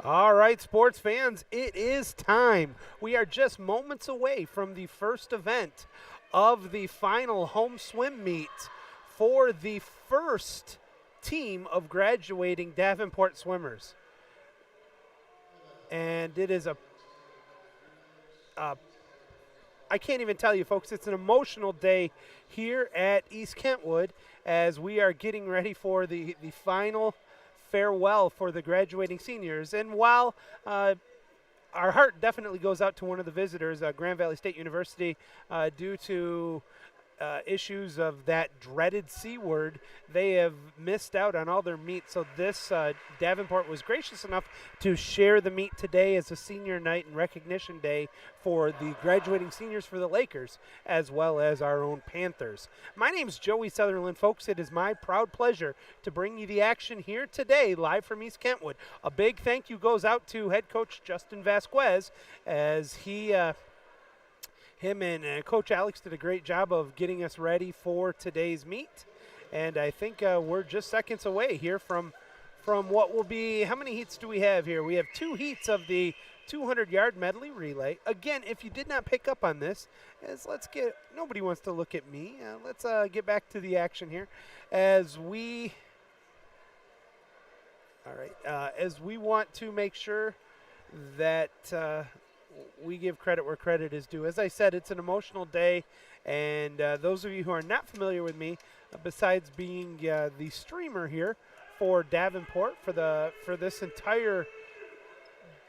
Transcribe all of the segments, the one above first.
All right, sports fans, it is time. We are just moments away from the first event of the final home swim meet for the first team of graduating Davenport swimmers. And it is I can't even tell you, folks, it's an emotional day here at East Kentwood as we are getting ready for the final farewell for the graduating seniors. And while our heart definitely goes out to one of the visitors, Grand Valley State University, due to issues of that dreaded C word. They have missed out on all their meet. So this Davenport was gracious enough to share the meet today as a senior night and recognition day for the graduating seniors for the Lakers, as well as our own Panthers. My name's Joey Sutherland, folks. It is my proud pleasure to bring you the action here today, live from East Kentwood. A big thank you goes out to head coach Justin Vasquez as him and Coach Alex did a great job of getting us ready for today's meet. And I think we're just seconds away here from what will be, how many heats do we have here? We have 2 heats of the 200-yard medley relay. Again, if you did not pick up on this, nobody wants to look at me. Let's get back to the action here as we want to make sure that we give credit where credit is due. As I said, it's an emotional day, and those of you who are not familiar with me, besides being the streamer here for Davenport for this entire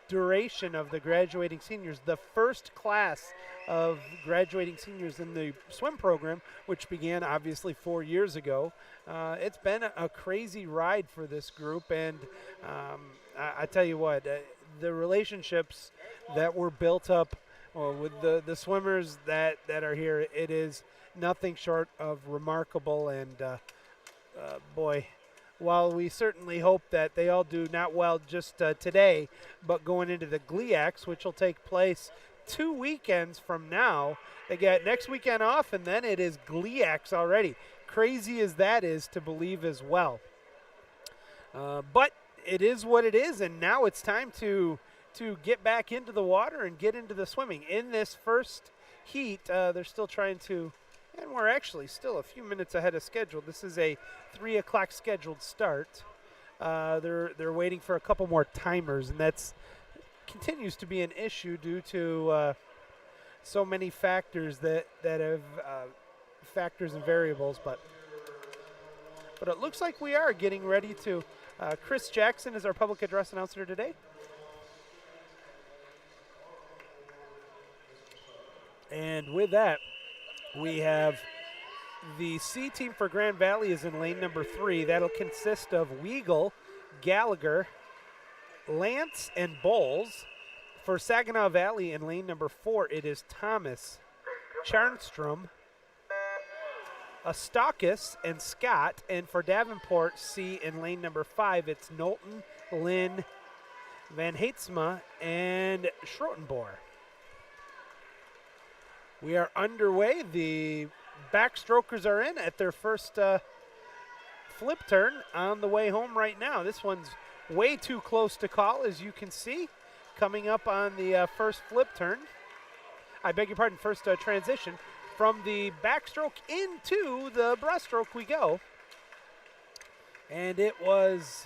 duration of the graduating seniors, the first class of graduating seniors in the swim program, which began obviously 4 years ago. It's been a crazy ride for this group, and I tell you what, the relationships that were built up with the swimmers that are here, it is nothing short of remarkable. And boy, while we certainly hope that they all do not well just today, but going into the GLIACs, which will take place 2 weekends from now, they get next weekend off, and then it is GLIACs already. Crazy as that is to believe as well. But it is what it is, and now it's time to get back into the water and get into the swimming. In this first heat, they're still trying to, and we're actually still a few minutes ahead of schedule. This is a 3 o'clock scheduled start. They're waiting for a couple more timers, and that's continues to be an issue due to so many factors that have factors and variables. But it looks like we are getting ready to. Chris Jackson is our public address announcer today. And with that, we have the C team for Grand Valley is in lane number 3. That'll consist of Weigel, Gallagher, Lance, and Bowles. For Saginaw Valley in lane number 4, it is Thomas, Charnstrom, Astakis, and Scott. And for Davenport C in lane number 5, it's Knowlton, Lynn, Van Heetsma, and Schrotenboer. We are underway. The backstrokers are in at their first flip turn on the way home right now. This one's way too close to call, as you can see, coming up on the first flip turn. I beg your pardon, first transition. From the backstroke into the breaststroke we go. And it was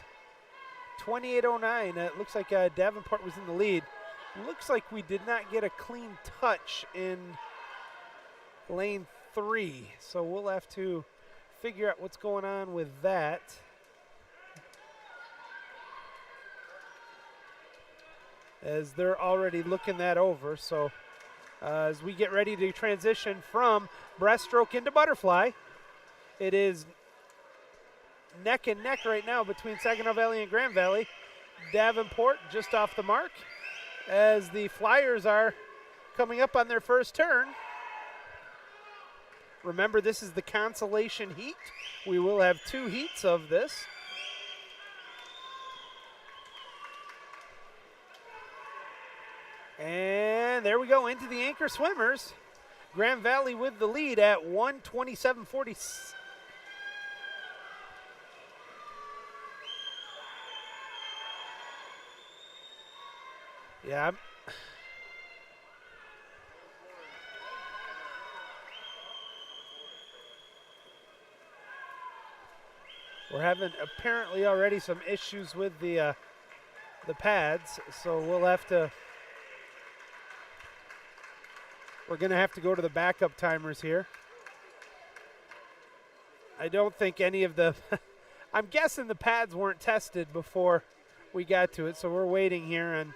28:09. It looks like Davenport was in the lead. Looks like we did not get a clean touch in lane 3. So we'll have to figure out what's going on with that. As they're already looking that over. So as we get ready to transition from breaststroke into butterfly, it is neck and neck right now between Saginaw Valley and Grand Valley. Davenport just off the mark as the Flyers are coming up on their first turn. Remember, this is the consolation heat. We will have 2 heats of this. And there we go into the anchor swimmers. Grand Valley with the lead at 1:27.40. Yeah, we're having apparently already some issues with the pads, so we'll have to. We're going to have to go to the backup timers here. I don't think any of the. I'm guessing the pads weren't tested before we got to it, so we're waiting here and.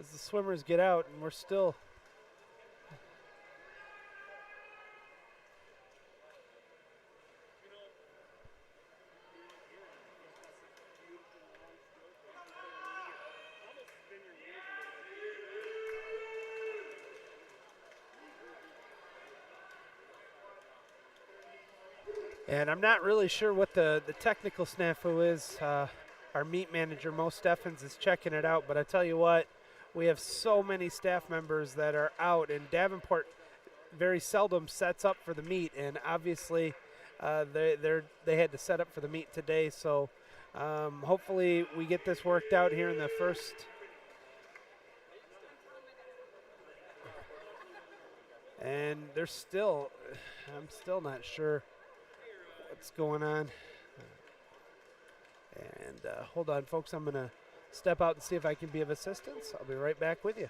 As the swimmers get out, and we're still. And I'm not really sure what the technical snafu is. Our meet manager, Mo Steffens, is checking it out. But I tell you what, we have so many staff members that are out, and Davenport very seldom sets up for the meet. And obviously, they had to set up for the meet today. So hopefully we get this worked out here in the first. And there's still, I'm still not sure what's going on. And hold on, folks. I'm going to step out and see if I can be of assistance. I'll be right back with you.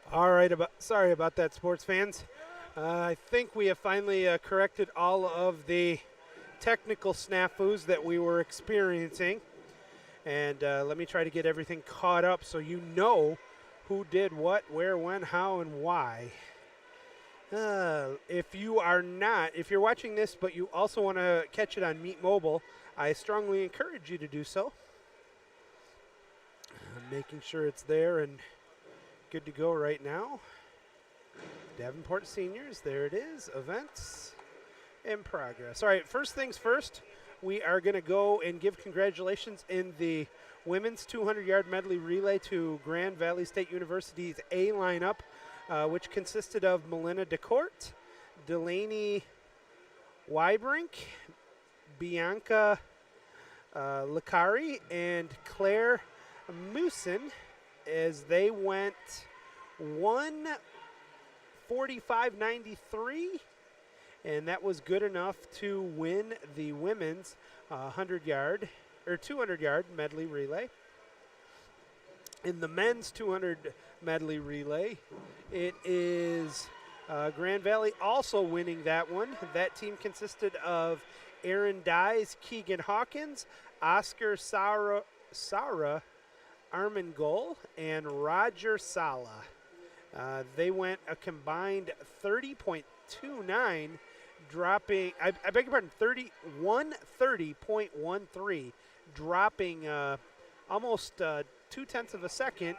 All right, sorry about that, sports fans. I think we have finally corrected all of the technical snafus that we were experiencing. And let me try to get everything caught up so you know who did what, where, when, how, and why. If you're watching this but you also want to catch it on Meet Mobile, I strongly encourage you to do so. I'm making sure it's there and good to go right now. Davenport Seniors, there it is, events in progress. All right, first things first, we are going to go and give congratulations in the women's 200-yard medley relay to Grand Valley State University's A lineup, which consisted of Melina DeCourt, Delaney Wybrink, Bianca Licari, and Claire Moosin, as they went 1:45.93, and that was good enough to win the women's 100-yard or 200-yard medley relay. In the men's 200 medley relay, it is Grand Valley also winning that one. That team consisted of Aaron Dyes, Keegan Hawkins, Oscar Saura Armengol, and Roger Sala. They went a combined 30.29, dropping, I beg your pardon, 130.13, dropping almost 0.2 of a second,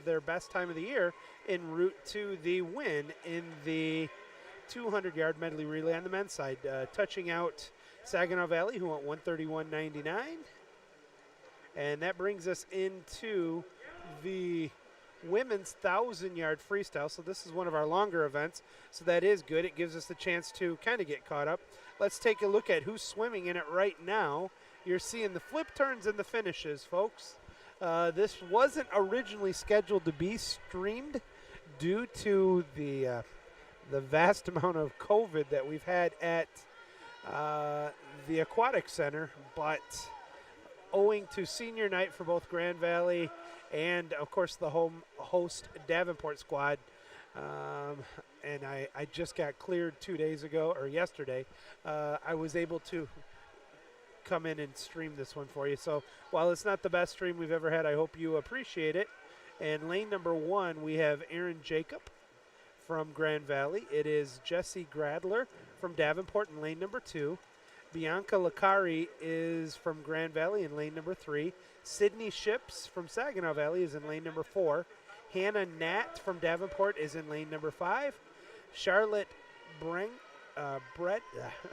their best time of the year, en route to the win in the 200-yard medley relay on the men's side, touching out Saginaw Valley, who went 131.99. And that brings us into the women's 1,000-yard freestyle. So this is one of our longer events, so that is good. It gives us the chance to kind of get caught up. Let's take a look at who's swimming in it right now. You're seeing the flip turns and the finishes, folks. This wasn't originally scheduled to be streamed due to the vast amount of COVID that we've had at the Aquatic Center, but owing to senior night for both Grand Valley and, of course, the home host Davenport squad, and I just got cleared 2 days ago, or yesterday, I was able to come in and stream this one for you. So while it's not the best stream we've ever had, I hope you appreciate it. And lane number 1, we have Aaron Jacob from Grand Valley. It is Jesse Gradler from Davenport in lane number 2. Bianca Licari is from Grand Valley in lane number 3. Sydney Ships from Saginaw Valley is in lane number 4. Hannah Nat from Davenport is in lane number 5. Charlotte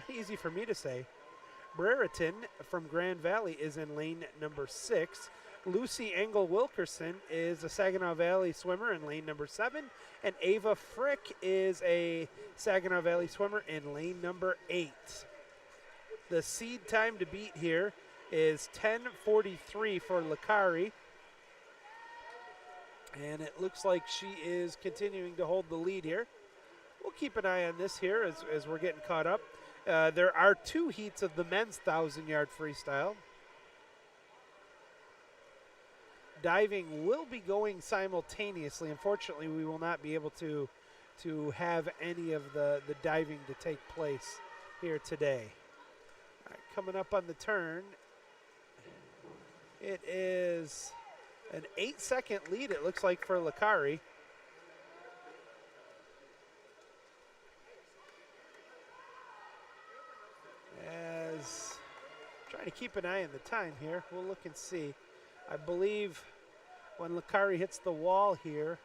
easy for me to say, Brereton from Grand Valley is in lane number 6. Lucy Engel Wilkerson is a Saginaw Valley swimmer in lane number 7. And Ava Frick is a Saginaw Valley swimmer in lane number 8. The seed time to beat here is 10:43 for Licari. And it looks like she is continuing to hold the lead here. We'll keep an eye on this here as we're getting caught up. There are 2 heats of the men's 1,000-yard freestyle. Diving will be going simultaneously. Unfortunately, we will not be able to have any of the diving to take place here today. All right, coming up on the turn, it is an 8-second lead, it looks like, for Licari. As trying to keep an eye on the time here, we'll look and see. I believe when Licari hits the wall here,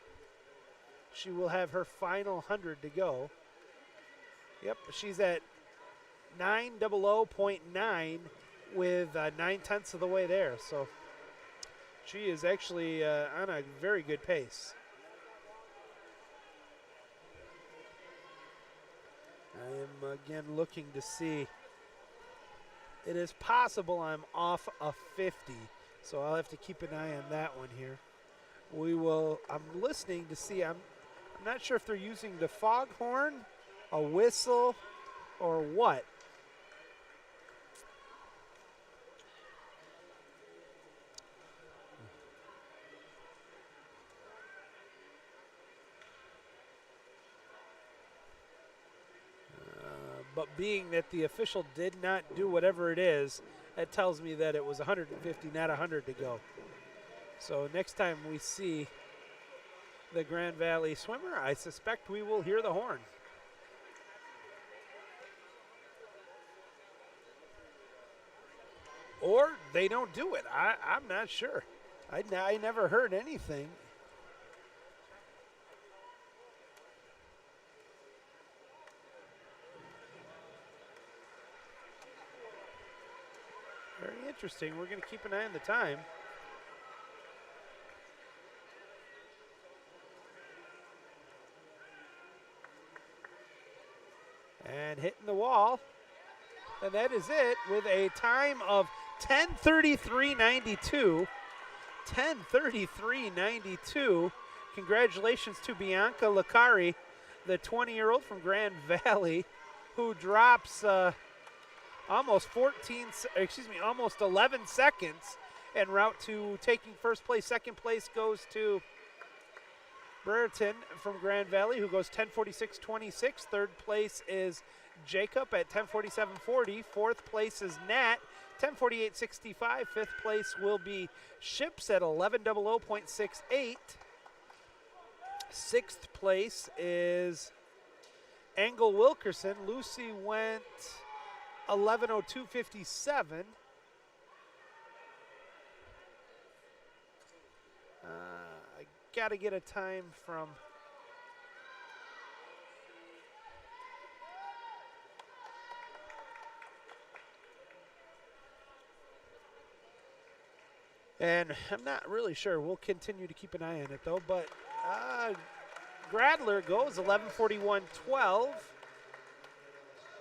she will have her final 100 to go. Yep, she's at 9:00.9 with 9/10 of the way there. So she is actually on a very good pace. I am again looking to see. It is possible I'm off a 50, so I'll have to keep an eye on that one here. I'm listening to see. I'm not sure if they're using the foghorn, a whistle, or what. But being that the official did not do whatever it is, that tells me that it was 150, not 100 to go. So next time we see the Grand Valley swimmer, I suspect we will hear the horn. Or they don't do it. I'm not sure. I never heard anything. Very interesting. We're going to keep an eye on the time. And hitting the wall. And that is it with a time of 10:33.92. 10:33.92. Congratulations to Bianca Licari, the 20-year-old from Grand Valley, who drops almost 11 seconds en route to taking first place. Second place goes to Brereton from Grand Valley, who goes 10:46.26. Third place is Jacob at 10:47.40. Fourth place is Nat, 10:48.65. Fifth place will be Ships at 11:00.68. Sixth place is Engel Wilkerson. Lucy went 11:02.57. I got to get a time from and I'm not really sure. We'll continue to keep an eye on it though, but Gradler goes 11:41.12.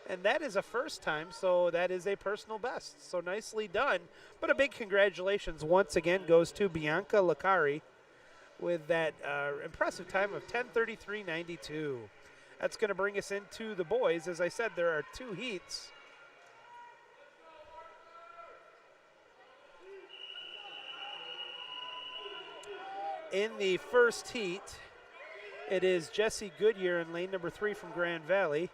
And that is a first time, so that is a personal best. So nicely done. But a big congratulations once again goes to Bianca Licari with that impressive time of 10:33.92. That's going to bring us into the boys. As I said, there are two heats. In the first heat, it is Jesse Goodyear in lane number 3 from Grand Valley.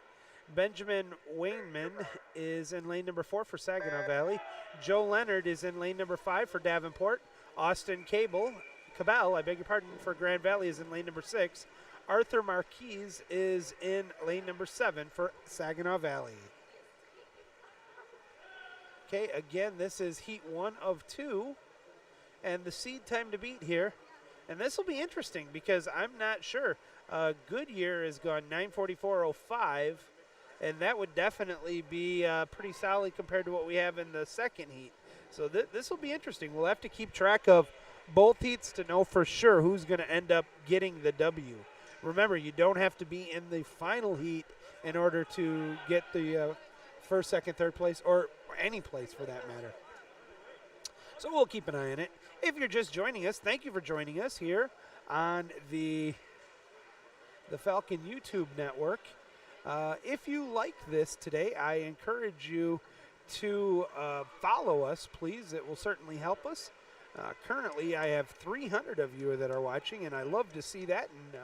Benjamin Wayneman is in lane number 4 for Saginaw Valley. Joe Leonard is in lane number 5 for Davenport. Austin Cabell, for Grand Valley is in lane number 6. Arthur Marquise is in lane number 7 for Saginaw Valley. Okay, again, this is heat 1 of 2. And the seed time to beat here. And this will be interesting because I'm not sure. Goodyear has gone 9:44.05. And that would definitely be pretty solid compared to what we have in the second heat. So this will be interesting. We'll have to keep track of both heats to know for sure who's going to end up getting the W. Remember, you don't have to be in the final heat in order to get the first, second, third place, or any place for that matter. So we'll keep an eye on it. If you're just joining us, thank you for joining us here on the Falcon YouTube network. If you like this today, I encourage you to follow us, please. It will certainly help us. Currently, I have 300 of you that are watching, and I love to see that. And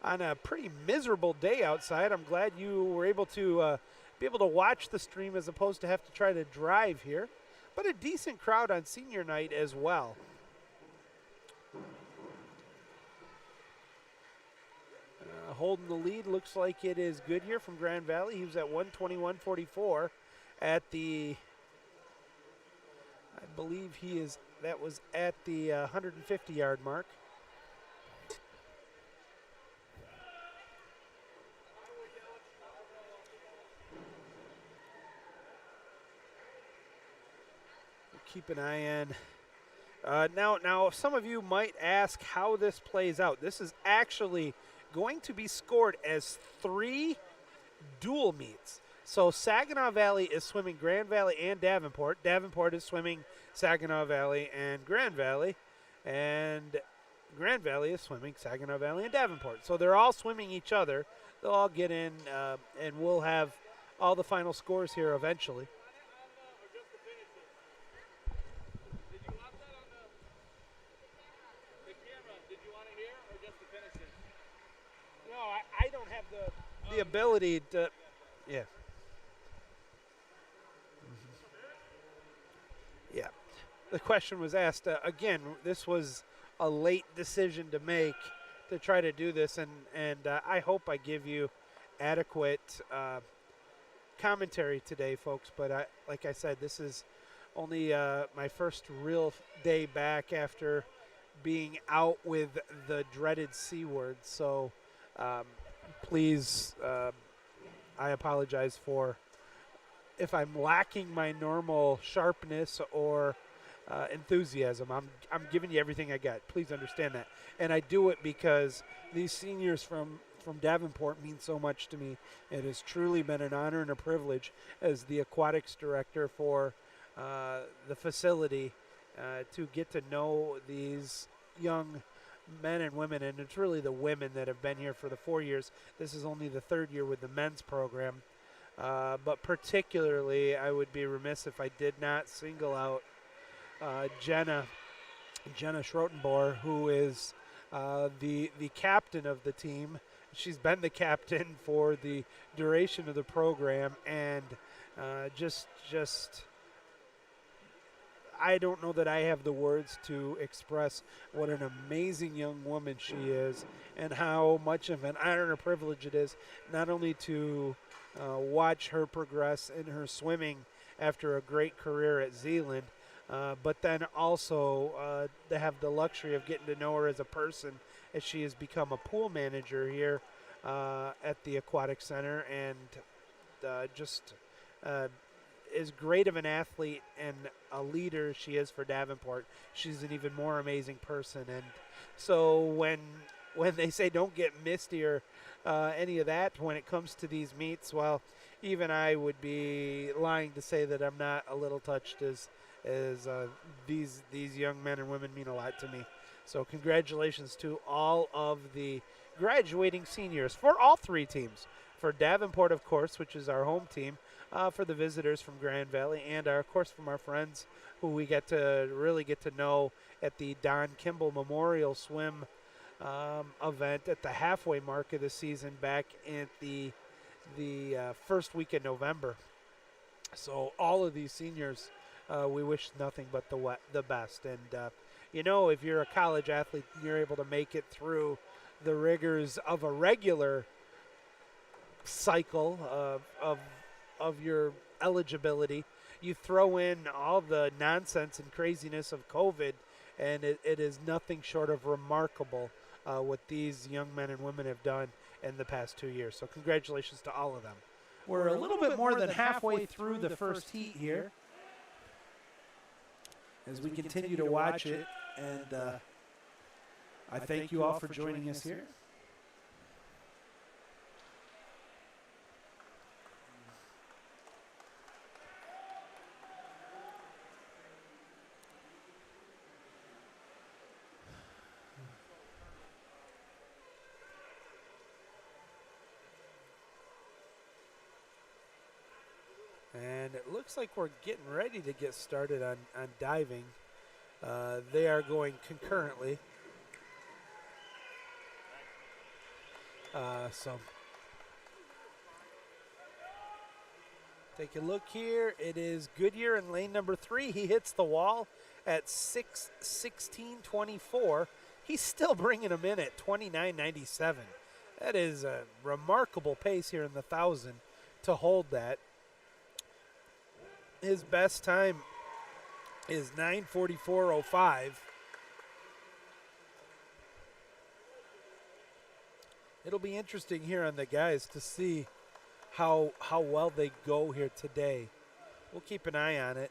on a pretty miserable day outside, I'm glad you were able to watch the stream as opposed to have to try to drive here. But a decent crowd on senior night as well. Holding the lead, looks like it is Goodyear from Grand Valley. He was at 1:21.44 at the, I believe that was at the 150-yard mark. Keep an eye on. Now, some of you might ask how this plays out. This is actually going to be scored as 3 dual meets. So Saginaw Valley is swimming Grand Valley and Davenport. Davenport is swimming Saginaw Valley and Grand Valley. And Grand Valley is swimming Saginaw Valley and Davenport. So they're all swimming each other. They'll all get in, and we'll have all the final scores here eventually. I don't have the ability to, yeah. Yeah. The question was asked again. This was a late decision to make to try to do this, and I hope I give you adequate commentary today, folks. But like I said, this is only my first real day back after being out with the dreaded C word. So um, please, I apologize for if I'm lacking my normal sharpness or enthusiasm. I'm giving you everything I got. Please understand that. And I do it because these seniors from Davenport mean so much to me. It has truly been an honor and a privilege as the aquatics director for the facility to get to know these young men and women, and it's really the women that have been here for the 4 years. This is only the third year with the men's program. But particularly, I would be remiss if I did not single out Jenna Schrotenboer, who is the captain of the team. She's been the captain for the duration of the program, and just I don't know that I have the words to express what an amazing young woman she is, and how much of an honor and a privilege it is not only to watch her progress in her swimming after a great career at Zeeland, but then also to have the luxury of getting to know her as a person, as she has become a pool manager here at the Aquatic Center, and just as great of an athlete and a leader she is for Davenport, she's an even more amazing person. And so when they say don't get misty or any of that when it comes to these meets, well, even I would be lying to say that I'm not a little touched as these young men and women mean a lot to me. So congratulations to all of the graduating seniors for all three teams. For Davenport, of course, which is our home team, for the visitors from Grand Valley, and of course from our friends who we really get to know at the Don Kimball Memorial Swim event at the halfway mark of the season back in the first week in November. So all of these seniors, we wish nothing but the best. And if you're a college athlete, you're able to make it through the rigors of a regular cycle of your eligibility. You throw in all the nonsense and craziness of COVID, and it is nothing short of remarkable what these young men and women have done in the past 2 years. So congratulations to all of them. We're a little bit more than halfway through the first heat here as we continue to watch it, and I thank you all for joining us here. And it looks like we're getting ready to get started on diving. They are going concurrently. So take a look here. It is Goodyear in lane number 3. He hits the wall at 6:16.24. He's still bringing him in at 29.97. That is a remarkable pace here in the 1,000 to hold that. His best time is 9:44.05. It'll be interesting here on the guys to see how well they go here today. We'll keep an eye on it.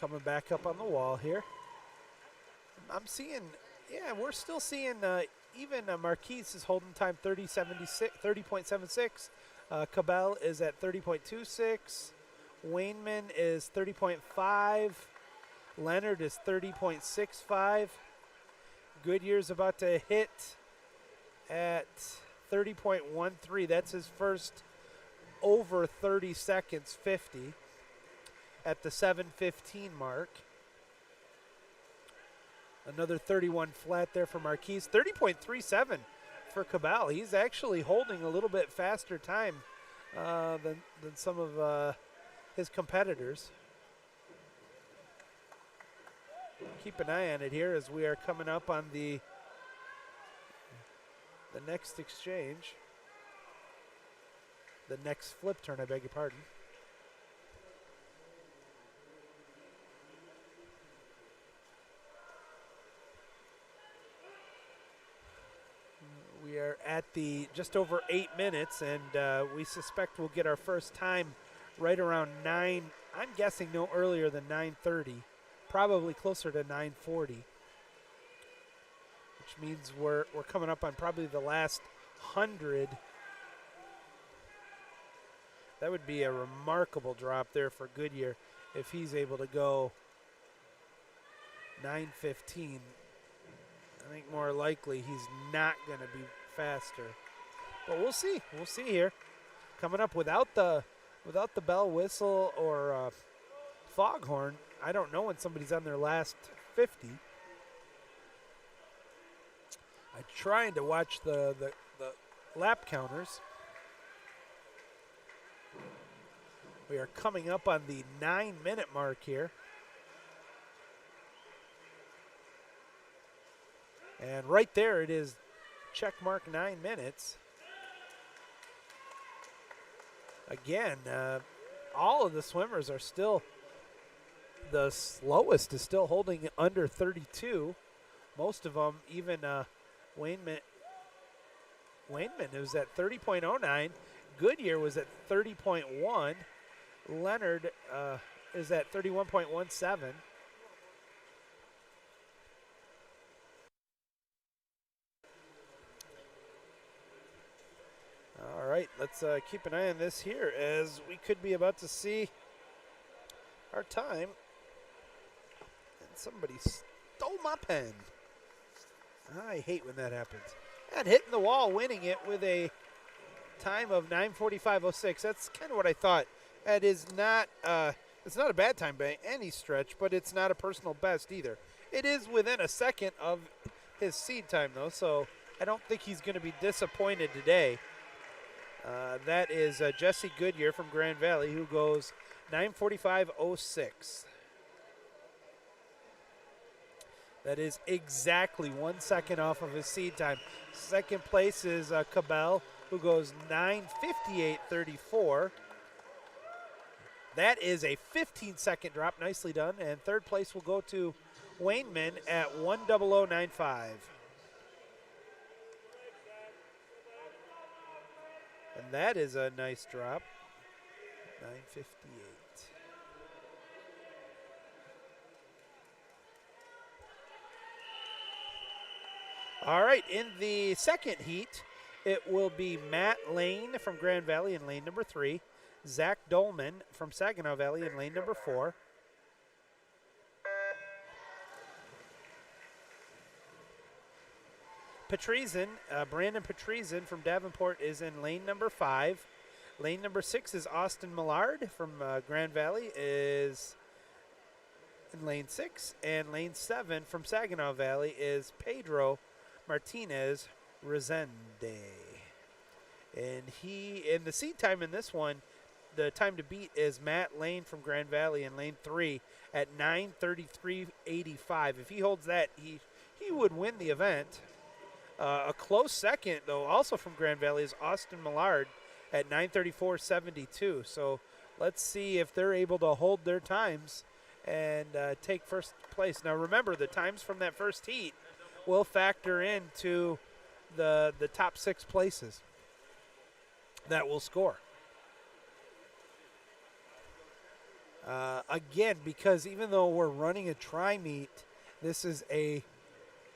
Coming back up on the wall here. I'm seeing, we're still seeing even Marquise is holding time 30.76. Cabell is at 30.26. Wainman is 30.5. Leonard is 30.65. Goodyear's about to hit at 30.13. That's his first over 30 seconds 50 at the 7:15 mark. Another 31 flat there for Marquise. 30.37 for Cabal. He's actually holding a little bit faster time than some of his competitors. Keep an eye on it here as we are coming up on the next exchange. The next flip turn, I beg your pardon. We are at the just over 8 minutes, and we suspect we'll get our first time right around 9. I'm guessing no earlier than 9:30, probably closer to 9:40, which means we're coming up on probably the last 100. That would be a remarkable drop there for Goodyear if he's able to go 9:15. I think more likely he's not going to be faster, but we'll see. We'll see here. Coming up without the bell whistle or foghorn. I don't know when somebody's on their last 50. I'm trying to watch the lap counters. We are coming up on the 9-minute mark here. And right there it is, check mark 9 minutes. Again, all of the swimmers are still, the slowest is still holding under 32. Most of them, even Wainman was at 30.09. Goodyear was at 30.1. Leonard is at 31.17. All right, let's keep an eye on this here as we could be about to see our time. And somebody stole my pen. I hate when that happens. And hitting the wall, winning it with a time of 9:45.06. That's kind of what I thought. That is not, it's not a bad time by any stretch, but it's not a personal best either. It is within a second of his seed time, though, so I don't think he's going to be disappointed today. That is Jesse Goodyear from Grand Valley, who goes 9:45.06. That is exactly 1 second off of his seed time. Second place is Cabell, who goes 9:58.34. That is a 15-second drop. Nicely done. And third place will go to Wainman at 1:00.95. And that is a nice drop. 9:58. All right, in the second heat, it will be Matt Lane from Grand Valley in lane number 3. Zach Dolman from Saginaw Valley in lane number 4. Brandon Patrezin from Davenport is in lane number 5. Lane number 6 is Austin Millard from Grand Valley is in lane 6. And lane 7 from Saginaw Valley is Pedro Martinez Resende. And in the seed time in this one, the time to beat is Matt Lane from Grand Valley in lane 3 at 9:33.85. If he holds that, he would win the event. A close second, though, also from Grand Valley is Austin Millard at 9:34.72. So let's see if they're able to hold their times and take first place. Now, remember, the times from that first heat will factor into the top 6 places that will score. Again, because even though we're running a tri-meet, this is a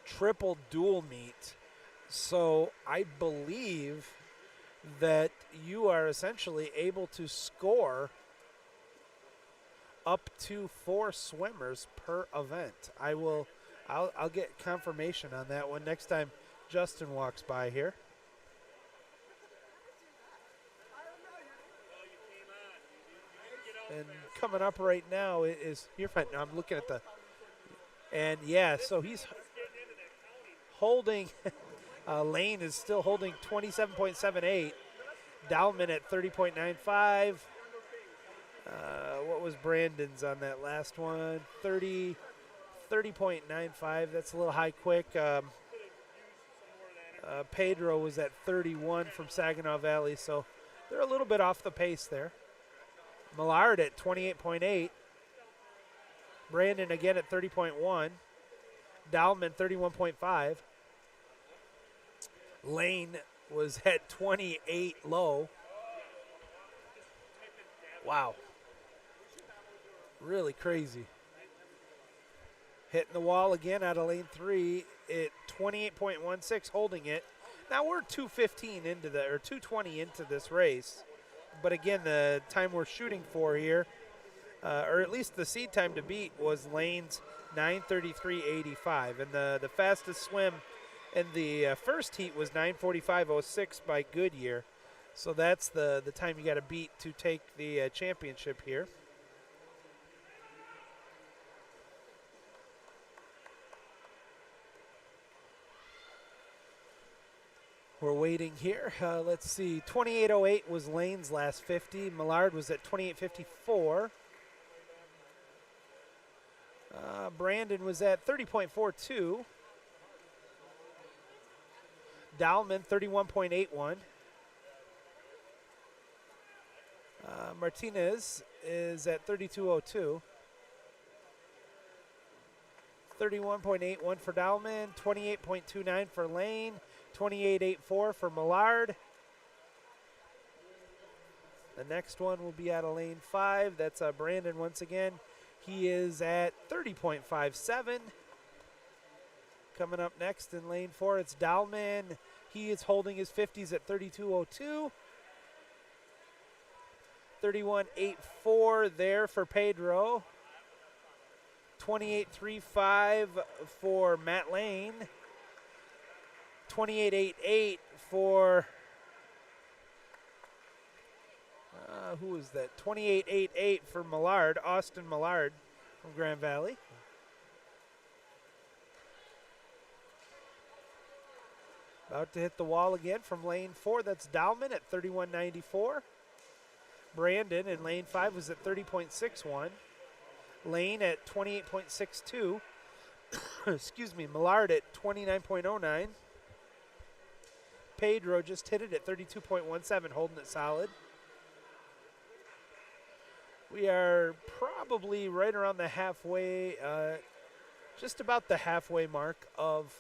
triple dual meet. So I believe that you are essentially able to score up to 4 swimmers per event. I'll get confirmation on that one next time Justin walks by here. And coming up right now is, you're fine. I'm looking at and yeah, so he's holding Lane is still holding 27.78. Dowman at 30.95. What was Brandon's on that last one? 30.95. That's a little high quick. Pedro was at 31 from Saginaw Valley, so they're a little bit off the pace there. Millard at 28.8. Brandon again at 30.1. Dowman 31.5. Lane was at 28 low. Wow. Really crazy. Hitting the wall again out of lane 3 at 28.16, holding it. Now we're 2:15 into the, or 2:20 into this race. But again, the time we're shooting for here, or at least the seed time to beat, was lanes 9:33.85. And the fastest swim in the first heat was 9:45.06 by Goodyear. So that's the time you got to beat to take the championship here. We're waiting here. Let's see. 28.08 was Lane's last 50. Millard was at 28.54. Brandon was at 30.42. Dowman 31.81. Martinez is at 32.02. 31.81 for Dowman. 28.29 for Lane. 28.84 for Millard. The next one will be out of lane 5. That's Brandon once again. He is at 30.57. Coming up next in lane 4, it's Dowman. He is holding his 50s at 32.02. 31.84 there for Pedro. 28.35 for Matt Lane. 28.88 for, who is that? 28.88 for Millard, Austin Millard from Grand Valley. About to hit the wall again from lane 4. That's Dowman at 31.94. Brandon in lane 5 was at 30.61. Lane at 28.62. Excuse me, Millard at 29.09. Pedro just hit it at 32.17, holding it solid. We are probably right around the halfway, just about the halfway mark of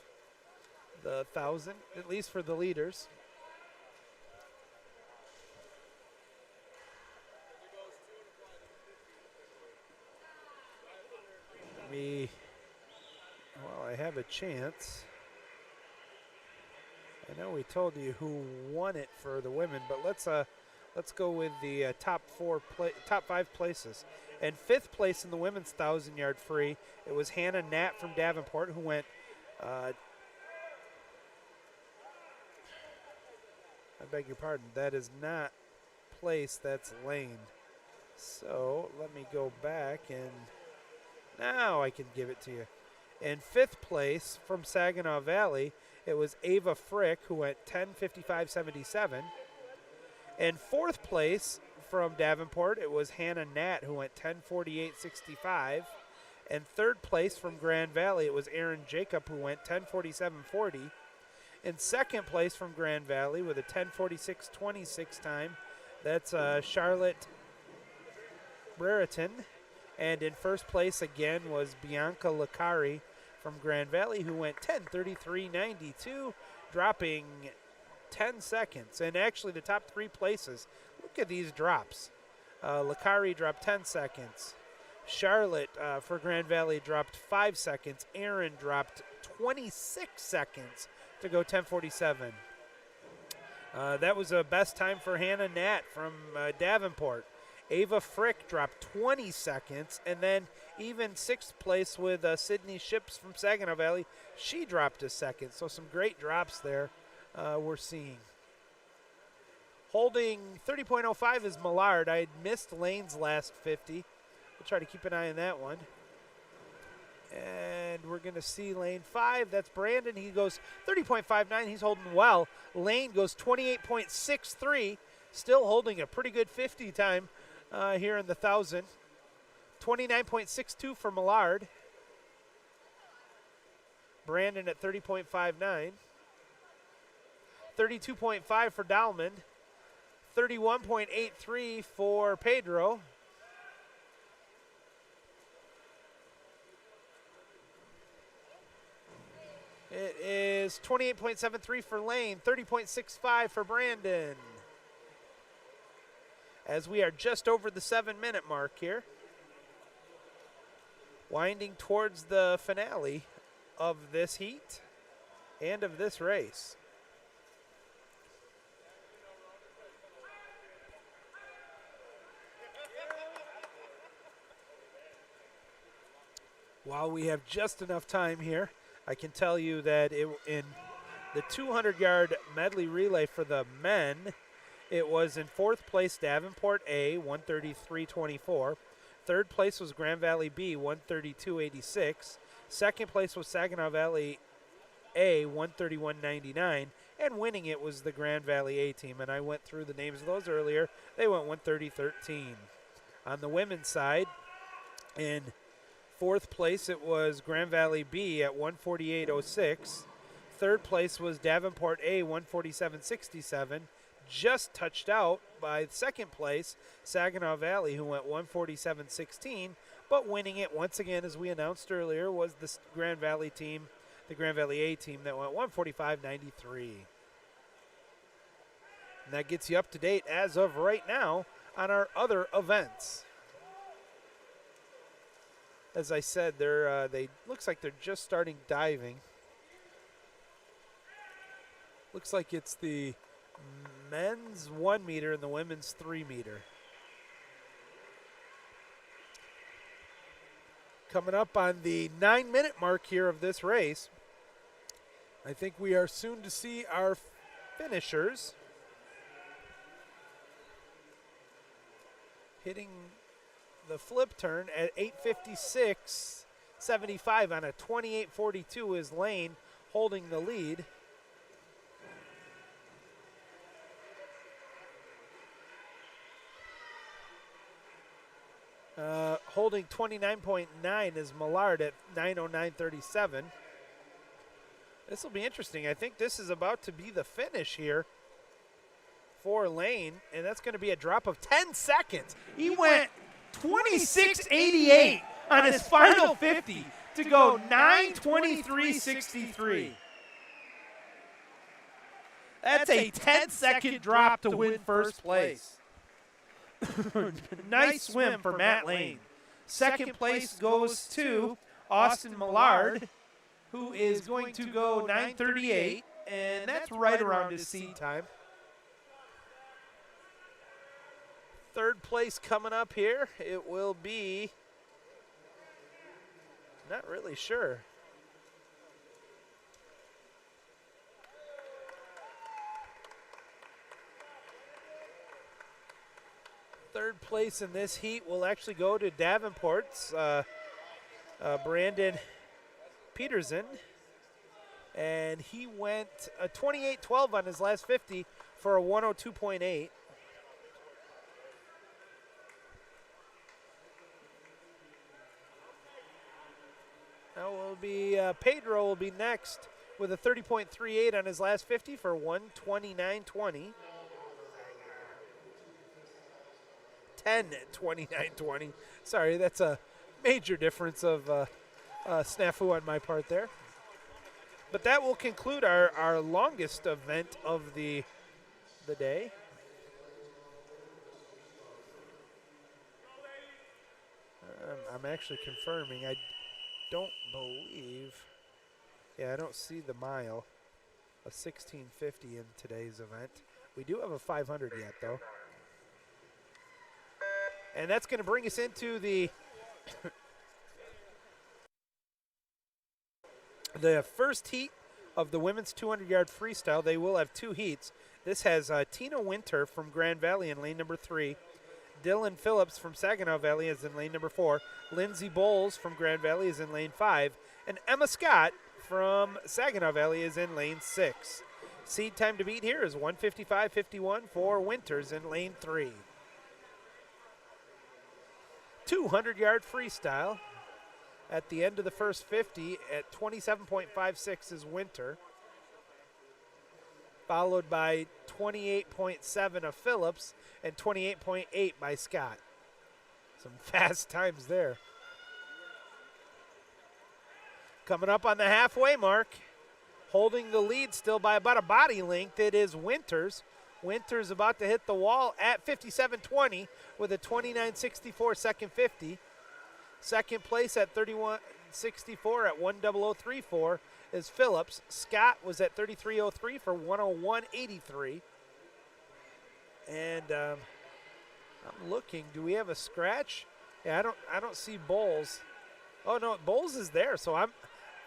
the 1,000, at least for the leaders. Well, I have a chance. I know we told you who won it for the women, but let's go with the top 5 places. And 5th place in the women's 1,000-yard free, it was Hannah Nat from Davenport, who went. I beg your pardon. That is not place. That's lane. So let me go back, and now I can give it to you. In 5th place from Saginaw Valley, it was Ava Frick, who went 10:55.77. In 4th place from Davenport, it was Hannah Nat, who went 10:48.65. In 3rd place from Grand Valley, it was Aaron Jacob, who went 10:47.40. In 2nd place from Grand Valley with a 10:46.26 time, that's Charlotte Brereton. And in 1st place again was Bianca Licari from Grand Valley, who went 10:33.92, dropping 10 seconds. And actually the top 3 places, look at these drops. Licari dropped 10 seconds. Charlotte for Grand Valley dropped 5 seconds. Aaron dropped 26 seconds to go 10:47. That was a best time for Hannah Nat from Davenport. Ava Frick dropped 20 seconds, and then even 6th place with Sydney Ships from Saginaw Valley, she dropped a second. So some great drops there we're seeing. Holding 30.05 is Millard. I had missed Lane's last 50. We'll try to keep an eye on that one. And we're going to see lane 5. That's Brandon. He goes 30.59. He's holding well. Lane goes 28.63. Still holding a pretty good 50 time here in the 1,000. 29.62 for Millard. Brandon at 30.59. 32.5 for Dalman. 31.83 for Pedro. It is 28.73 for Lane, 30.65 for Brandon. As we are just over the 7-minute mark here. Winding towards the finale of this heat and of this race. While we have just enough time here, I can tell you that in the 200-yard medley relay for the men, it was in 4th place Davenport A, 133.24. 3rd place was Grand Valley B, 132.86. 2nd place was Saginaw Valley A, 131.99. And winning it was the Grand Valley A team. And I went through the names of those earlier. They went 130.13. On the women's side, in 4th place, it was Grand Valley B at 148.06. 3rd place was Davenport A, 147.67. Just touched out by 2nd place, Saginaw Valley, who went 147.16. But winning it, once again, as we announced earlier, was the Grand Valley team, the Grand Valley A team, that went 145.93. And that gets you up to date as of right now on our other events. As I said, they looks like they're just starting diving. Looks like it's the men's 1 meter and the women's 3 meter. Coming up on the 9-minute mark here of this race, I think we are soon to see our finishers hitting the flip turn at 8:56.75 on a 28:42 is Lane holding the lead. Holding 29.9 is Millard at 9:09.37. This will be interesting. I think this is about to be the finish here for Lane, and that's going to be a drop of 10 seconds. He went 26.88 on his final 50 to go 9:23.63. That's a 10-second drop to win first place. Nice swim for Matt Lane. Second place goes to Austin Millard, who is going to go 9:38, and that's right around his seed time. Third place coming up here, it will be, not really sure. Third place in this heat will actually go to Davenport's Brandon Peterson. And he went 28.12 on his last 50 for a 102.8. Now will be Pedro will be next with a 30.38 on his last 50 for 129.20. 10:29.20. Sorry, that's a major difference of snafu on my part there. But that will conclude our longest event of the day. I'm actually confirming. I don't believe. Yeah, I don't see the mile. A 1650 in today's event. We do have a 500 yet, though. And that's going to bring us into the the first heat of the women's 200-yard freestyle. They will have two heats. This has Tina Winter from Grand Valley in lane number 3, Dylan Phillips from Saginaw Valley is in lane number 4. Lindsey Bowles from Grand Valley is in lane 5. And Emma Scott from Saginaw Valley is in lane 6. Seed time to beat here is 1:55.51 for Winters in lane 3. 200-yard freestyle. At the end of the first 50 at 27.56 is Winter, followed by 28.7 of Phillips and 28.8 by Scott. Some fast times there. Coming up on the halfway mark, holding the lead still by about a body length, it is Winters. Winters about to hit the wall at 57.20 with a 29.64 second 50. Second place at 31.64 at 1:00.34 is Phillips. Scott was at 33.03 for 1:01.83. And I'm looking. Do we have a scratch? Yeah, I don't see Bowles. Oh no, Bowles is there. So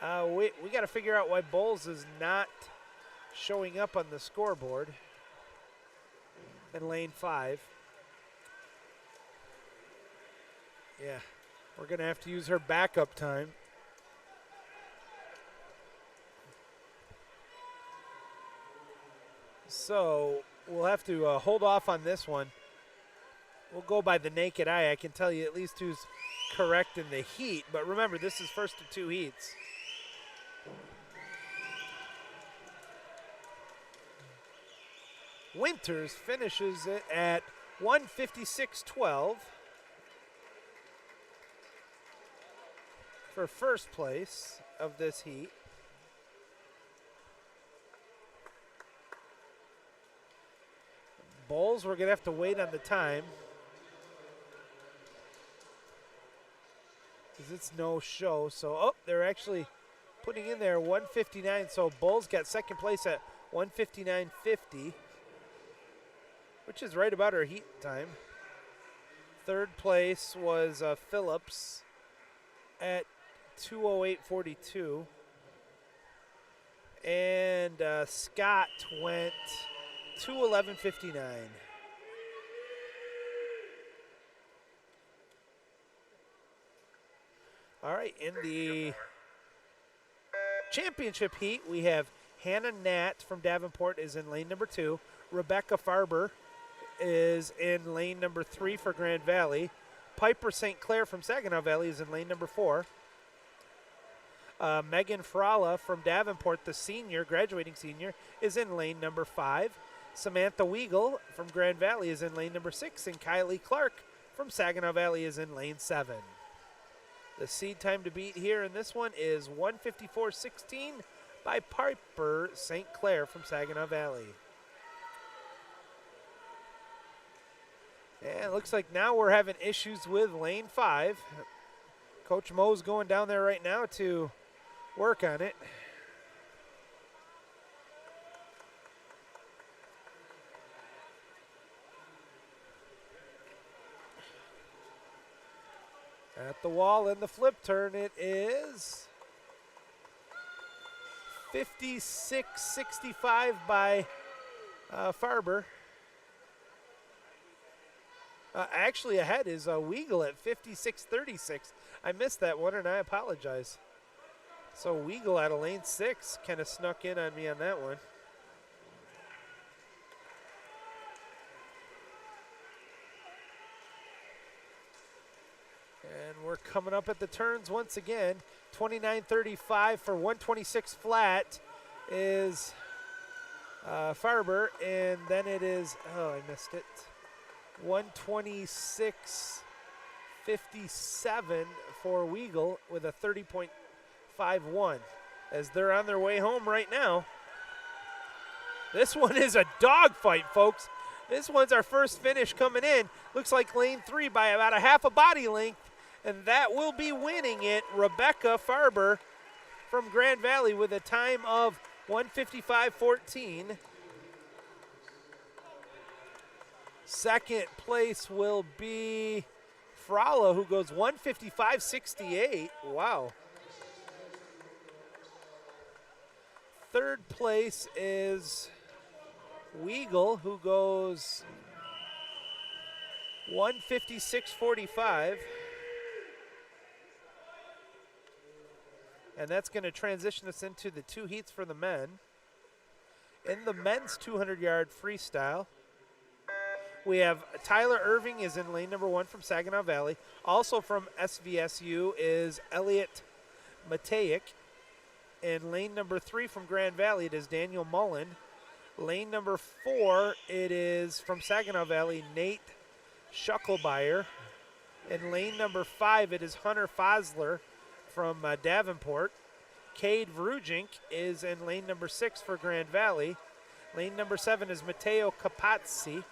we got to figure out why Bowles is not showing up on the scoreboard in lane 5. Yeah. We're going to have to use her backup time. So we'll have to hold off on this one. We'll go by the naked eye. I can tell you at least who's correct in the heat. But remember, this is first of 2 heats. Winters finishes it at 1:56.12. For first place of this heat. Bowles, we're going to have to wait on the time, because it's no show. So, they're actually putting in there 1:59. So Bowles got second place at 1:59.50, which is right about her heat time. Third place was Phillips at 2:08.42, and Scott went 2:11.59. All right, in the championship heat, we have Hannah Nat from Davenport is in lane number 2. Rebecca Farber is in lane number 3 for Grand Valley. Piper St. Clair from Saginaw Valley is in lane number 4. Megan Frala from Davenport, the senior, graduating senior, is in lane number 5. Samantha Weigel from Grand Valley is in lane number 6. And Kylie Clark from Saginaw Valley is in lane 7. The seed time to beat here in this one is 1:54.16 by Piper St. Clair from Saginaw Valley. And it looks like now we're having issues with lane 5. Coach Mo's going down there right now to work on it. At the wall in the flip turn, it is 56.65 by Farber. Actually ahead is Weigel at 56.36. I missed that one and I apologize. So Weigel out of lane 6 kind of snuck in on me on that one. And we're coming up at the turns once again. 29.35 for 126 flat is Farber, and then it is, I missed it. 126.57 for Weigel with a 30.51 as they're on their way home right now. This one is a dogfight, folks. This one's our first finish coming in. Looks like lane 3 by about a half a body length, and that will be winning it. Rebecca Farber from Grand Valley with a time of 1:55.14. Second place will be Frala, who goes 1:55.68. Wow. Third place is Weigel, who goes 156.45. And that's going to transition us into the 2 heats for the men. In the men's 200-yard freestyle, we have Tyler Irving is in lane number 1 from Saginaw Valley. Also from SVSU is Elliot Matejek. In lane number 3 from Grand Valley, it is Daniel Mullen. Lane number 4, it is from Saginaw Valley, Nate Schuckelbeyer. In lane number 5, it is Hunter Fosler from Davenport. Cade Vrujink is in lane number 6 for Grand Valley. Lane number 7 is Matteo Capazzi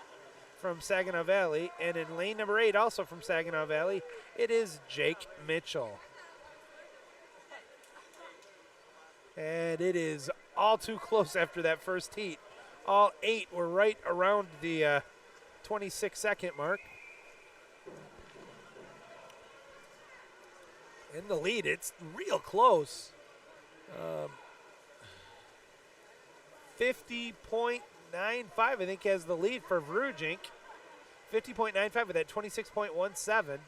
from Saginaw Valley. And in lane number 8, also from Saginaw Valley, it is Jake Mitchell. And it is all too close after that first heat. All 8 were right around the 26-second mark. In the lead, it's real close. 50.95, I think, has the lead for Vrujink. 50.95 with that 26.17.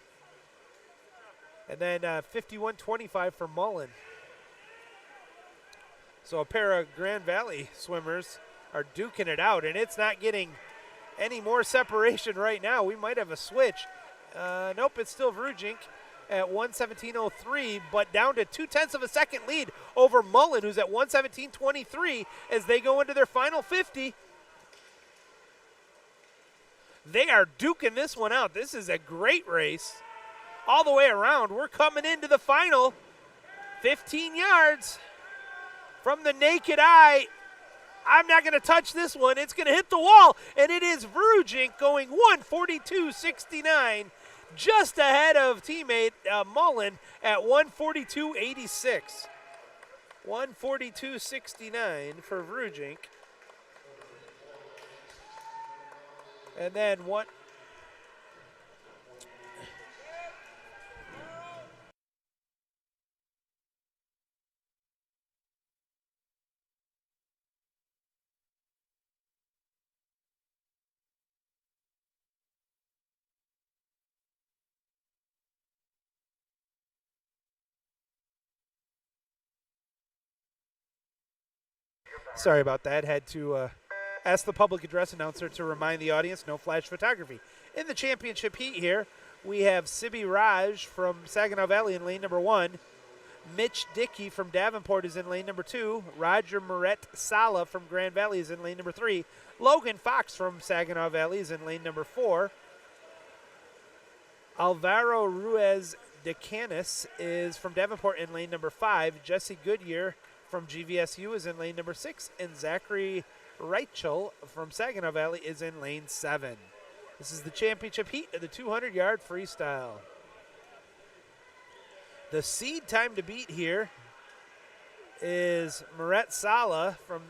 And then 51.25 for Mullen. So a pair of Grand Valley swimmers are duking it out, and it's not getting any more separation right now. We might have a switch. Nope, it's still Vrujink at 1:17.03, but down to 0.2 of a second lead over Mullen, who's at 1:17.23 as they go into their final 50. They are duking this one out. This is a great race all the way around. We're coming into the final 15 yards. From the naked eye, I'm not going to touch this one. It's going to hit the wall, and it is Vrujink going 1:42.69. Just ahead of teammate Mullen at 1:42.86. 1:42.69 for Vrujink. And then what? Sorry about that. Had to ask the public address announcer to remind the audience, no flash photography. In the championship heat here, we have Sibi Raj from Saginaw Valley in lane number 1. Mitch Dickey from Davenport is in lane number 2. Roger Moret Sala from Grand Valley is in lane number 3. Logan Fox from Saginaw Valley is in lane number 4. Alvaro Ruiz de Canis is from Davenport in lane number 5. Jesse Goodyear from GVSU is in lane number 6, and Zachary Reichel from Saginaw Valley is in lane 7. This is the championship heat of the 200-yard freestyle. The seed time to beat here is Moret Sala from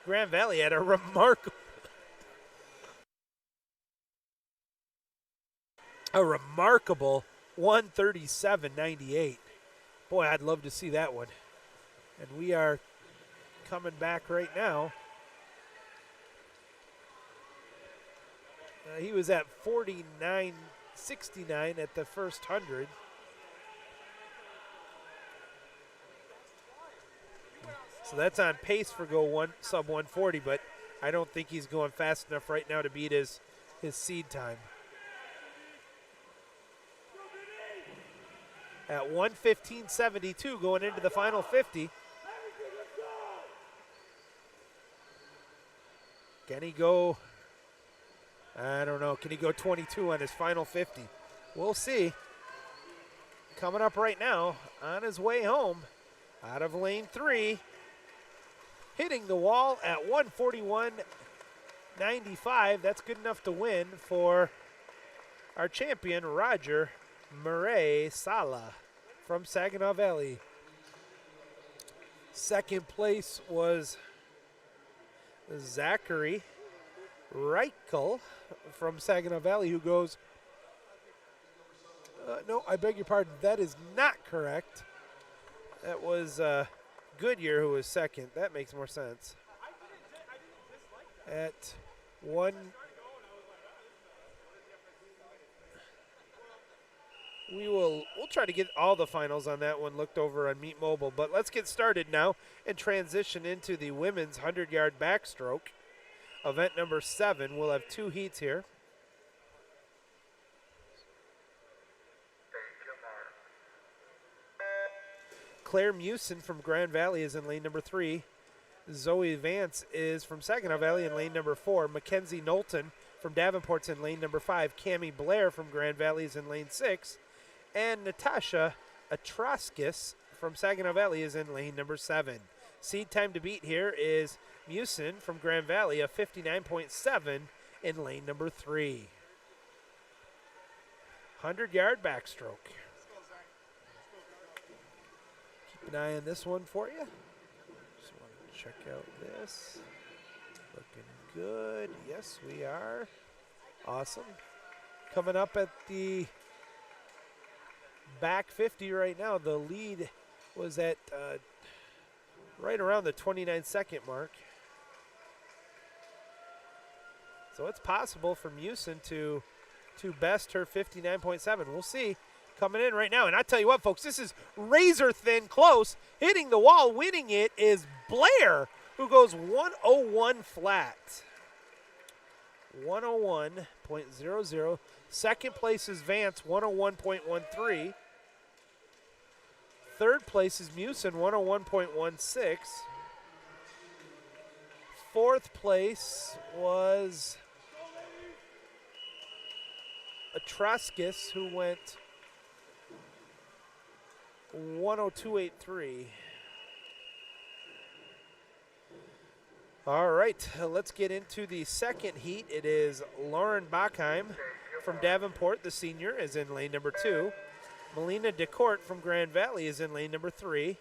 Grand Valley at a remarkable 1:37.98. Boy, I'd love to see that one. And we are coming back right now. He was at 49.69 at the first 100. So that's on pace for sub 140, but I don't think he's going fast enough right now to beat his seed time. At 1:15.72 going into the final 50. Can he go, I don't know, can he go 22 on his final 50? We'll see. Coming up right now, on his way home, out of lane 3, hitting the wall at 1:41.95. That's good enough to win for our champion, Roger Murray Sala from Saginaw Valley. Second place was Zachary Reichel from Saginaw Valley, who goes, no, I beg your pardon, that is not correct. That was Goodyear who was second. That makes more sense. At We'll try to get all the finals on that one looked over on Meet Mobile, but let's get started now and transition into the women's 100-yard backstroke. Event number 7. We'll have 2 heats here. Claire Mewson from Grand Valley is in lane number 3. Zoe Vance is from Saginaw Valley in lane number 4. Mackenzie Knowlton from Davenport's in lane number 5. Cammie Blair from Grand Valley is in lane 6. And Natasha Atroskis from Saginaw Valley is in lane number 7. Seed time to beat here is Mewson from Grand Valley, a 59.7 in lane number 3. 100-yard backstroke. Keep an eye on this one for you. Just want to check out this. Looking good. Yes, we are. Awesome. Coming up at the back 50 right now. The lead was at right around the 29-second mark. So it's possible for Mewson to best her 59.7. We'll see. Coming in right now. And I tell you what, folks, this is razor thin close. Hitting the wall, winning it is Blair, who goes 101 flat. 101.00. Second place is Vance, 101.13. Third place is Mewson, 101.16. Fourth place was Atroskis, who went 102.83. All right, let's get into the second heat. It is Lauren Bachheim from Davenport, the senior, is in lane number 2. Melina DeCourt from Grand Valley is in lane number 3.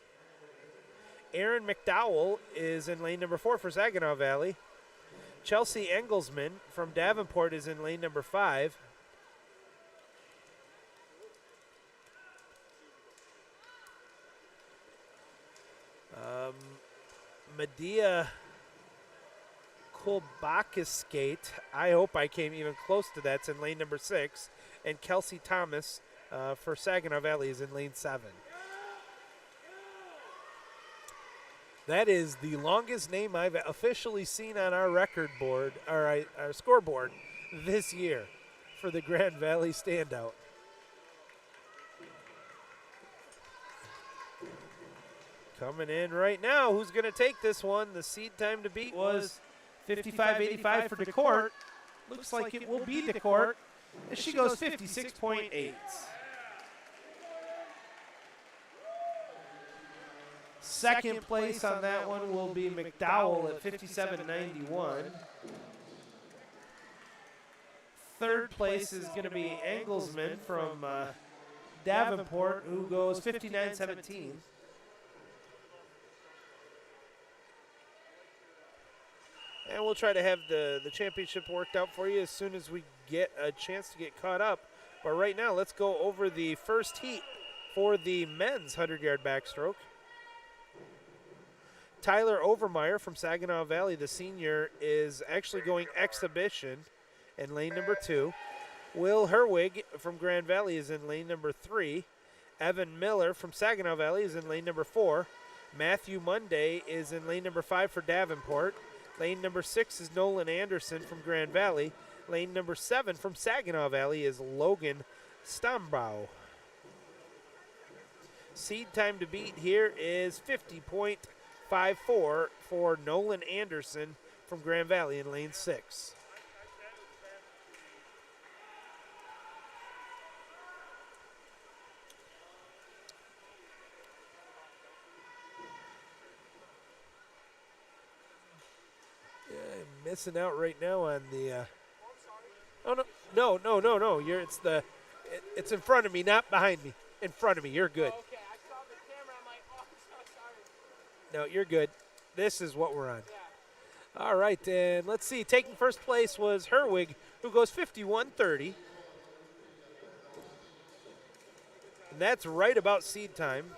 Erin McDowell is in lane number 4 for Saginaw Valley. Chelsea Engelsman from Davenport is in lane number 5. Medea Kulbakiskate, I hope I came even close to that, it's in lane number 6. And Kelsey Thomas for Saginaw Valley is in lane 7. That is the longest name I've officially seen on our record board, our scoreboard this year for the Grand Valley standout. Coming in right now, who's going to take this one? The seed time to beat was 55.85 for DeCourt. Looks like it will be DeCourt, and she goes 56.8. Second place on that one will be McDowell at 57.91. Third place is going to be Engelsman from Davenport, who goes 59.17. And we'll try to have the championship worked out for you as soon as we get a chance to get caught up. But right now, let's go over the first heat for the men's 100-yard backstroke. Tyler Overmeyer from Saginaw Valley, the senior, is actually going exhibition in lane number 2. Will Herwig from Grand Valley is in lane number 3. Evan Miller from Saginaw Valley is in lane number 4. Matthew Monday is in lane number 5 for Davenport. Lane number 6 is Nolan Anderson from Grand Valley. Lane number 7 from Saginaw Valley is Logan Stambaugh. Seed time to beat here is 50.54 for Nolan Anderson from Grand Valley in lane 6. Missing out right now on the oh no it's in front of me, not behind me. In front of me. You're good. Oh, okay, I saw the camera. I'm like, oh, I'm so sorry. No, you're good. This is what we're on. Yeah. All right, and let's see. Taking first place was Herwig, who goes 51.30. And that's right about seed time.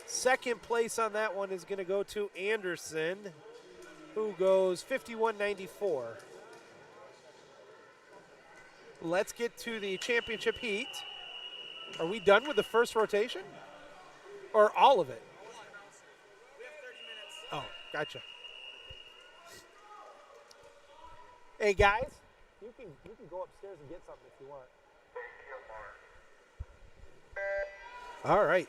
Second place on that one is going to go to Anderson, who goes 51.94. Let's get to the championship heat. Are we done with the first rotation? Or all of it? We have 30 minutes. Oh, gotcha. Hey guys, you can go upstairs and get something if you want. All right.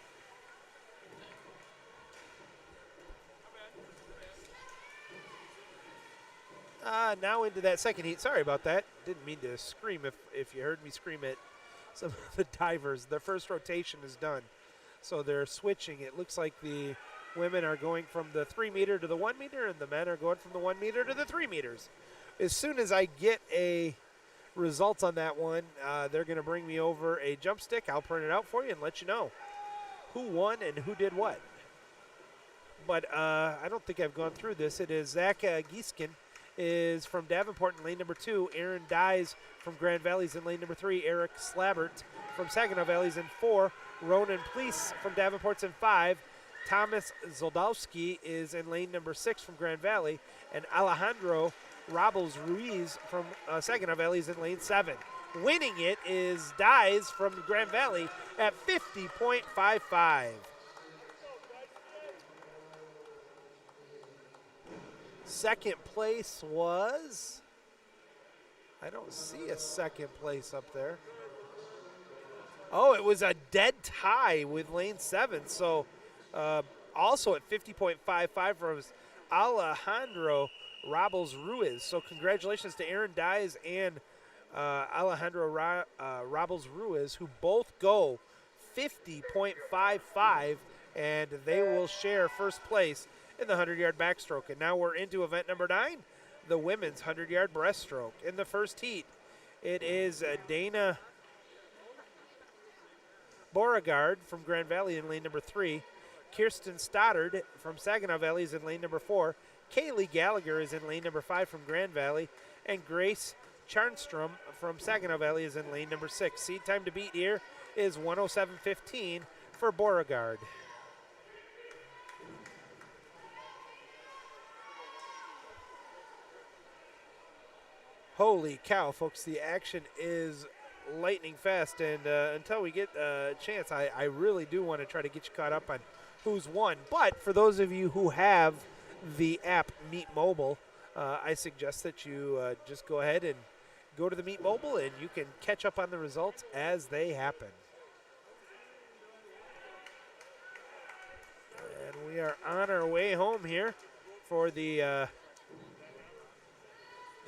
Now into that second heat. Sorry about that. Didn't mean to scream if you heard me scream at some of the divers. The first rotation is done. So they're switching. It looks like the women are going from the 3 meter to the 1 meter, and the men are going from the 1 meter to the 3 meters. As soon as I get a results on that one, they're going to bring me over a jump stick. I'll print it out for you and let you know who won and who did what. But I don't think I've gone through this. It is Zach Gieskin is from Davenport in lane number 2. Aaron Dyes from Grand Valley's in lane number 3. Eric Slabert from Saginaw Valley's in 4. Ronan Pleece from Davenport's in 5. Thomas Zoldowski is in lane number 6 from Grand Valley. And Alejandro Robles Ruiz from Saginaw Valley is in lane 7. Winning it is Dyes from Grand Valley at 50.55. Second place was, I don't see a second place up there. Oh, it was a dead tie with lane 7. So also at 50.55 from Alejandro Robles Ruiz. So congratulations to Aaron Dyes and Alejandro Robles Ruiz, who both go 50.55, and they will share first place in the 100-yard backstroke. And now we're into event number 9, the women's 100-yard breaststroke. In the first heat, it is Dana Beauregard from Grand Valley in lane number 3. Kirsten Stoddard from Saginaw Valley is in lane number 4. Kaylee Gallagher is in lane number 5 from Grand Valley. And Grace Charnstrom from Saginaw Valley is in lane number 6. Seed time to beat here is 107.15 for Beauregard. Holy cow, folks, the action is lightning fast, and until we get a chance, I really do want to try to get you caught up on who's won. But for those of you who have the app Meet Mobile, I suggest that you just go ahead and go to the Meet Mobile, and you can catch up on the results as they happen. And we are on our way home here for the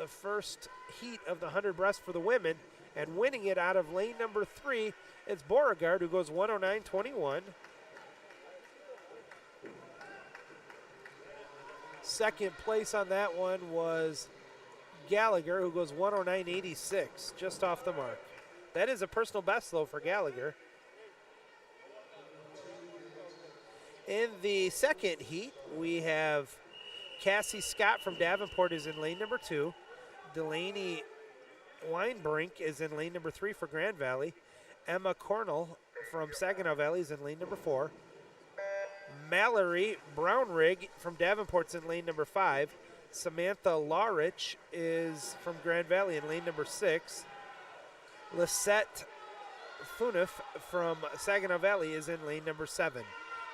first heat of the 100 breast for the women, and winning it out of lane number 3, it's Beauregard, who goes 109.21. Second place on that one was Gallagher, who goes 109.86, just off the mark. That is a personal best, though, for Gallagher. In the second heat, we have Cassie Scott from Davenport is in lane number 2. Delaney Weinbrink is in lane number 3 for Grand Valley. Emma Cornell from Saginaw Valley is in lane number 4. Mallory Brownrigg from Davenport's in lane number 5. Samantha Laurich is from Grand Valley in lane number 6. Lisette Funif from Saginaw Valley is in lane number 7.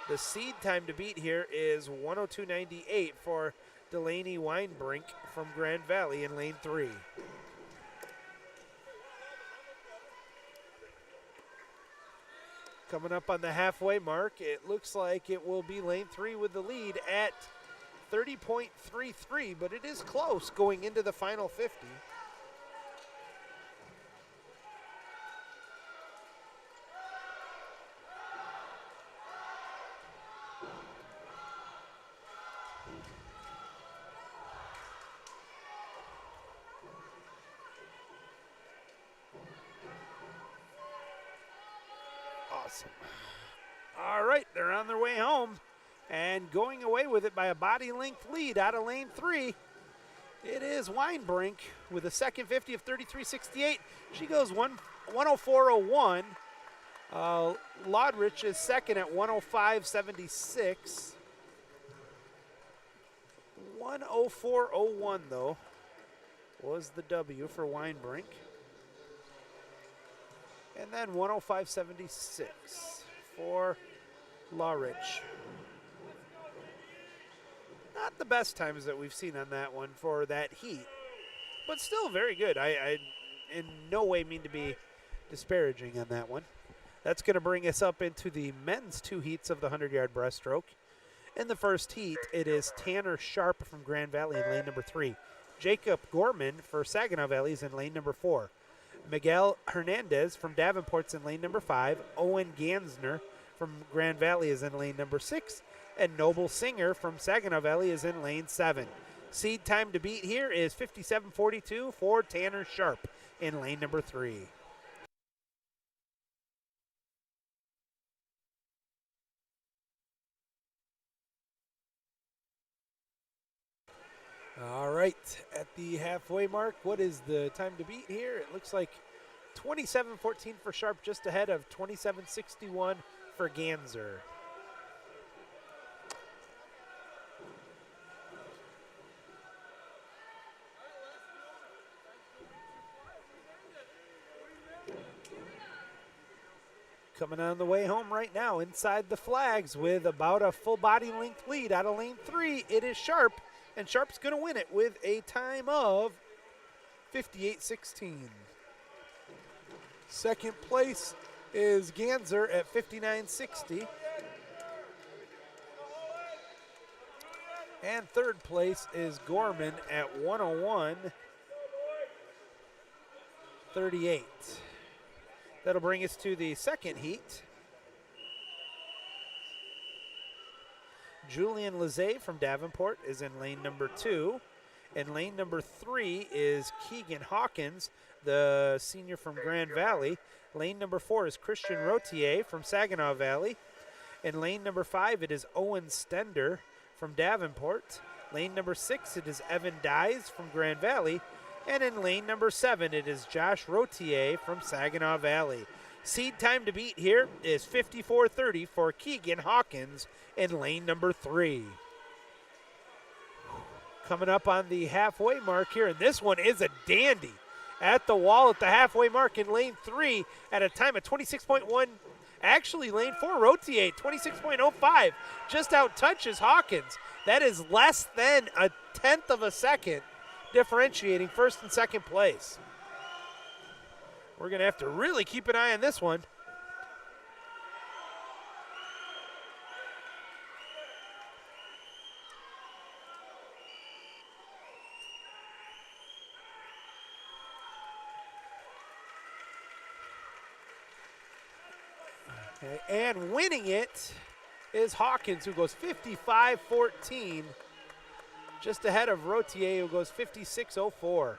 The seed time to beat here is 102.98 for Delaney Weinbrink from Grand Valley in lane 3. Coming up on the halfway mark, it looks like it will be lane 3 with the lead at 30.33, but it is close going into the final 50. Awesome. All right, they're on their way home and going away with it by a body length lead out of lane 3. It is Weinbrink with a second 50 of 33.68. She goes 104.01. Lodrich is second at 105.76. 104.01 though was the W for Weinbrink. And then 105.76 for Lawrence. Not the best times that we've seen on that one for that heat, but still very good. I in no way mean to be disparaging on that one. That's going to bring us up into the men's 2 heats of the 100-yard breaststroke. In the first heat, it is Tanner Sharp from Grand Valley in lane number 3. Jacob Gorman for Saginaw Valley is in lane number 4. Miguel Hernandez from Davenport's in lane number 5. Owen Gansner from Grand Valley is in lane number 6. And Noble Singer from Saginaw Valley is in lane 7. Seed time to beat here is 57.42 for Tanner Sharp in lane number 3. All right, at the halfway mark, what is the time to beat here? It looks like 27.14 for Sharp, just ahead of 27.61 for Ganser. Coming on the way home right now inside the flags with about a full body length lead out of lane 3. It is Sharp, and Sharp's going to win it with a time of 58.16. Second place is Ganser at 59.60. And third place is Gorman at 101.38. That'll bring us to the second heat. Julian Lizet from Davenport is in lane number 2. And lane number 3 is Keegan Hawkins, the senior from Grand Valley. Lane number 4 is Christian Rotier from Saginaw Valley. In lane number 5, it is Owen Stender from Davenport. Lane number 6, it is Evan Dyes from Grand Valley. And in lane number 7, it is Josh Rotier from Saginaw Valley. Seed time to beat here is 54.30 for Keegan Hawkins in lane number 3. Coming up on the halfway mark here, and this one is a dandy. At the wall at the halfway mark in lane 3 at a time of 26.1. Actually, lane 4, Rotier, 26.05. Just out touches Hawkins. That is less than a tenth of a second differentiating first and second place. We're going to have to really keep an eye on this one. Okay, and winning it is Hawkins, who goes 55.14, just ahead of Rotier, who goes 56.04.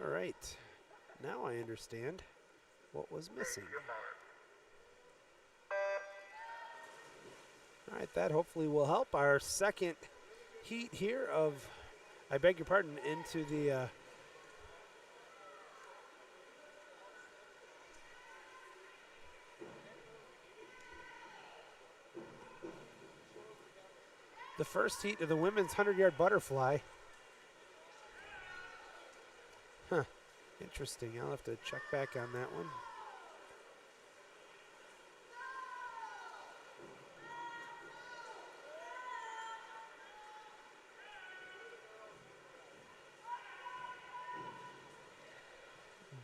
All right, now I understand what was missing. All right, that hopefully will help our second heat here of, I beg your pardon, into the first heat of the women's 100-yard butterfly. Huh, interesting. I'll have to check back on that one.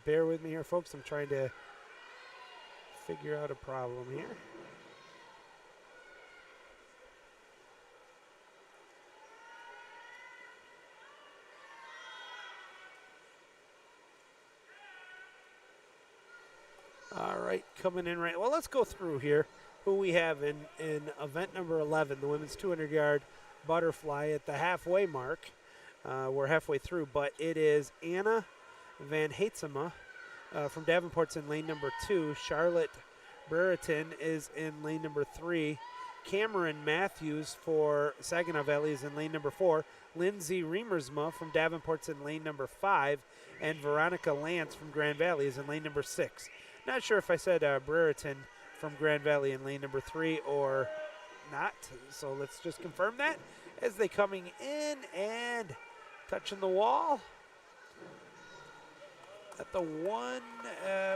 Bear with me here, folks. I'm trying to figure out a problem here. All right, coming in right. Well, let's go through here who we have in event number 11, the women's 200-yard butterfly at the halfway mark. We're halfway through, but it is Anna Van Heetsema from Davenport's in lane number 2. Charlotte Brereton is in lane number 3. Cameron Matthews for Saginaw Valley is in lane number 4. Lindsay Remersma from Davenport's in lane number 5. And Veronica Lance from Grand Valley is in lane number 6. Not sure if I said Brereton from Grand Valley in lane number 3 or not. So let's just confirm that as they coming in and touching the wall. At the one,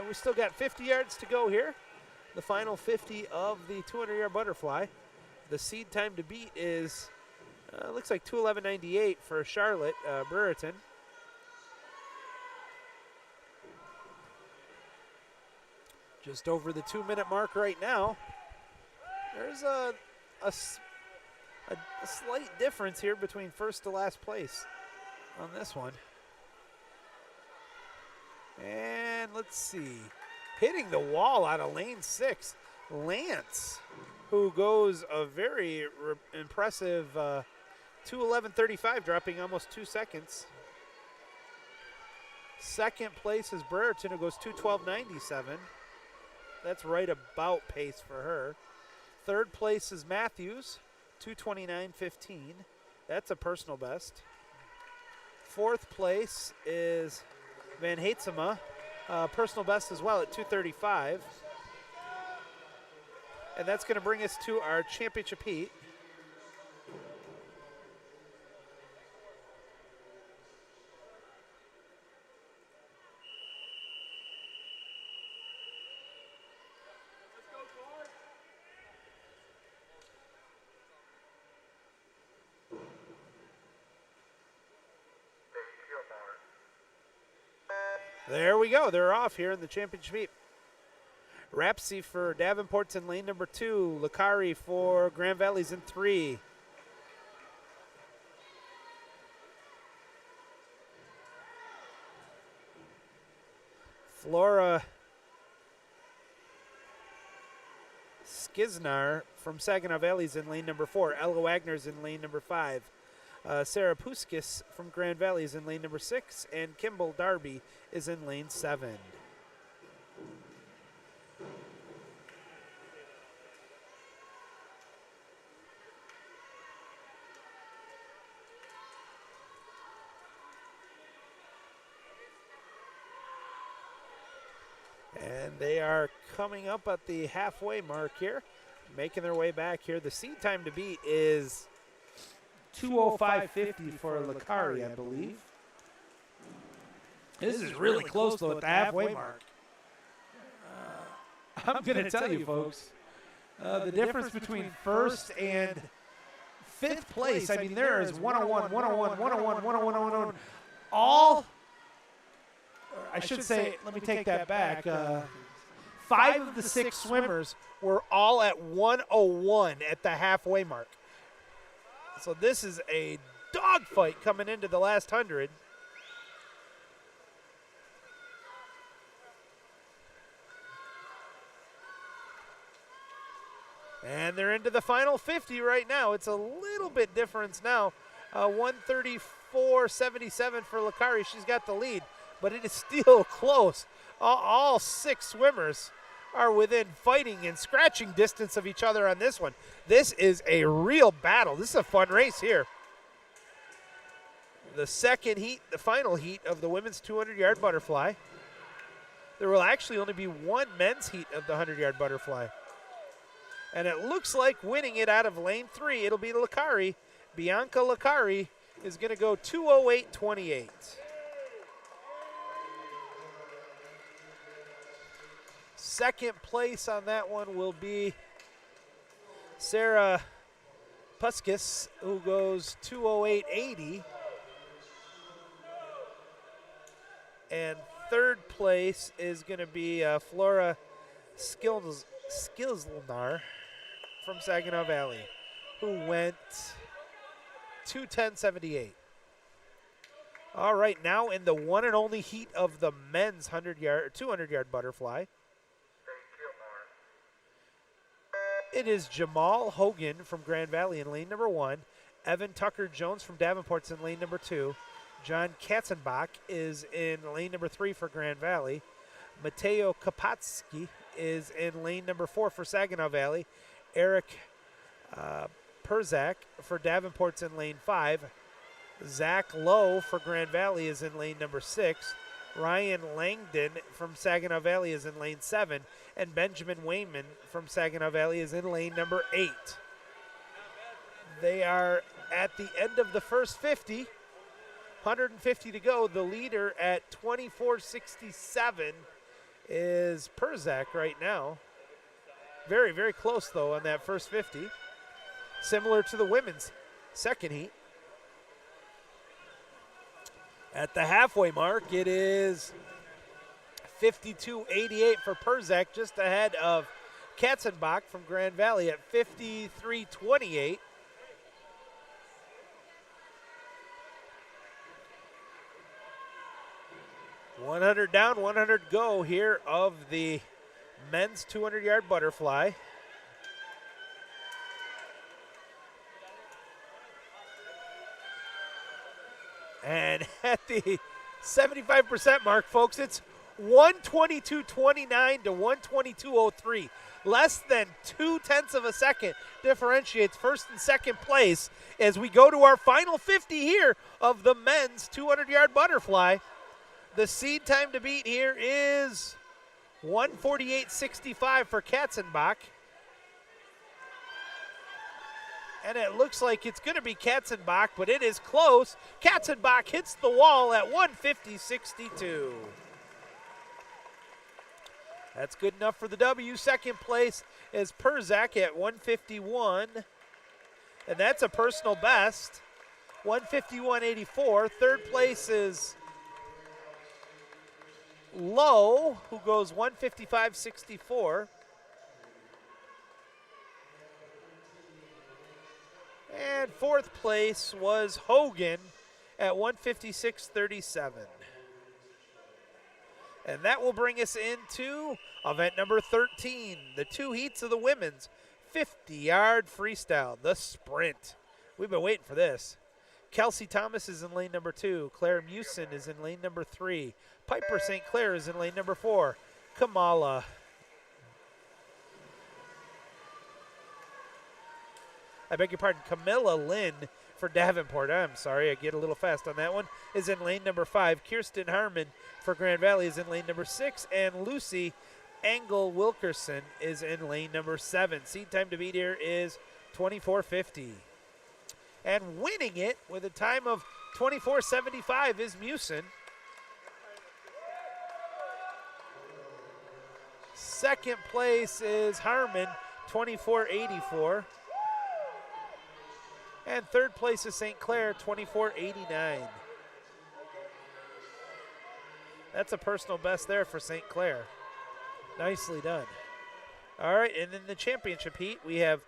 we still got 50 yards to go here. The final 50 of the 200-yard butterfly. The seed time to beat is, looks like 2:11.98 for Charlotte Brereton. Just over the 2-minute mark right now. There's a slight difference here between first to last place on this one. And let's see. Hitting the wall out of lane 6, Lance, who goes a very impressive 2:11.35, dropping almost 2 seconds. Second place is Brereton, who goes 2:12.97. That's right about pace for her. Third place is Matthews, 2:29.15. That's a personal best. Fourth place is Van Heetsema, personal best as well at 2:35. And that's going to bring us to our championship heat. There we go. They're off here in the championship heat. Rapsey for Davenport's in lane number 2. Licari for Grand Valley's in 3. Flora Skiznar from Saginaw Valley's in lane number 4. Ella Wagner's in lane number 5. Sarah Puskis from Grand Valley is in lane number 6, and Kimball Darby is in lane 7. And they are coming up at the halfway mark here, making their way back here. The seed time to beat is 2:05.50 for Licari, I believe. This is really close, though, at the halfway mark. I'm going to tell you, folks, the difference between first and fifth place, I mean, there is 101, 101, 101, 101, 101, all, I should say, let me take that back. 5 of the 6 swimmers were all at 101 at the halfway mark. So this is a dogfight coming into the last 100. And they're into the final 50 right now. It's a little bit difference now. 134.77 for Licari. She's got the lead, but it is still close. All 6 swimmers are within fighting and scratching distance of each other on this one. This is a real battle. This is a fun race here. The second heat, the final heat of the women's 200-yard butterfly. There will actually only be one men's heat of the 100-yard butterfly. And it looks like winning it out of lane 3, it'll be Licari. Bianca Licari is going to go 2:08.28. Second place on that one will be Sarah Puskis, who goes 2:08.80. And third place is going to be Flora Skilsnar from Saginaw Valley, who went 2:10.78. All right, now in the one and only heat of the men's 200-yard butterfly. It is Jamal Hogan from Grand Valley in lane number 1. Evan Tucker-Jones from Davenport's in lane number 2. John Katzenbach is in lane number 3 for Grand Valley. Mateo Kapatsky is in lane number 4 for Saginaw Valley. Eric Perzak for Davenport's in lane 5. Zach Lowe for Grand Valley is in lane number 6. Ryan Langdon from Saginaw Valley is in lane 7. And Benjamin Wayman from Saginaw Valley is in lane number 8. They are at the end of the first 50. 150 to go. The leader at 24:67 is Perzak right now. Very, very close, though, on that first 50. Similar to the women's second heat. At the halfway mark, it is 52:88 for Perzak, just ahead of Katzenbach from Grand Valley at 53:28. $100 down, $100 go here of the men's 200-yard butterfly. And at the 75% mark, folks, it's 122.29 to 122.03. Less than 0.2 of a second differentiates first and second place as we go to our final 50 here of the men's 200-yard butterfly. The seed time to beat here is 1:48.65 for Katzenbach. And it looks like it's going to be Katzenbach, but it is close. Katzenbach hits the wall at 1:50.62. That's good enough for the W. Second place is Perzak at 1:51. And that's a personal best, 1:51.84. Third place is Lowe, who goes 1:55.64. And fourth place was Hogan at 1:56.37. And that will bring us into event number 13, the two heats of the women's 50-yard freestyle, the sprint. We've been waiting for this. Kelsey Thomas is in lane number 2. Claire Mewson is in lane number 3. Piper St. Clair is in lane number 4. Camilla Camilla Lynn for Davenport. I'm sorry, I get a little fast on that one. Is in lane number 5. Kirsten Harmon for Grand Valley is in lane number 6. And Lucy Engel Wilkerson is in lane number 7. Seed time to beat here is 24:50. And winning it with a time of 24:75 is Mewson. Second place is Harmon, 24:84. And third place is St. Clair, 24:89. That's a personal best there for St. Clair. Nicely done. All right, and in the championship heat, we have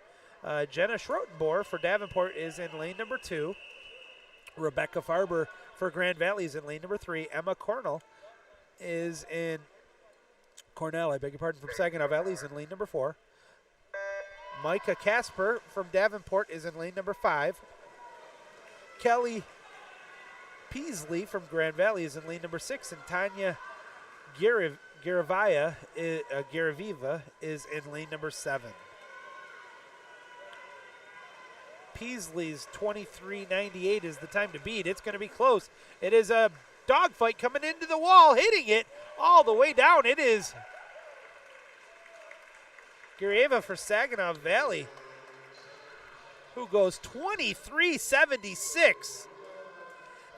Jenna Schrotenboer for Davenport is in lane number 2. Rebecca Farber for Grand Valley is in lane number 3. Emma Cornell is in from Saginaw Valley is in lane number 4. Micah Casper from Davenport is in lane number 5. Kelly Peasley from Grand Valley is in lane number 6. And Tanya Garaviva is in lane number 7. Peasley's 23:98 is the time to beat. It's going to be close. It is a dogfight coming into the wall, hitting it all the way down. It is Garaviva for Saginaw Valley, who goes 23:76.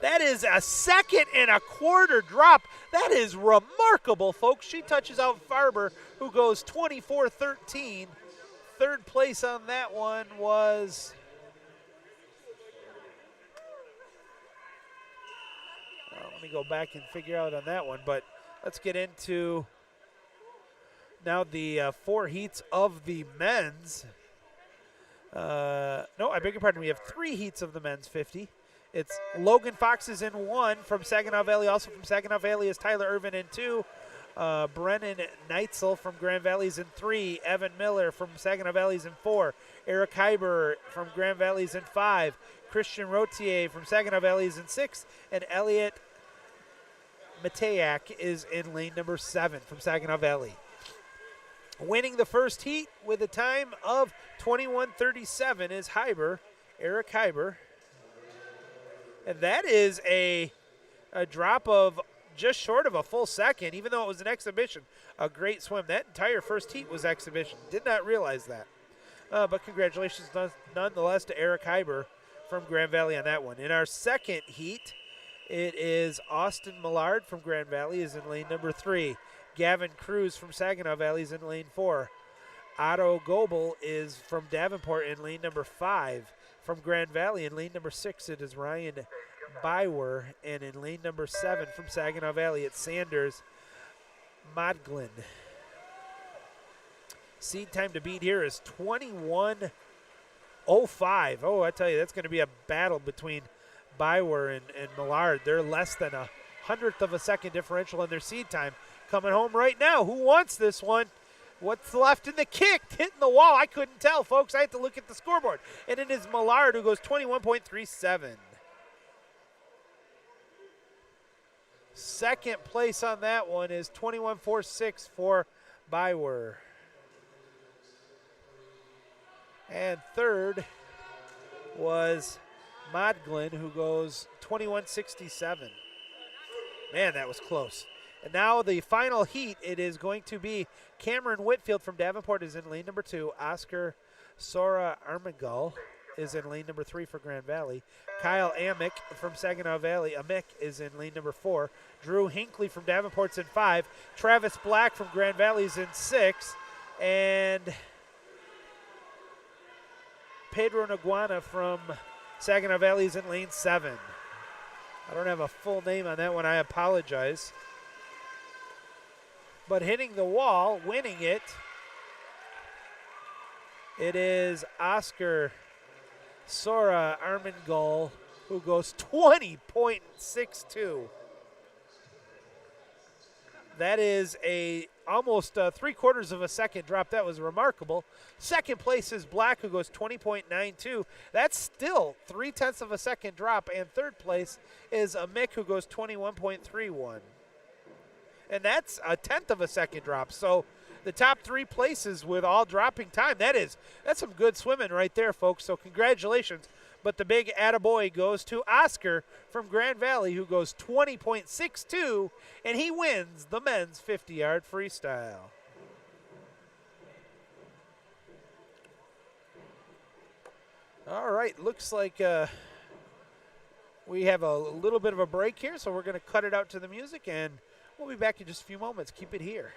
That is a 2 1/4 drop. That is remarkable, folks. She touches out Farber, who goes 24:13. Third place on that one was let me go back and figure out on that one, but let's get into now the 4 heats of the men's. No, I beg your pardon. We have 3 heats of the men's 50. It's Logan Fox is in 1 from Saginaw Valley. Also from Saginaw Valley is Tyler Irvin in 2. Brennan Neitzel from Grand Valley is in 3. Evan Miller from Saginaw Valley is in 4. Eric Heiber from Grand Valley is in 5. Christian Rotier from Saginaw Valley is in 6. And Elliot Mateak is in lane number 7 from Saginaw Valley. Winning the first heat with a time of 21:37 is Eric Hyber. And that is a drop of just short of a full second, even though it was an exhibition. A great swim. That entire first heat was exhibition. Did not realize that. But congratulations nonetheless to Eric Hyber from Grand Valley on that one. In our second heat, it is Austin Millard from Grand Valley is in lane number 3. Gavin Cruz from Saginaw Valley is in lane 4. Otto Goebel is from Davenport in lane number 5. From Grand Valley in lane number 6, it is Ryan Bywer. And in lane number 7 from Saginaw Valley, it's Sanders Modglin. Seed time to beat here is 21:05. Oh, I tell you, that's going to be a battle between Bywer and Millard. They're less than a hundredth of a second differential in their seed time. Coming home right now. Who wants this one? What's left in the kick? Hitting the wall. I couldn't tell, folks. I had to look at the scoreboard. And it is Millard who goes 21.37. Second place on that one is 21.46 for Bywer. And third was Modglin, who goes 21.67. Man, that was close. And now the final heat, it is going to be Cameron Whitfield from Davenport is in lane number 2. Oscar Sora Armengol is in lane number 3 for Grand Valley. Kyle Amick from Saginaw Valley. Amick is in lane number 4. Drew Hinckley from Davenport's in 5. Travis Black from Grand Valley is in 6. And Pedro Naguana from Saginaw Valley is in lane 7. I don't have a full name on that one. I apologize. But hitting the wall, winning it, it is Oscar Sora Armengol, who goes 20.62. That is a almost 3/4 of a second drop. That was remarkable. Second place is Black, who goes 20.92. That's still 0.3 of a second drop. And third place is Mick, who goes 21.31. And that's 1/10 of a second drop. So the top 3 places with all dropping time. That's some good swimming right there, folks. So congratulations. But the big attaboy goes to Oscar from Grand Valley, who goes 20.62, and he wins the men's 50-yard freestyle. All right, looks like we have a little bit of a break here, so we're going to cut it out to the music, and we'll be back in just a few moments. Keep it here.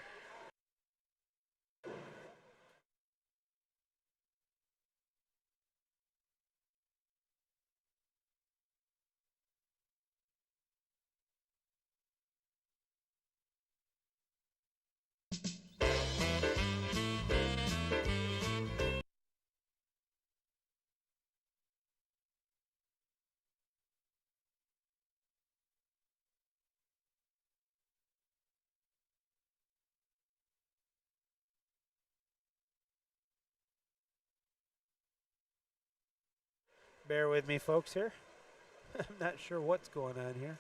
Bear with me, folks, here. I'm not sure what's going on here.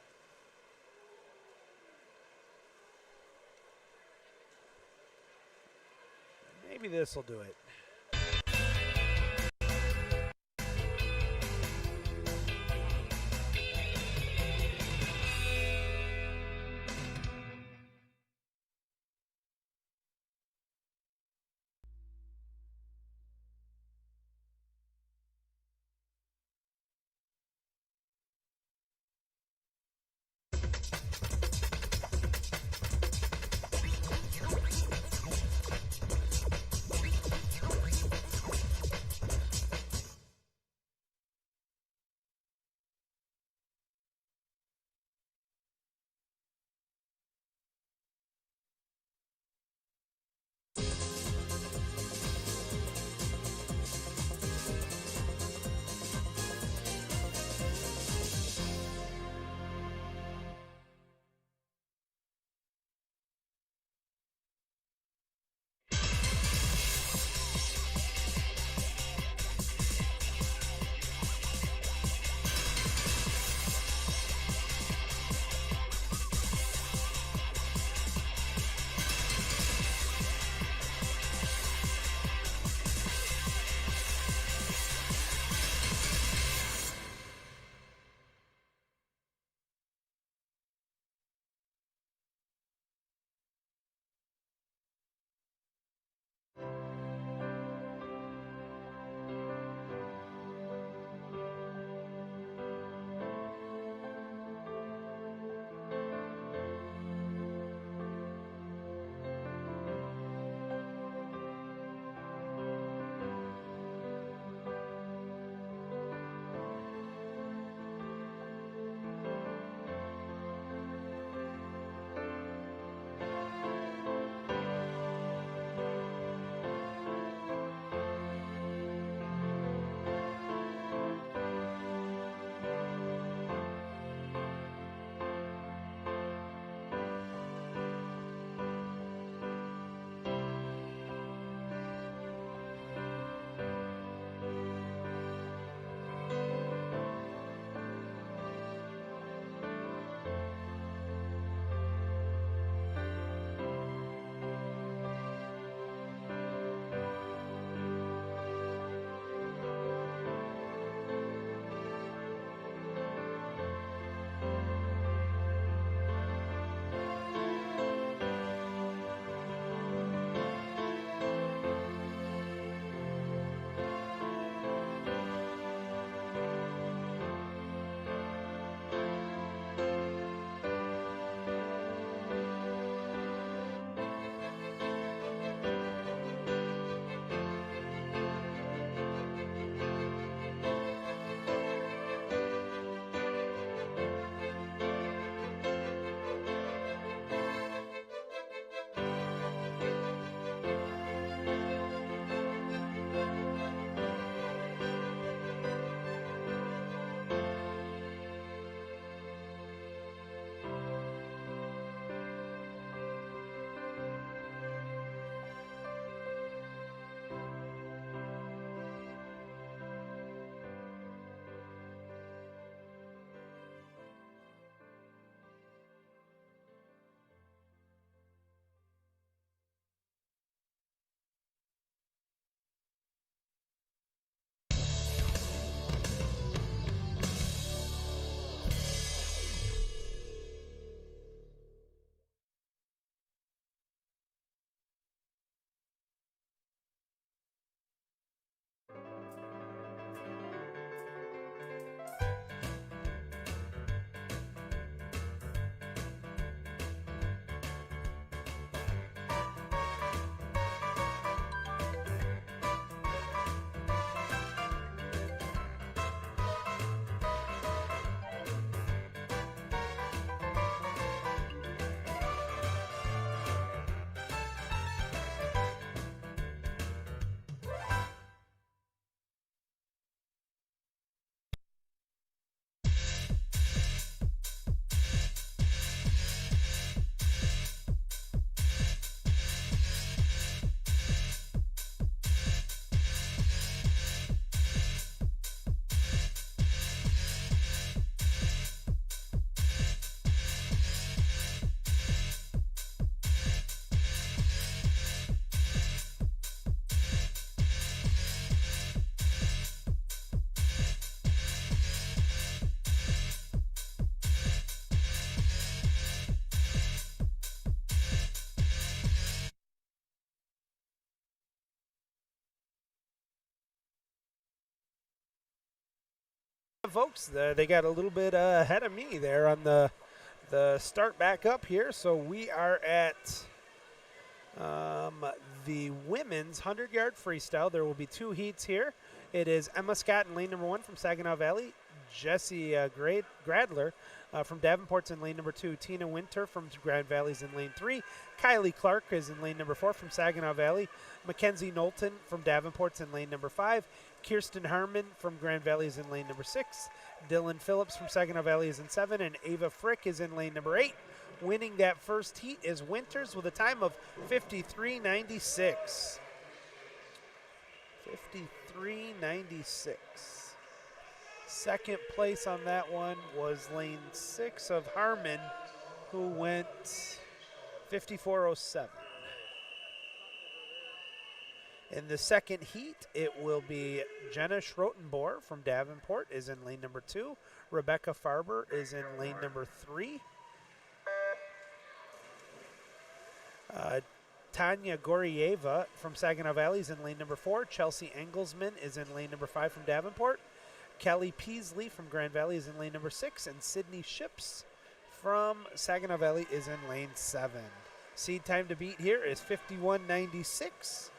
Maybe this will do it. folks, they got a little bit ahead of me there on the start back up here. So we are at the women's 100-yard freestyle. There will be 2 heats here. It is Emma Scott in lane number 1 from Saginaw Valley. Jessie Gradler from Davenport's in lane number 2. Tina Winter from Grand Valley's in lane 3. Kylie Clark is in lane number 4 from Saginaw Valley. Mackenzie Knowlton from Davenport's in lane number 5. Kirsten Harmon from Grand Valley is in lane number 6. Dylan Phillips from Saginaw Valley is in 7. And Ava Frick is in lane number 8. Winning that first heat is Winters with a time of 53.96. 53.96. Second place on that one was lane 6 of Harmon, who went 54.07. In the second heat, it will be Jenna Schrotenboer from Davenport is in lane number 2. Rebecca Farber is in lane number 3. Tanya Gorieva from Saginaw Valley is in lane number 4. Chelsea Engelsman is in lane number 5 from Davenport. Kelly Peasley from Grand Valley is in lane number 6. And Sydney Ships from Saginaw Valley is in lane 7. Seed time to beat here is 51.96.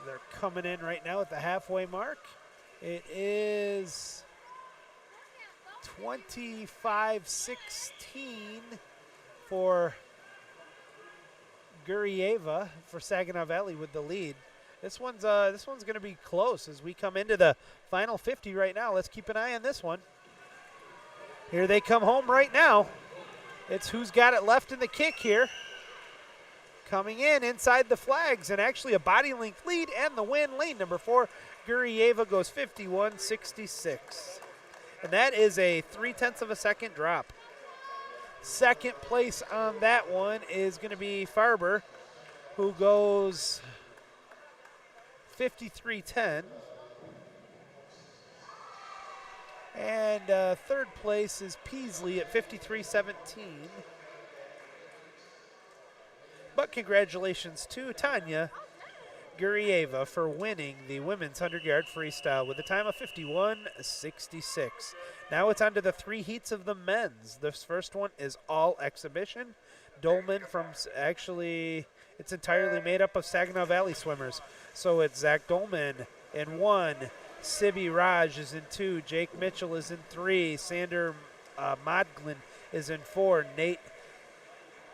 They're coming in right now at the halfway mark. It is 25.16 for Gurieva for Saginaw Valley with the lead. This one's going to be close as we come into the final 50 right now. Let's keep an eye on this one. Here they come home right now. It's who's got it left in the kick here. Coming in inside the flags and actually a body length lead and the win. Lane number 4, Gurieva goes 51.66. And that is a 0.3 of a second drop. Second place on that one is going to be Farber, who goes 53.10. And third place is Peasley at 53.17. But congratulations to Tanya Gurieva for winning the women's 100-yard freestyle with a time of 51.66. Now it's on to the 3 heats of the men's. This first one is all exhibition. Dolman from, actually, it's entirely made up of Saginaw Valley swimmers. So it's Zach Dolman in 1. Sibby Raj is in 2. Jake Mitchell is in 3. Sander Modglin is in 4. Nate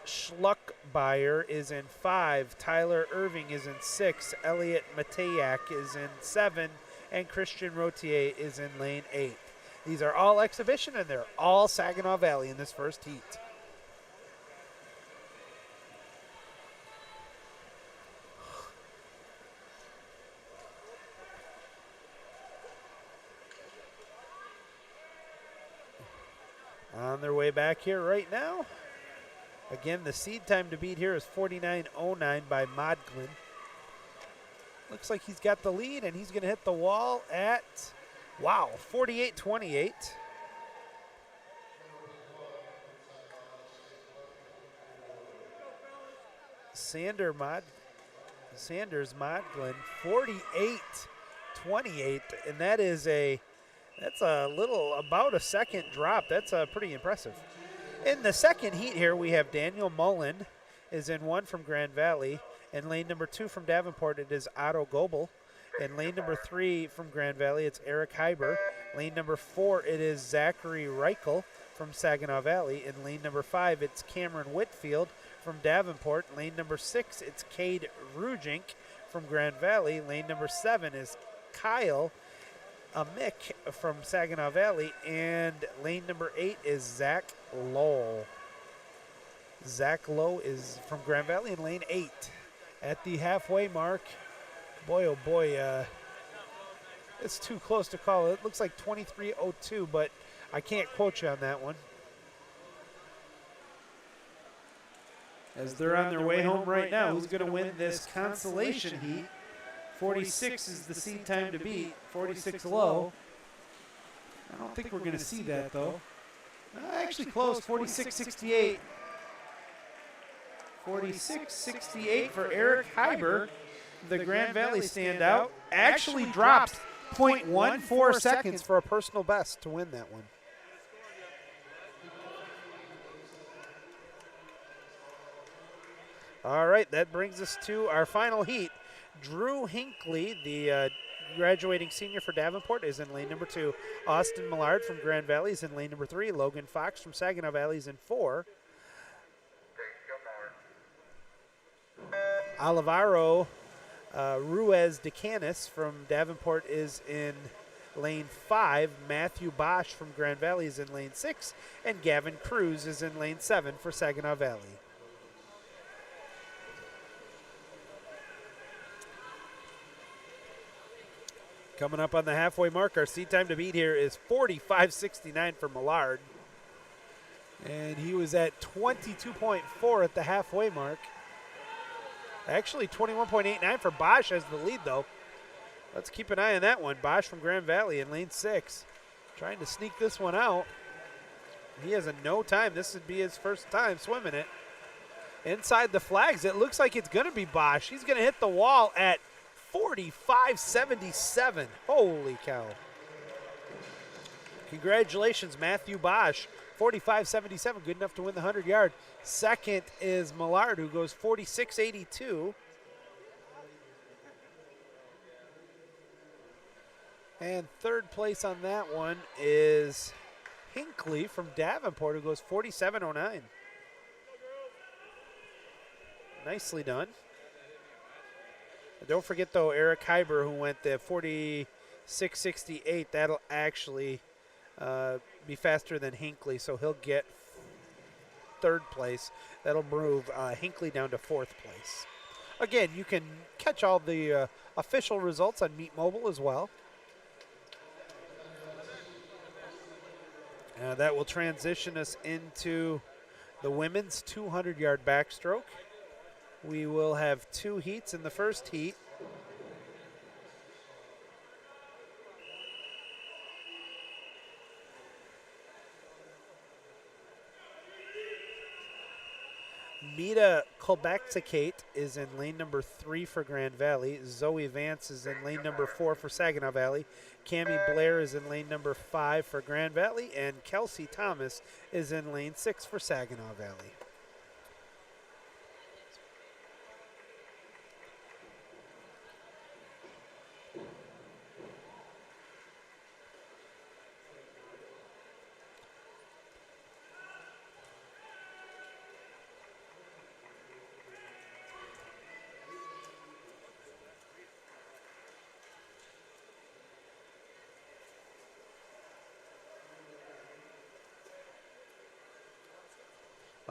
Schluckbeyer is in 5. Tyler Irving is in 6. Elliot Mateyak is in 7. And Christian Rotier is in lane 8. These are all exhibition, and they're all Saginaw Valley in this first heat. On their way back here right now. Again, the seed time to beat here is 49.09 by Modglin. Looks like he's got the lead, and he's going to hit the wall at, wow, 48.28. Sanders Modglin, 48.28, and that's a little, about a second drop. That's pretty impressive. In the second heat here, we have Daniel Mullen is in 1 from Grand Valley. In lane number 2 from Davenport, it is Otto Goebel. In lane number 3 from Grand Valley, it's Eric Heiber. Lane number 4, it is Zachary Reichel from Saginaw Valley. In lane number 5, it's Cameron Whitfield from Davenport. Lane number 6, it's Cade Rujink from Grand Valley. Lane number 7 is Kyle Mick from Saginaw Valley. And lane number 8 is Zach Lowell. Zach Lowe is from Grand Valley in lane 8. At the halfway mark, boy, oh boy, it's too close to call. It looks like 23.02, but I can't quote you on that one. As they're on their way home right now, who's going to win this consolation heat? 46 is the seed time to beat, 46 low. I don't think we're going to see that, though. Actually close, 46.68. 46.68 for Eric Heiber, the Grand Valley standout. Actually drops 0.14 seconds. for a personal best to win that one. All right, that brings us to our final heat. Drew Hinckley, the graduating senior for Davenport, is in lane number 2. Austin Millard from Grand Valley is in lane number 3. Logan Fox from Saginaw Valley is in 4. Alvaro Ruiz de Canis from Davenport is in lane 5. Matthew Bosch from Grand Valley is in lane 6. And Gavin Cruz is in lane 7 for Saginaw Valley. Coming up on the halfway mark, our seat time to beat here is 45.69 for Millard. And he was at 22.4 at the halfway mark. Actually, 21.89 for Bosch as the lead, though. Let's keep an eye on that one. Bosch from Grand Valley in lane 6. Trying to sneak this one out. He has a no time. This would be his first time swimming it. Inside the flags, it looks like it's going to be Bosch. He's going to hit the wall at 45.77. Holy cow. Congratulations, Matthew Bosch. 45.77, good enough to win the 100-yard. Second is Millard, who goes 46.82. And third place on that one is Hinckley from Davenport, who goes 47.09. Nicely done. Don't forget, though, Eric Hyber, who went the 46.68. That'll actually be faster than Hinckley, so he'll get third place. That'll move Hinckley down to fourth place. Again, you can catch all the official results on Meet Mobile as well. That will transition us into the women's 200-yard backstroke. We will have 2 heats in the first heat. Mita Kolbaktikate is in lane number 3 for Grand Valley. Zoe Vance is in lane number 4 for Saginaw Valley. Cammie Blair is in lane number 5 for Grand Valley. And Kelsey Thomas is in lane 6 for Saginaw Valley.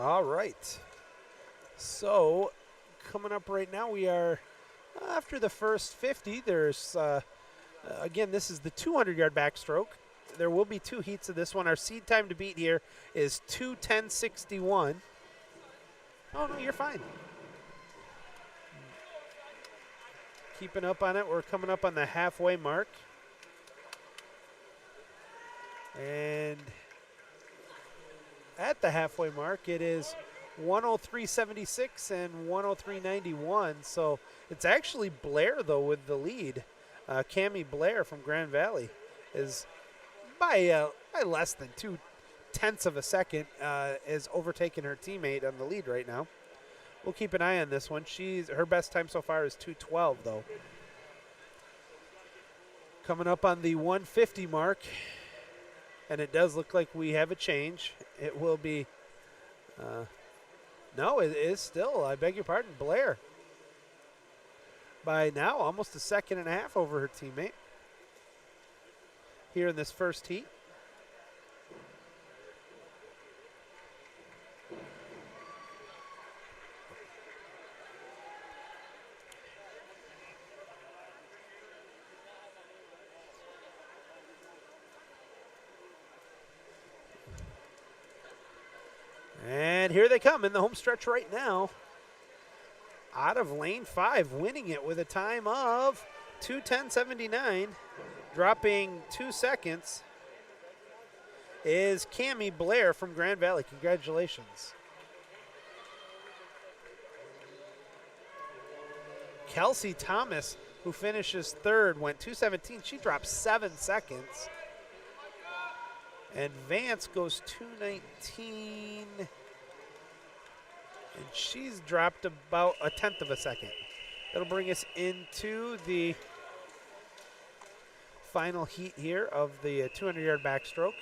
All right. So coming up right now, we are after the first 50. There's, again, this is the 200-yard backstroke. There will be 2 heats of this one. Our seed time to beat here is 2:10.61. Oh, no, you're fine. Keeping up on it. We're coming up on the halfway mark. And at the halfway mark, it is 103.76 and 103.91. So it's actually Blair, though, with the lead. Cammie Blair from Grand Valley is by less than 0.2 of a second is overtaking her teammate on the lead right now. We'll keep an eye on this one. Her best time so far is 2:12, though. Coming up on the 150 mark. And it does look like we have a change. It will be, no, it is still, I beg your pardon, Blair. By now, almost a second and a half over her teammate here in this first heat. And here they come in the home stretch right now. Out of lane 5, winning it with a time of 2:10.79, dropping 2 seconds, is Cammie Blair from Grand Valley. Congratulations. Kelsey Thomas who finishes third, went 2:17. She dropped 7 seconds. And Vance goes 2:19. And she's dropped about a tenth of a second. That'll bring us into the final heat here of the 200-yard backstroke.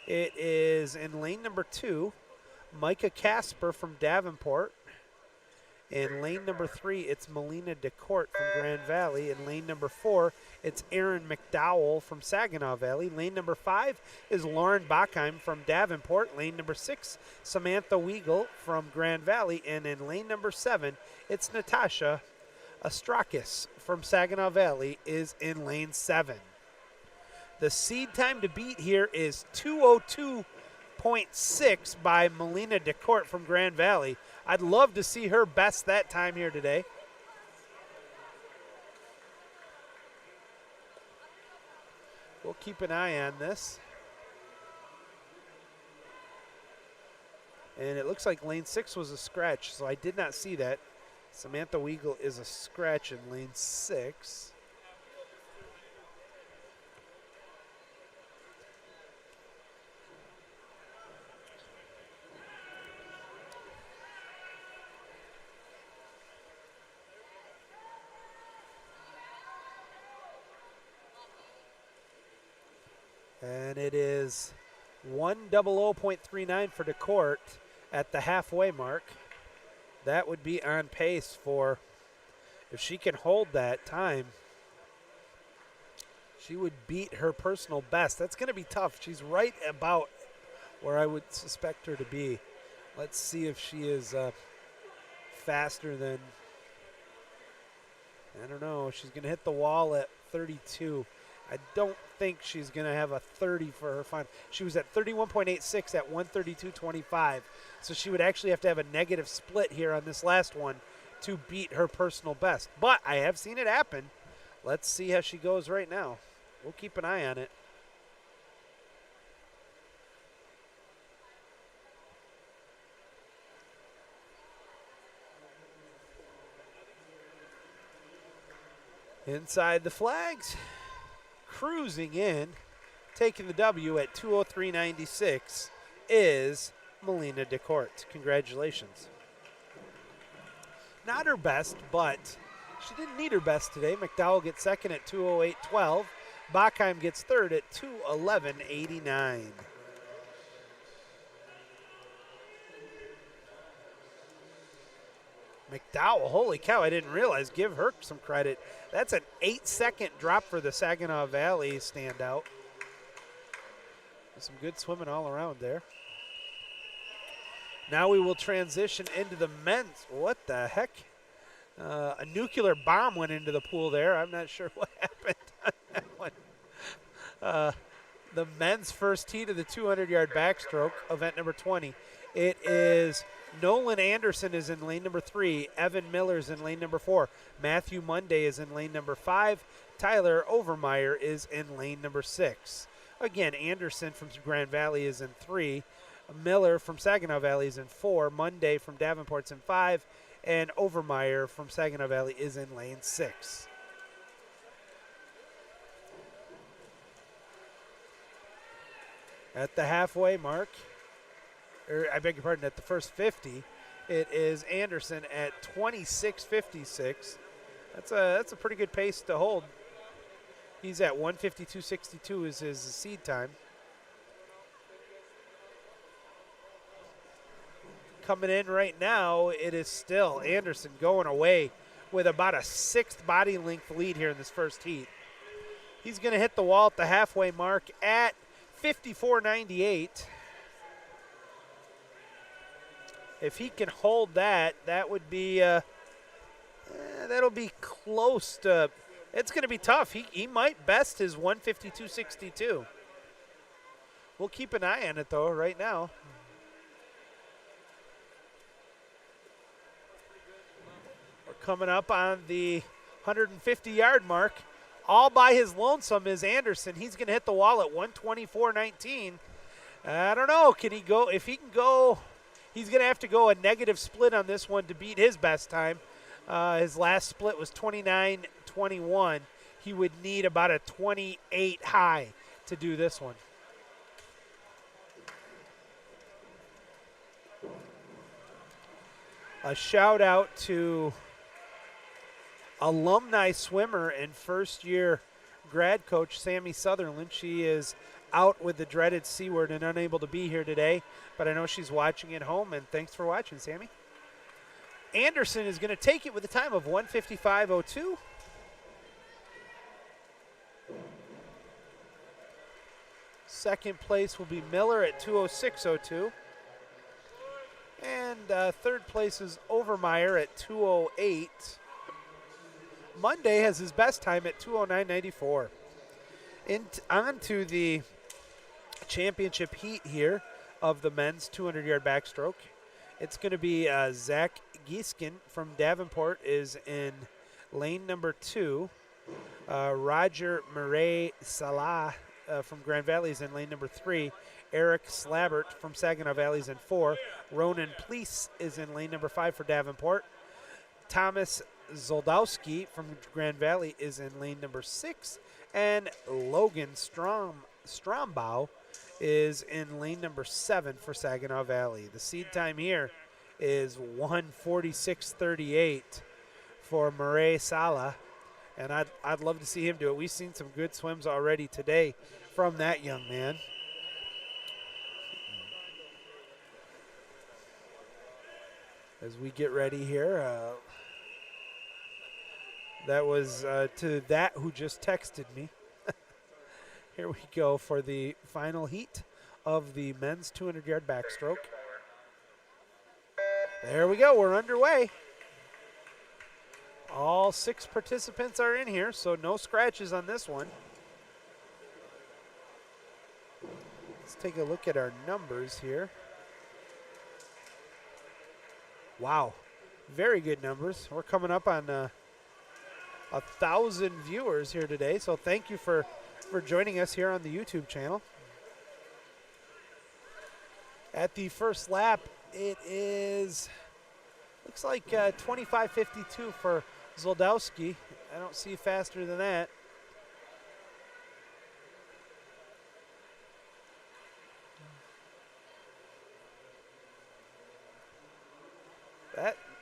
It is in lane number 2, Micah Casper from Davenport. In lane number 3, it's Melina DeCourt from Grand Valley. In lane number 4, it's Erin McDowell from Saginaw Valley. Lane number 5 is Lauren Bachheim from Davenport. Lane number 6, Samantha Weigel from Grand Valley. And in lane number 7, it's Natasha Astrakis from Saginaw Valley is in lane 7. The seed time to beat here is 2:02.6 by Melina DeCourt from Grand Valley. I'd love to see her best that time here today. We'll keep an eye on this. And it looks like lane 6 was a scratch, so I did not see that. Samantha Weigel is a scratch in lane 6. And it is 1:00.39 for DeCourt at the halfway mark. That would be on pace for, if she can hold that time, she would beat her personal best. That's going to be tough. She's right about where I would suspect her to be. Let's see if she is faster than, I don't know, she's going to hit the wall at 32. I don't think she's going to have a 30 for her final. She was at 31.86 at 132.25. So she would actually have to have a negative split here on this last one to beat her personal best. But I have seen it happen. Let's see how she goes right now. We'll keep an eye on it. Inside the flags. Cruising in, taking the W at 2:03.96 is Melina DeCourt. Congratulations. Not her best, but she didn't need her best today. McDowell gets second at 2:08.12. Bachheim gets third at 2:11.89. McDowell, holy cow, I didn't realize. Give her some credit. That's an 8-second drop for the Saginaw Valley standout. Some good swimming all around there. Now we will transition into the men's. What the heck? A nuclear bomb went into the pool there. I'm not sure what happened on that one. The men's first heat of the 200-yard backstroke, event number 20. It is Nolan Anderson is in lane number 3. Evan Miller is in lane number 4. Matthew Monday is in lane number 5. Tyler Overmeyer is in lane number 6. Again, Anderson from Grand Valley is in 3. Miller from Saginaw Valley is in 4. Monday from Davenport's in 5. And Overmeyer from Saginaw Valley is in lane 6. At the halfway mark, I beg your pardon, at the first 50, it is Anderson at 26.56. That's a pretty good pace to hold. He's at 1:52.62 is his seed time. Coming in right now, it is still Anderson going away with about a 6th body length lead here in this first heat. He's going to hit the wall at the halfway mark at 54.98. If he can hold that, that would be that'll be close to. It's going to be tough. He might best his 1:52.62. We'll keep an eye on it though. Right now. We're coming up on the 150-yard mark. All by his lonesome is Anderson. He's going to hit the wall at 1:24.19. I don't know. Can he go? If he can go. He's going to have to go a negative split on this one to beat his best time. His last split was 29.29 21. He would need about a 28 high to do this one. A shout out to alumni swimmer and first year grad coach Sammy Sutherland. She is out with the dreaded C word and unable to be here today, but I know she's watching at home, and thanks for watching, Sammy. Anderson is going to take it with a time of 1:55.02. Second place will be Miller at 2:06.02. And third place is Overmeyer at 2:08. Monday has his best time at 2:09.94. On to the championship heat here of the men's 200-yard backstroke. It's going to be Zach Gieskin from Davenport is in lane number 2. Roger Murray Salah from Grand Valley is in lane number 3. Eric Slabert from Saginaw Valley is in 4. Ronan Pleece is in lane number 5 for Davenport. Thomas Zoldowski from Grand Valley is in lane number 6. And Logan Strombow is in lane number 7 for Saginaw Valley. The seed time here is 1:46.38 for Murray Sala, and I'd love to see him do it. We've seen some good swims already today from that young man. As we get ready here, that was to that who just texted me. Here we go for the final heat of the men's 200-yard backstroke. There we go, we're underway. All 6 participants are in here, so no scratches on this one. Let's take a look at our numbers here. Wow, very good numbers. We're coming up on 1,000 viewers here today, so thank you for joining us here on the YouTube channel. At the first lap, it is, looks like 25:52 for Zoldowski. I don't see faster than that.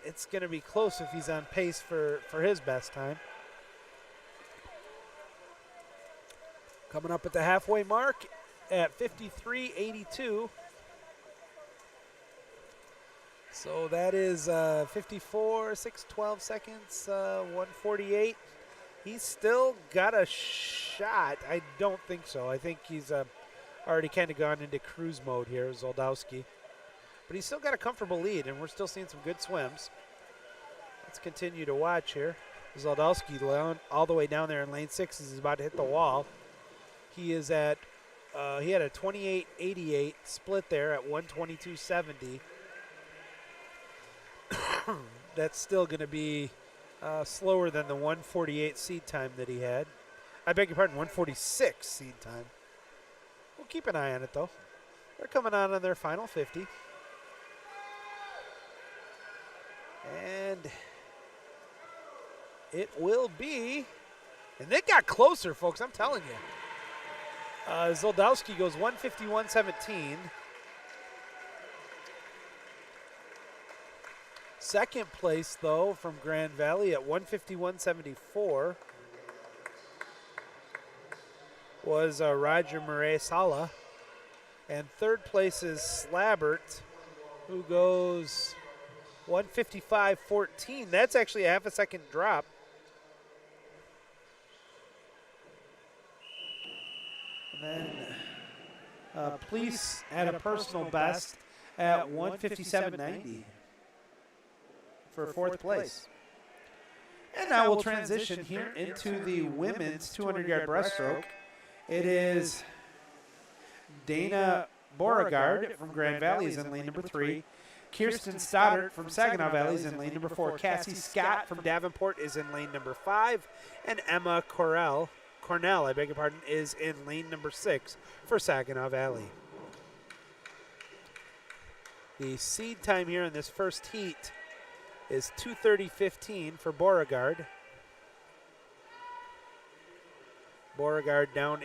It's going to be close if he's on pace for his best time. Coming up at the halfway mark at 53:82. So that is 54, 6, 12 seconds, 1:48. He's still got a shot. I don't think so. I think he's already kind of gone into cruise mode here, Zoldowski. But he's still got a comfortable lead, and we're still seeing some good swims. Let's continue to watch here. Zoldowski all the way down there in lane 6 as he's about to hit the wall. He is at, he had a 28.88 split there at 1:22.70. That's still going to be slower than the 1:48 seed time that he had. I beg your pardon, 1:46 seed time. We'll keep an eye on it, though. They're coming on their final 50. And it will be, and it got closer, folks, I'm telling you. Zoldowski goes 1:51.17. Second place, though, from Grand Valley at 1:51.74 was Roger Murray Sala. And third place is Slabert, who goes 1:55.14. That's actually a half a second drop. And then Pleece had a personal best at 1:57.90 for fourth place. And now we'll transition here into the women's 200-yard breaststroke. It is Dana Beauregard from Grand Valley is in lane number 3. Kirsten Stoddard from Saginaw Valley is in lane number 4. Cassie Scott from Davenport is in lane number 5. And Emma Cornell, I beg your pardon, is in lane number 6 for Saginaw Valley. The seed time here in this first heat is 2:30.15 for Beauregard. Beauregard down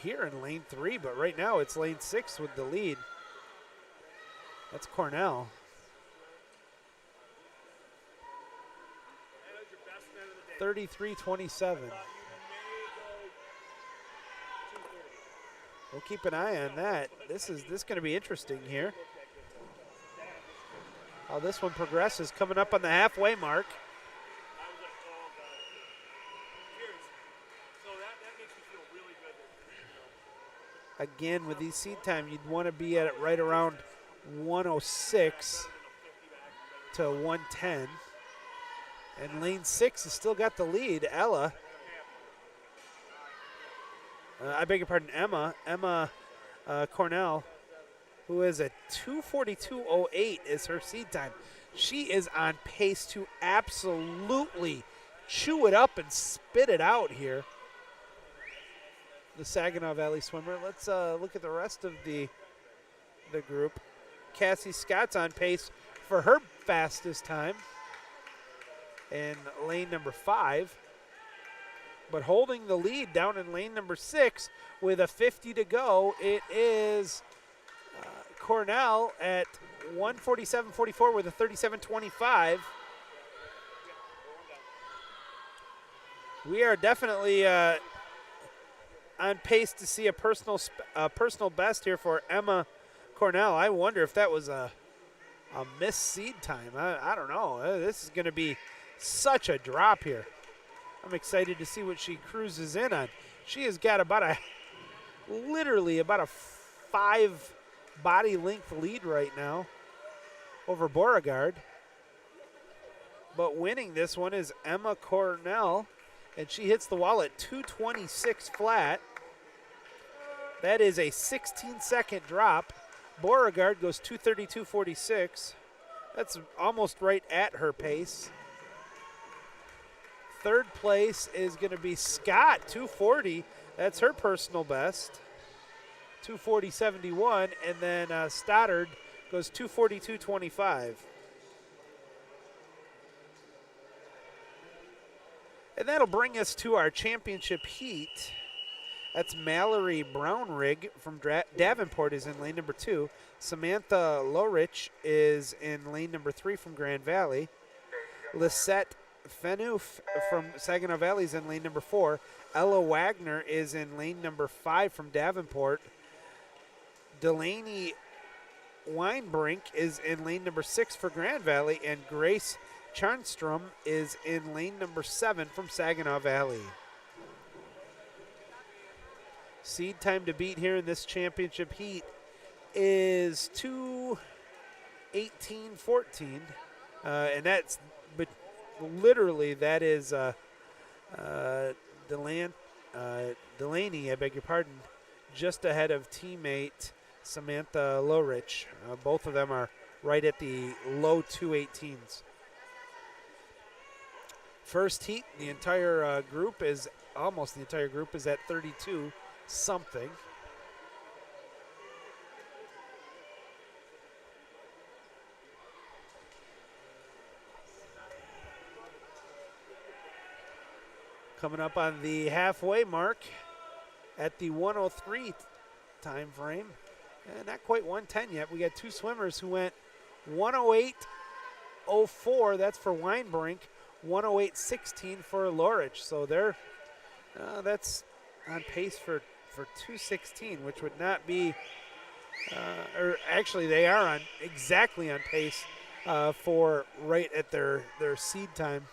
here in lane 3, but right now it's lane 6 with the lead. That's Cornell. 33-27. We'll keep an eye on that. This is going to be interesting here. How this one progresses, coming up on the halfway mark. Again, with these seed time, you'd want to be at it right around 106 to 110. And lane 6 has still got the lead. Ella. I beg your pardon, Emma Cornell, who is a 2:42.08 is her seed time. She is on pace to absolutely chew it up and spit it out here. The Saginaw Valley swimmer. Let's look at the rest of the group. Cassie Scott's on pace for her fastest time in lane number 5. But holding the lead down in lane number 6 with a 50 to go, it is Cornell at 1:47.44 with a 37.25. We are definitely on pace to see a personal best here for Emma Cornell. I wonder if that was a missed seed time. I don't know. This is going to be such a drop here. I'm excited to see what she cruises in on. She has got literally about a 5 body length lead right now over Beauregard. But winning this one is Emma Cornell, and she hits the wall at 2:26 flat. That is a 16-second drop. Beauregard goes 2:32.46. That's almost right at her pace. Third place is going to be Scott, 2:40. That's her personal best. 2:40.71, and then Stoddard goes 2:42.25. And that'll bring us to our championship heat. That's Mallory Brownrigg from Davenport is in lane number 2. Samantha Lorich is in lane number 3 from Grand Valley. Lisette Fenoof from Saginaw Valley is in lane number 4. Ella Wagner is in lane number 5 from Davenport. Delaney Weinbrink is in lane number 6 for Grand Valley, and Grace Charnstrom is in lane number 7 from Saginaw Valley. Seed time to beat here in this championship heat is 2:18.14, and that's literally that is Delaney, I beg your pardon, just ahead of teammate Samantha Lorich. Both of them are right at the low 2:18s. First heat, the entire group is almost the entire group is at 32 something. Coming up on the halfway mark at the 1:03 time frame. Not quite 1:10 yet. We got two swimmers who went 1:08.04. That's for Weinbrink. 1:08.16 for Lorich. So they're that's on pace for 2:16, which would not be, or actually they are exactly on pace for right at their seed time.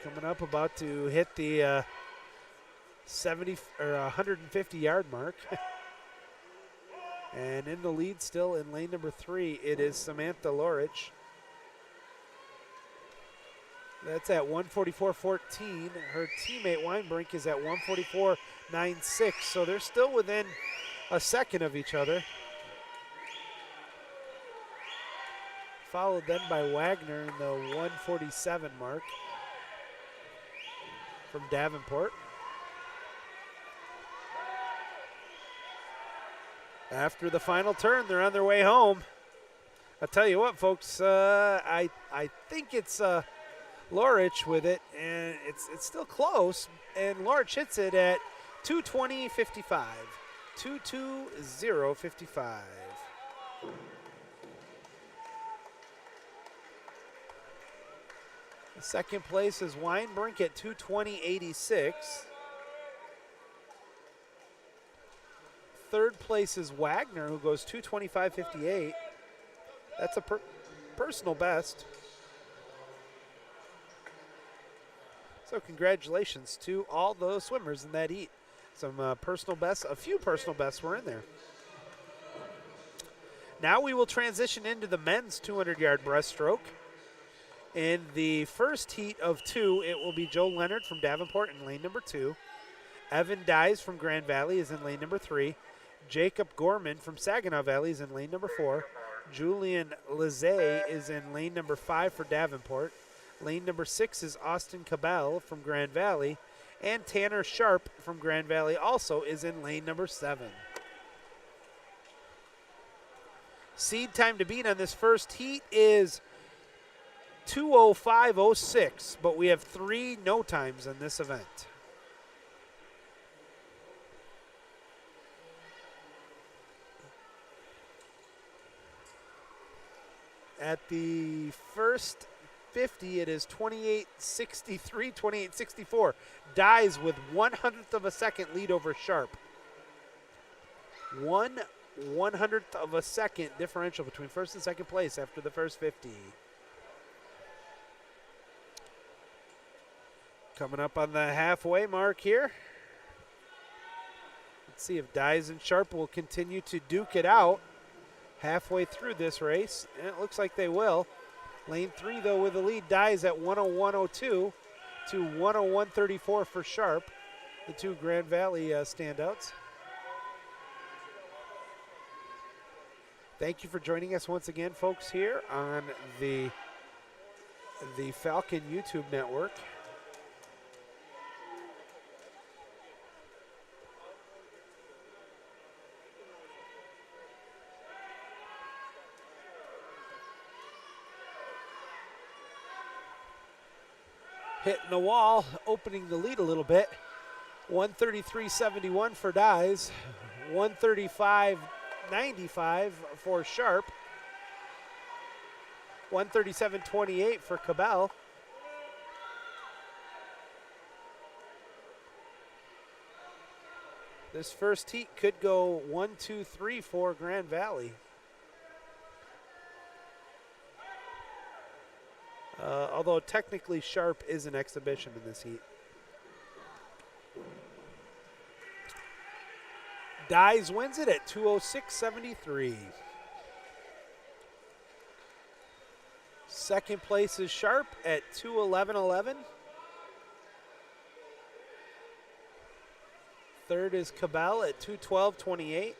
Coming up, about to hit the 70 or 150-yard mark. And in the lead still in lane number 3, it is Samantha Lorich. That's at 1:44.14. Her teammate Weinbrink is at 1:44.96. So they're still within a second of each other. Followed then by Wagner in the 1:47 mark from Davenport. After the final turn, they're on their way home. I'll tell you what, folks, I think it's Lorich with it, and it's still close, and Lorich hits it at 2:20.55. 2:20.55. The second place is Weinbrink at 2:20.86. Third place is Wagner, who goes 2:25.58. That's a personal best. So congratulations to all those swimmers in that heat. Some personal bests, a few personal bests were in there. Now we will transition into the men's 200-yard breaststroke. In the first heat of 2, it will be Joe Leonard from Davenport in lane number 2. Evan Dyes from Grand Valley is in lane number 3. Jacob Gorman from Saginaw Valley is in lane number 4. Julian Lizay is in lane number 5 for Davenport. Lane number 6 is Austin Cabell from Grand Valley. And Tanner Sharp from Grand Valley also is in lane number 7. Seed time to beat on this first heat is 2:05.06, but we have 3 no times in this event. At the first 50, it is 28.63, 28.64. Dyes with 1/100th of a second lead over Sharp. 1/100th of a second differential between first and second place after the first 50. Coming up on the halfway mark here. Let's see if Dyes and Sharp will continue to duke it out halfway through this race, and it looks like they will. Lane 3, though, with the lead. Dyes at 1:01.02 to 1:01.34 for Sharp, the 2 Grand Valley standouts. Thank you for joining us once again, folks, here on the Falcon YouTube network. Hitting the wall, opening the lead a little bit. 133.71 for Dyes, 135.95 for Sharp, 137.28 for Cabell. This first heat could go 1, 2, 3 for Grand Valley. Although technically Sharp is an exhibition in this heat. Dyes wins it at 2:06.73. Second place is Sharp at 2:11.11. Third is Cabell at 2:12.28.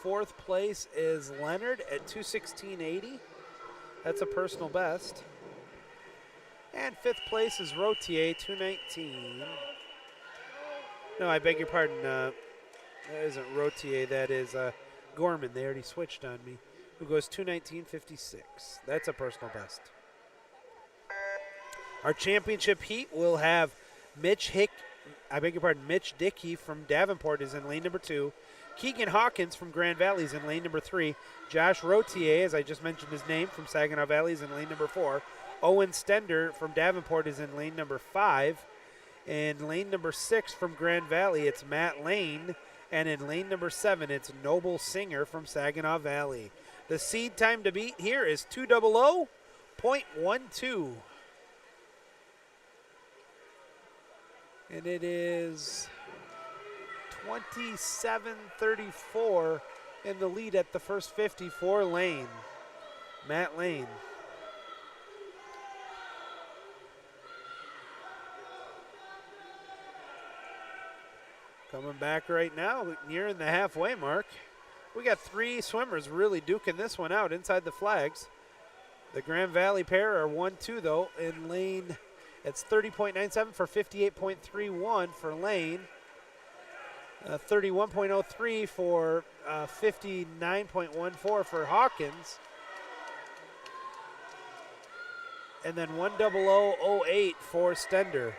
Fourth place is Leonard at 2:16.80. That's a personal best. And fifth place is Rotier, 2:19. No, I beg your pardon. That isn't Rotier. That is Gorman. They already switched on me. Who goes 2:19.56. That's a personal best. Our championship heat will have Mitch Dickey from Davenport is in lane number 2. Keegan Hawkins from Grand Valley is in lane number 3. Josh Rotier, as I just mentioned his name, from Saginaw Valley is in lane number 4. Owen Stender from Davenport is in lane number 5. In lane number 6 from Grand Valley, it's Matt Lane. And in lane number 7, it's Noble Singer from Saginaw Valley. The seed time to beat here is 2:00.12. And it is 27.34 in the lead at the first 50 for Lane. Matt Lane. Coming back right now, nearing the halfway mark. We got 3 swimmers really duking this one out inside the flags. The Grand Valley pair are 1-2 though in Lane. It's 30.97 for 58.31 for Lane. 31.03 for 59.14 for Hawkins. and then 10008 for Stender.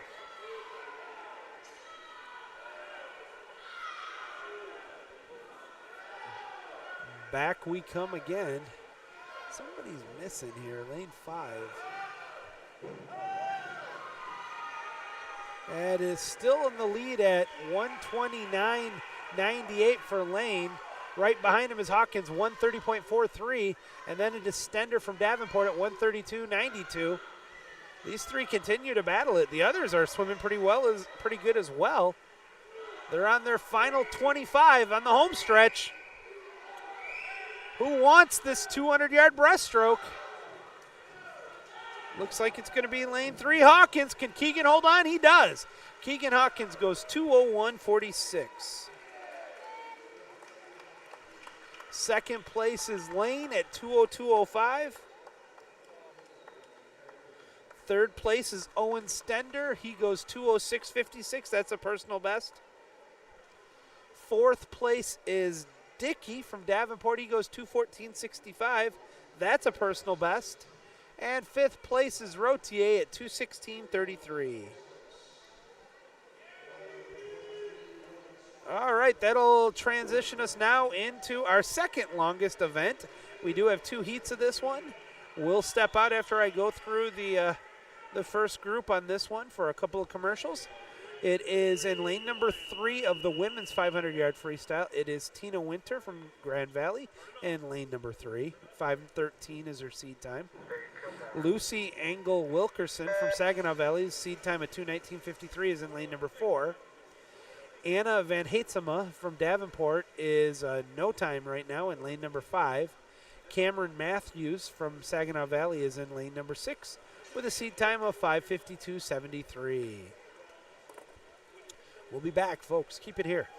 Back we come again. Somebody's missing here, lane 5. That is still in the lead at 129.98 for Lane. Right behind him is Hawkins, 130.43, and then it is Stender from Davenport at 132.92. These three continue to battle it. The others are swimming pretty good as well. They're on their final 25 on the home stretch. Who wants this 200-yard breaststroke? Looks like it's going to be lane 3. Hawkins. Can Keegan hold on? He does. Keegan Hawkins goes 2:01.46. Second place is Lane at 2:02.05. Third place is Owen Stender. He goes 2:06.56. That's a personal best. Fourth place is Dickey from Davenport. He goes 2:14.65. That's a personal best. And fifth place is Rotier at 2:16.33. All right, that'll transition us now into our second longest event. We do have 2 heats of this one. We'll step out after I go through the first group on this one for a couple of commercials. It is in lane number 3 of the women's 500-yard freestyle. It is Tina Winter from Grand Valley in lane number 3. 5:13 is her seed time. Lucy Engel Wilkerson from Saginaw Valley's seed time at 2:19.53 is in lane number 4. Anna Van Heetsema from Davenport is no time right now in lane number 5. Cameron Matthews from Saginaw Valley is in lane number 6 with a seed time of 5:52.73. We'll be back, folks. Keep it here.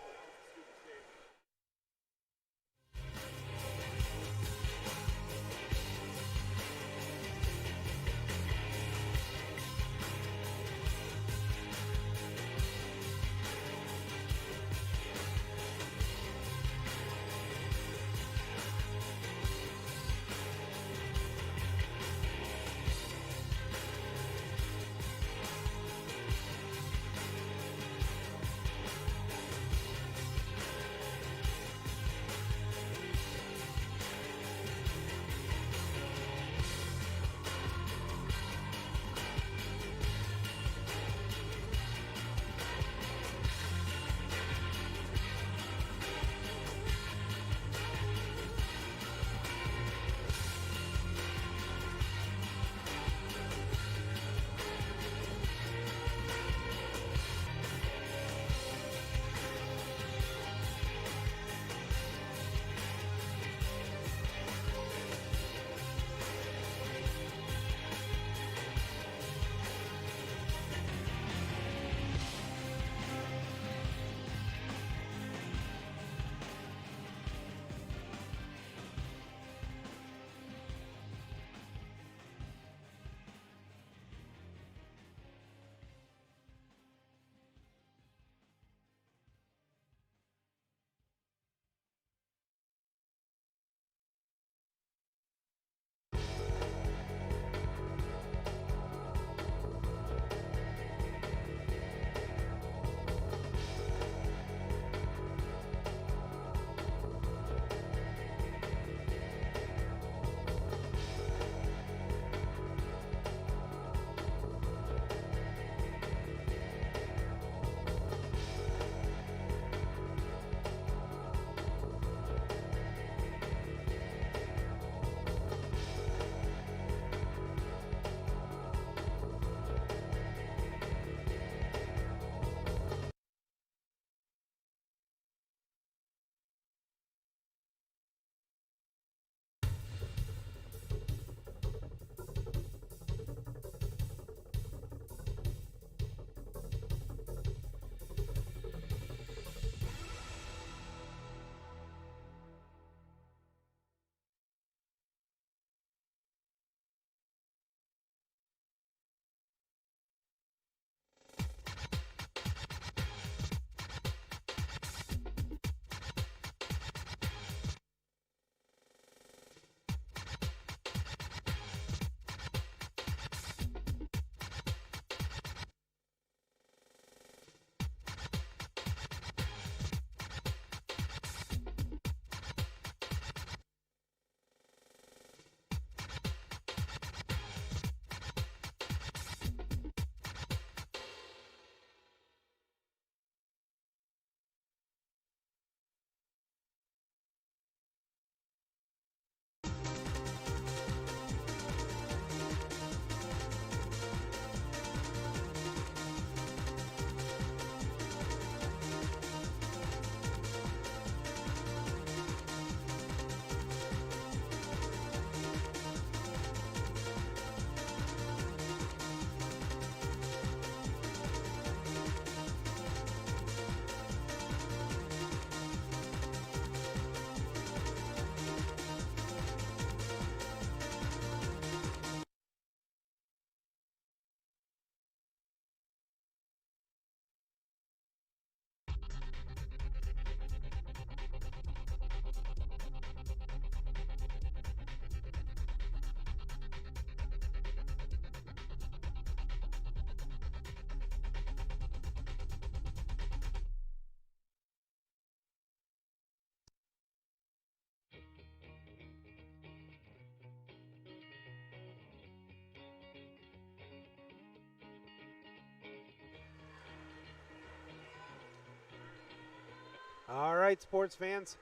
All right, sports fans,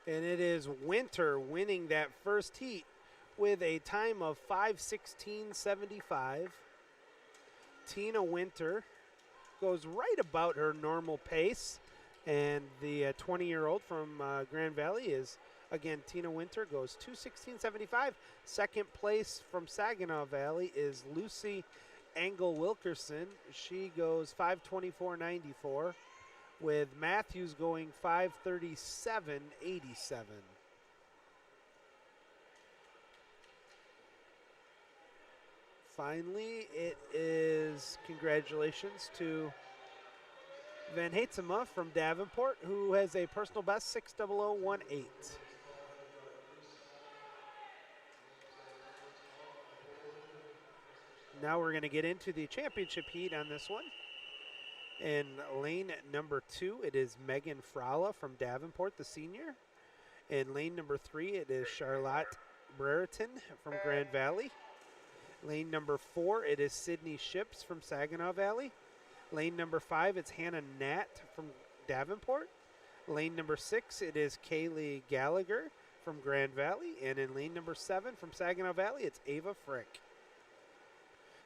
and it is Winter winning that first heat with a time of 5:16.75. Tina Winter goes right about her normal pace, and the 20-year-old from Grand Valley is, again, Tina Winter goes 2:16.75. Second place from Saginaw Valley is Lucy Angle Wilkerson. She goes 5:24.94. with Matthews going 5:37.87. Finally, it is congratulations to Van Hatesema from Davenport, who has a personal best 6:00.18. Now we're going to get into the championship heat on this one. In lane number 2, it is Megan Frala from Davenport, the senior. In lane number 3, it is Charlotte Brereton from Grand Valley. Lane number 4, it is Sydney Ships from Saginaw Valley. Lane number 5, it's Hannah Nat from Davenport. Lane number 6, it is Kaylee Gallagher from Grand Valley. And in lane number 7 from Saginaw Valley, it's Ava Frick.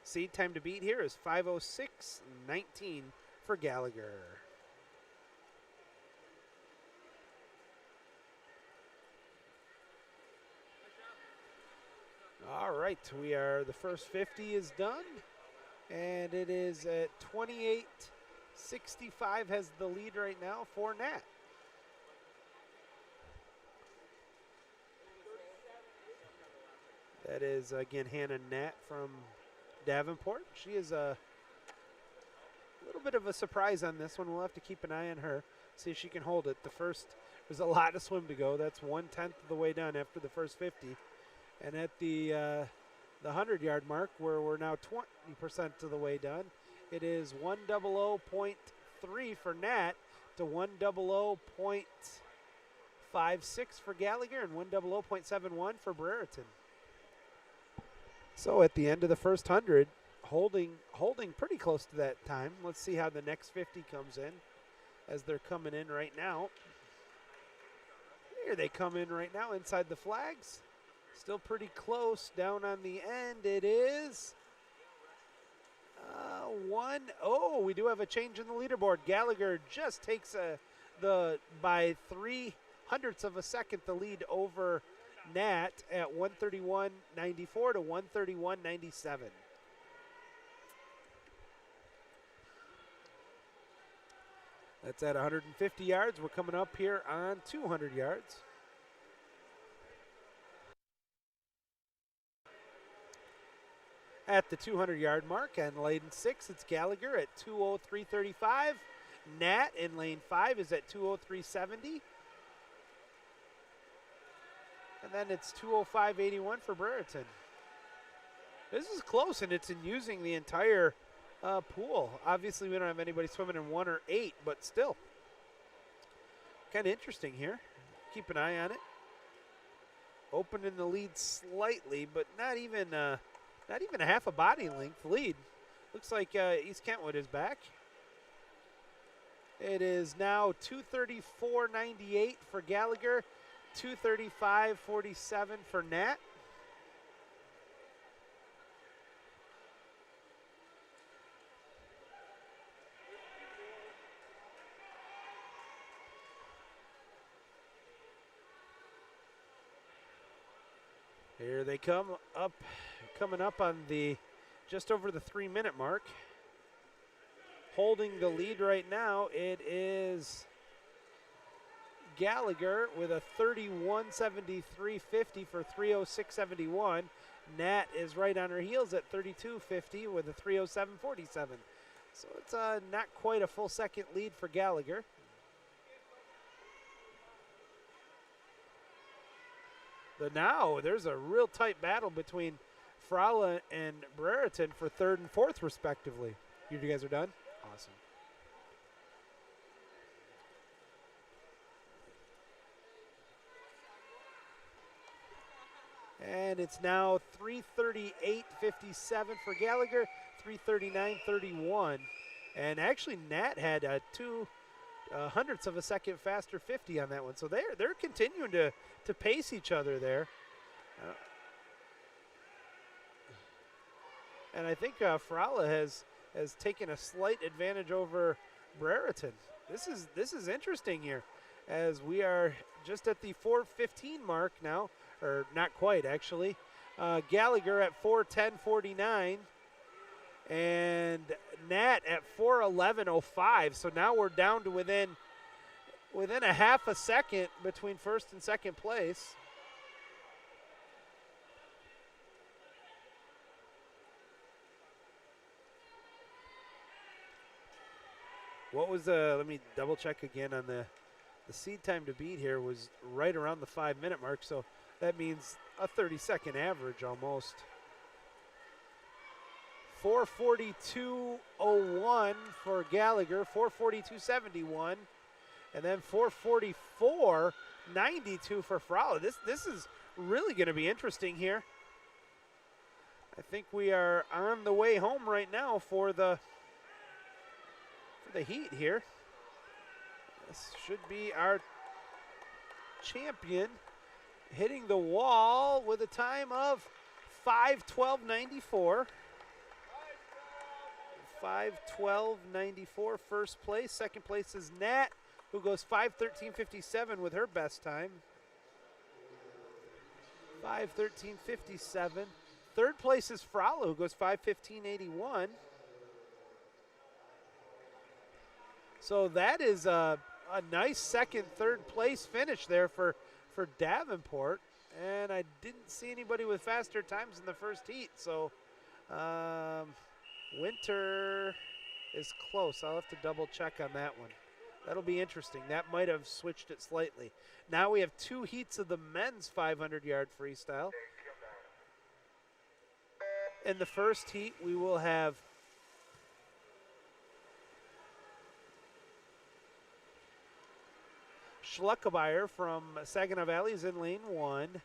Seed time to beat here is 5:06.19 for Gallagher. All right, the first 50 is done, and it is at 28:65 has the lead right now for Nat. That is, again, Hannah Nat from Davenport. She is a little bit of a surprise on this one. We'll have to keep an eye on her, see if she can hold it. There's a lot of swim to go. That's 1/10 of the way done after the first 50. And at the 100-yard mark, where we're now 20% of the way done, it is 1:00.3 for Nat to 1:00.56 for Gallagher and 1:00.71 for Brereton. So at the end of the first 100, holding pretty close to that time. Let's see how the next 50 comes in as they're coming in right now. Here they come in right now inside the flags. Still pretty close. Down on the end, it is 1-0. We do have a change in the leaderboard. Gallagher just takes by 0.03 of a second the lead over Nat at 1:31.94 to 1:31.97. That's at 150 yards. We're coming up here on 200 yards. At the 200-yard mark and lane 6, it's Gallagher at 2:03.35. Nat in lane 5 is at 2:03.70. And then it's 2:05.81 for Brereton. This is close, and it's in using the entire pool. Obviously, we don't have anybody swimming in 1 or 8, but still. Kind of interesting here. Keep an eye on it. Opening the lead slightly, but not even a half a body length lead. Looks like East Kentwood is back. It is now 2:34.98 for Gallagher, 2:35.47 for Nat. Here they coming up on just over the 3-minute mark. Holding the lead right now, it is Gallagher with a 31:73.50 for 3:06.71. Nat is right on her heels at 32.50 with a 3:07.47. So it's not quite a full second lead for Gallagher. But now there's a real tight battle between Frala and Brereton for 3rd and 4th respectively. You guys are done? Awesome. And it's now 3:38.57 for Gallagher, 3:39.31. And actually Nat had hundredths of a second faster 50 on that one. So they're continuing to pace each other there. And I think Frala has taken a slight advantage over Brereton. This is interesting here, as we are just at the 4:15 mark now, or not quite actually. Gallagher at 4:10.49, and Nat at 4:11.05. So now we're down to within a half a second between first and second place. What was let me double check again on the seed time to beat here was right around the 5-minute mark, so that means a 30-second average almost. 4:42.01 for Gallagher, 4:42.71, and then 4:44.92 for Frala. This is really going to be interesting here. I think we are on the way home right now for the heat here. This should be our champion hitting the wall with a time of 5:12.94. 5:12.94 first place. Second place is Nat, who goes 5:13.57 with her best time. 5:13.57. Third place is Frala, who goes 5:15.81. So that is a nice second, third place finish there for Davenport. And I didn't see anybody with faster times in the first heat. So Winter is close. I'll have to double check on that one. That'll be interesting. That might have switched it slightly. Now we have 2 heats of the men's 500-yard freestyle. In the first heat, we will have Schluckemeyer from Saginaw Valley is in lane 1.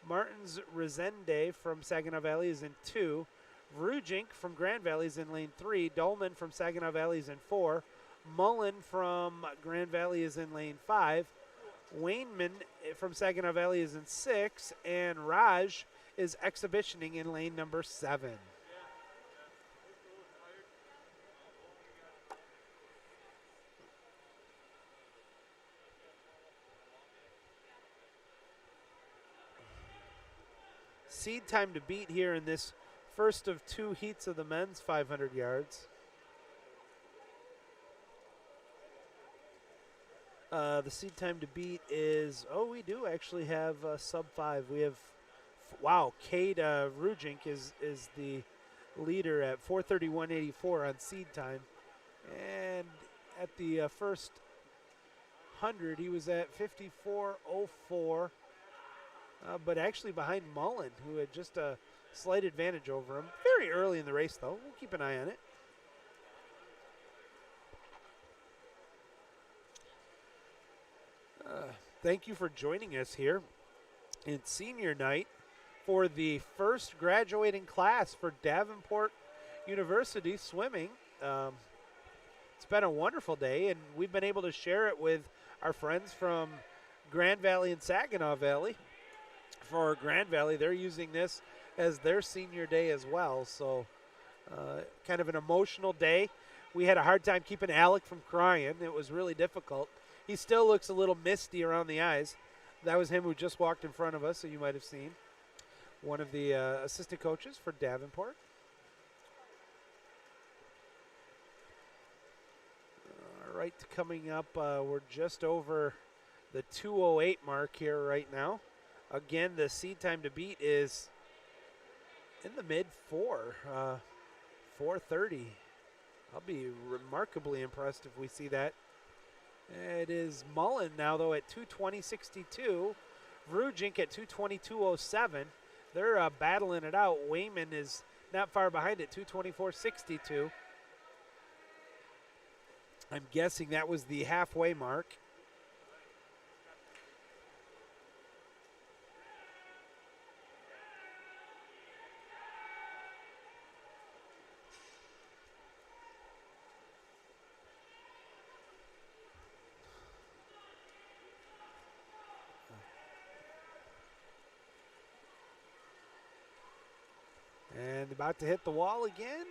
Martins Resende from Saginaw Valley is in 2. Vrujink from Grand Valley is in lane 3. Dolman from Saginaw Valley is in 4. Mullen from Grand Valley is in lane 5. Wayneman from Saginaw Valley is in 6. And Raj is exhibitioning in lane number 7. Seed time to beat here in this first of 2 heats of the men's 500 yards. The seed time to beat is, we do actually have sub 5. We have, Cade Rujink is the leader at 4:31.84 on seed time. And at the first 100, he was at 54.04. But actually behind Mullen, who had just a slight advantage over him. Very early in the race, though. We'll keep an eye on it. Thank you for joining us here in senior night for the first graduating class for Davenport University swimming. It's been a wonderful day, and we've been able to share it with our friends from Grand Valley and Saginaw Valley. For Grand Valley, they're using this as their senior day as well. So kind of an emotional day. We had a hard time keeping Alec from crying. It was really difficult. He still looks a little misty around the eyes. That was him who just walked in front of us, so you might have seen. One of the assistant coaches for Davenport. All right, coming up, we're just over the 2:08 mark here right now. Again, the seed time to beat is in the mid-4, 4:30. I'll be remarkably impressed if we see that. It is Mullen now, though, at 2:20.62. Vrujink at 2:22.07. They're battling it out. Wayman is not far behind at 2:24.62. I'm guessing that was the halfway mark. And about to hit the wall again.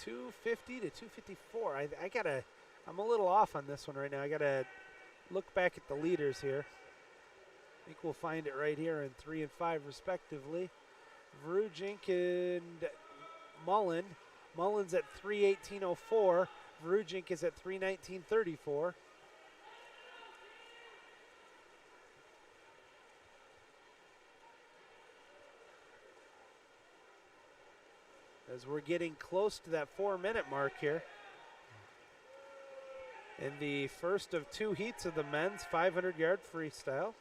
.250 to .254. I'm a little off on this one right now. I gotta look back at the leaders here. I think we'll find it right here in 3 and 5 respectively. Vrujink and Mullen. Mullen's at 3:18.04. Vrujink is at 3:19.34. As we're getting close to that 4-minute mark here. In the first of 2 heats of the men's 500-yard freestyle.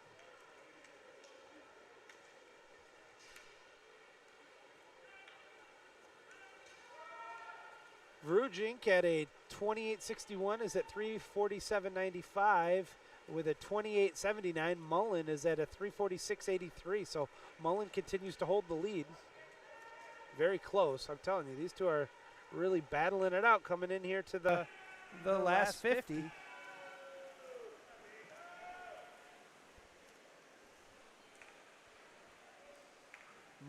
Vrujink at a 28.61 is at 3:47.95 with a 28.79. Mullen is at a 3:46.83. So Mullen continues to hold the lead. Very close. I'm telling you, these two are really battling it out coming in here to the last 50.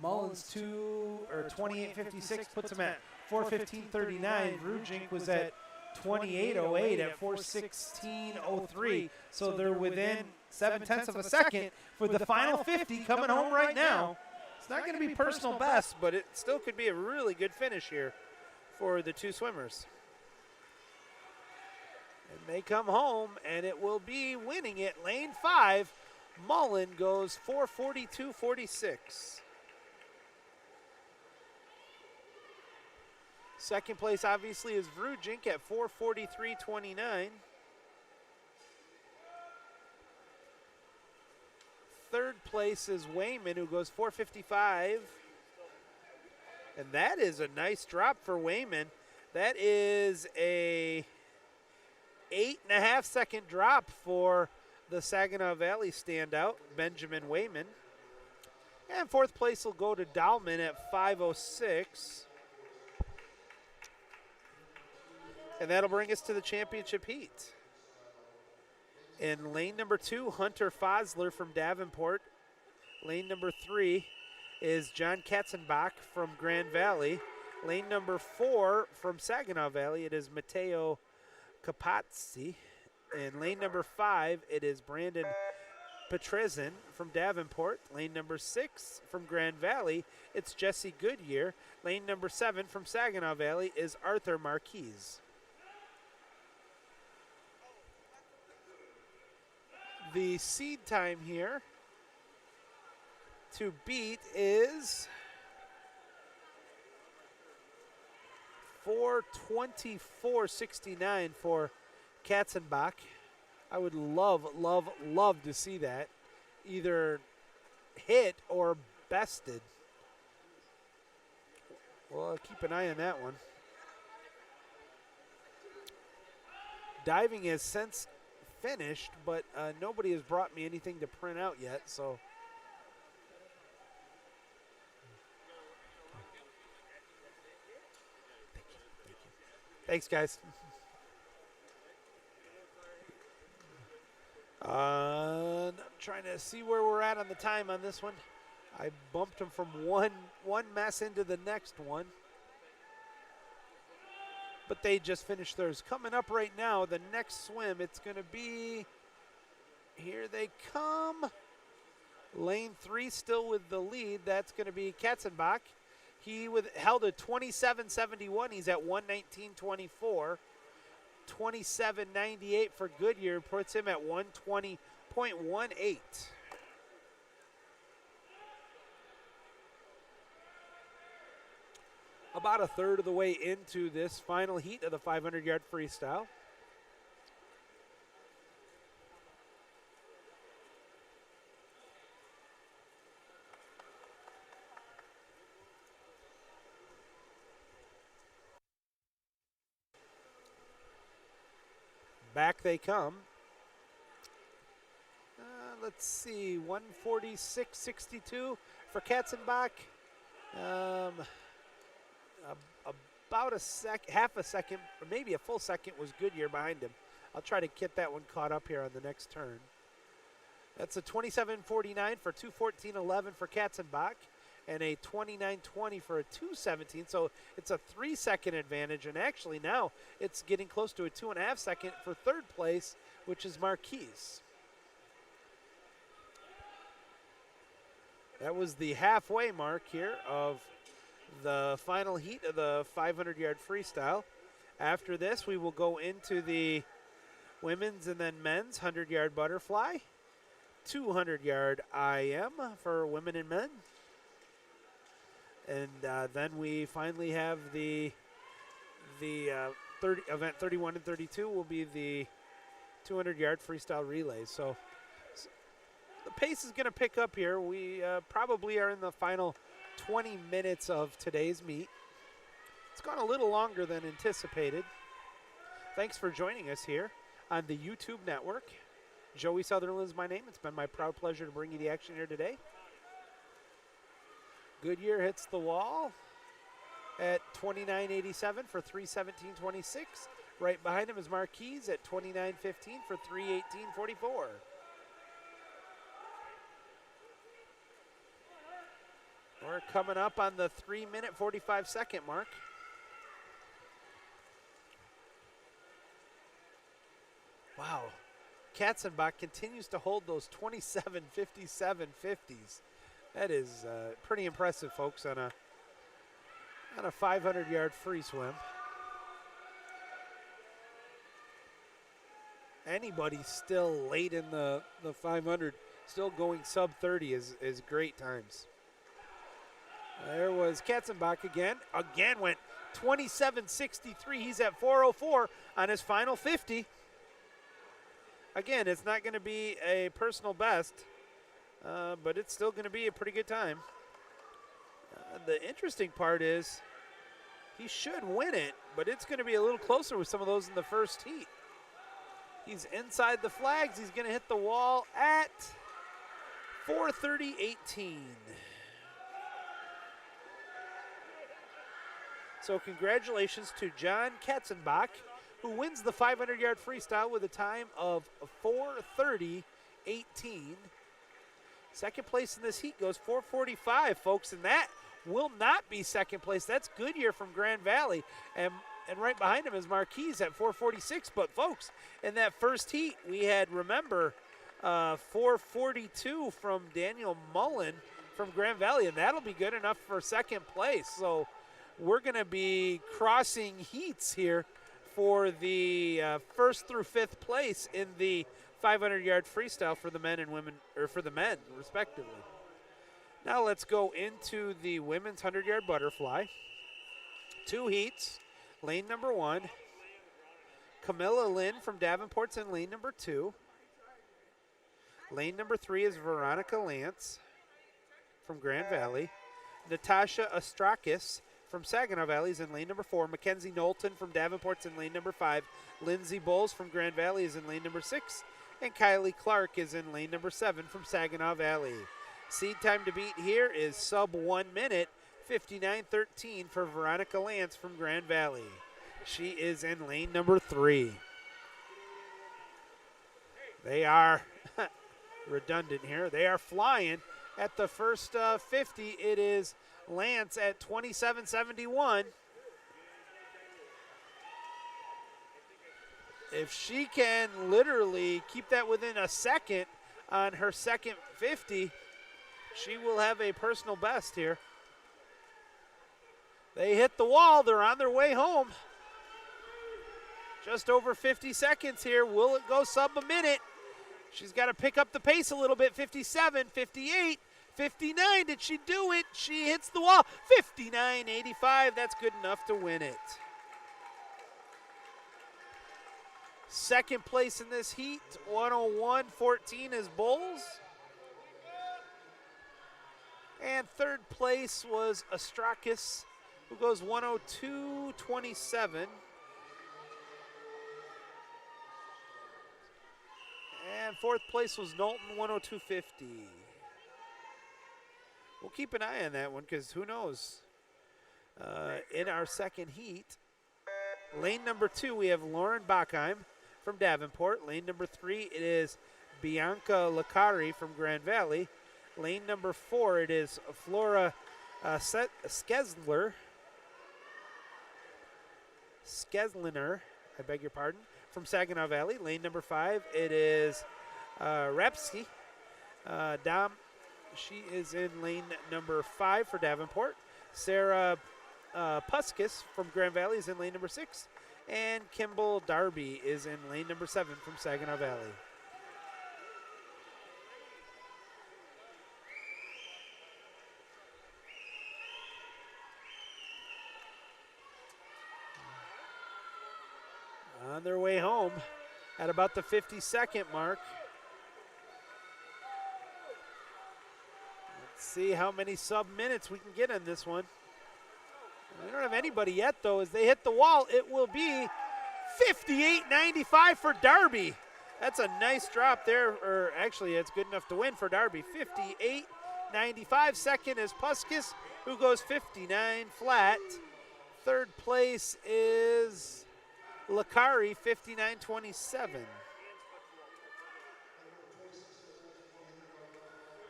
Mullen's 28.56 puts him at 4:15.39. Vrujink was at 28.08 at 4:16.03. So they're within 7/10 of a second for the final 50 coming home right now. It's not going to be personal best, But it still could be a really good finish here for the two swimmers. And they come home, and it will be winning it. Lane 5, Mullen goes 4:42.46. Second place, obviously, is Vrujink at 4:43.29. Third place is Wayman, who goes 4:55. And that is a nice drop for Wayman. That is a 8.5 second drop for the Saginaw Valley standout, Benjamin Wayman. And fourth place will go to Dahlman at 5:06. And that'll bring us to the championship heat. In lane number 2, Hunter Fosler from Davenport. Lane number 3 is John Katzenbach from Grand Valley. Lane number 4 from Saginaw Valley, it is Matteo Capazzi. And lane number 5, it is Brandon Petrezin from Davenport. Lane number 6 from Grand Valley, it's Jesse Goodyear. Lane number 7 from Saginaw Valley is Arthur Marquise. The seed time here to beat is 4:24.69 for Katzenbach. I would love to see that either hit or bested. Well, I'll keep an eye on that one. Diving has since finished, but nobody has brought me anything to print out yet, so. Thank you. Thanks, guys. I'm trying to see where we're at on the time on this one. I bumped them from one mess into the next one. But they just finished theirs. Coming up right now, the next swim, it's going to be, here they come. Lane 3 still with the lead. That's going to be Katzenbach. He held a 27.71. He's at 1:19.24. 27.98 for Goodyear puts him at 1:20.18. About a third of the way into this final heat of the 500-yard freestyle. Back they come. Let's see, 1:46.62 for Katzenbach. About half a second, or maybe a full second was Goodyear behind him. I'll try to get that one caught up here on the next turn. That's a 27.49 for 2:14.11 for Katzenbach, and a 29.20 for a 2:17. So it's a 3-second advantage, and actually now it's getting close to a 2.5 second for third place, which is Marquise. That was the halfway mark here of the final heat of the 500-yard freestyle. After this, we will go into the women's and then men's 100-yard butterfly, 200-yard IM for women and men. And then we finally have the event 31 and 32 will be the 200-yard freestyle relays. So the pace is going to pick up here. We probably are in the final 20 minutes of today's meet. It's gone a little longer than anticipated. Thanks for joining us here on the YouTube network. Joey Sutherland is my name. It's been my proud pleasure to bring you the action here today. Goodyear hits the wall at 29.87 for 3:17.26. Right behind him is Marquise at 29.15 for 3:18.44. We're coming up on the 3-minute 45-second mark. Wow. Katzenbach continues to hold those 27.57 50s. That is pretty impressive, folks, on a 500-yard free swim. Anybody still late in the 500, still going sub 30 is great times. There was Katzenbach again. Again went 27.63. He's at 4:04 on his final 50. Again, it's not going to be a personal best, but it's still going to be a pretty good time. The interesting part is he should win it, but it's going to be a little closer with some of those in the first heat. He's inside the flags. He's going to hit the wall at 4:30.18. So congratulations to John Katzenbach, who wins the 500-yard freestyle with a time of 4:30.18. Second place in this heat goes 4:45, folks, and that will not be second place. That's Goodyear from Grand Valley, and right behind him is Marquise at 4:46. But, folks, in that first heat, we had, remember, 4:42 from Daniel Mullen from Grand Valley, and that'll be good enough for second place. So we're going to be crossing heats here for the first through fifth place in the 500-yard freestyle for the men and women, or for the men, respectively. Now let's go into the women's 100-yard butterfly. 2 heats. Lane number 1, Camilla Lynn from Davenport's in lane number 2. Lane number 3 is Veronica Lance from Grand Valley. Natasha Ostrakis from Saginaw Valley is in lane number 4. Mackenzie Knowlton from Davenport's in lane number 5. Lindsay Bowles from Grand Valley is in lane number 6. And Kylie Clark is in lane number 7 from Saginaw Valley. Seed time to beat here is sub 1 minute, 59:13 for Veronica Lance from Grand Valley. She is in lane number 3. They are redundant here. They are flying at the first 50. It is Lance at 27.71. If she can literally keep that within a second on her second 50, she will have a personal best here. They hit the wall. They're on their way home. Just over 50 seconds here. Will it go sub a minute? She's got to pick up the pace a little bit. 57, 58, 59. Did she do it? She hits the wall. 59.85. That's good enough to win it. Second place in this heat, 101.14 is Bowles. And third place was Ostrakis, who goes 102.27. And fourth place was Knowlton, 102.50. We'll keep an eye on that one because who knows. In our second heat, lane number 2, we have Lauren Bachheim from Davenport. Lane number 3, it is Bianca Licari from Grand Valley. Lane number 4, it is Flora Skesliner, I beg your pardon, from Saginaw Valley. Lane number 5, it is Rapsky. She is in lane number 5 for Davenport. Sarah Puskis from Grand Valley is in lane number 6. And Kimball Darby is in lane number 7 from Saginaw Valley. On their way home at about the 50-second mark. Let's see how many sub-minutes we can get in this one. We don't have anybody yet, though. As they hit the wall, it will be 58.95 for Darby. That's a nice drop there, or actually it's good enough to win for Darby. 58.95. Second is Puskis, who goes 59 flat. Third place is Licari, 59.27.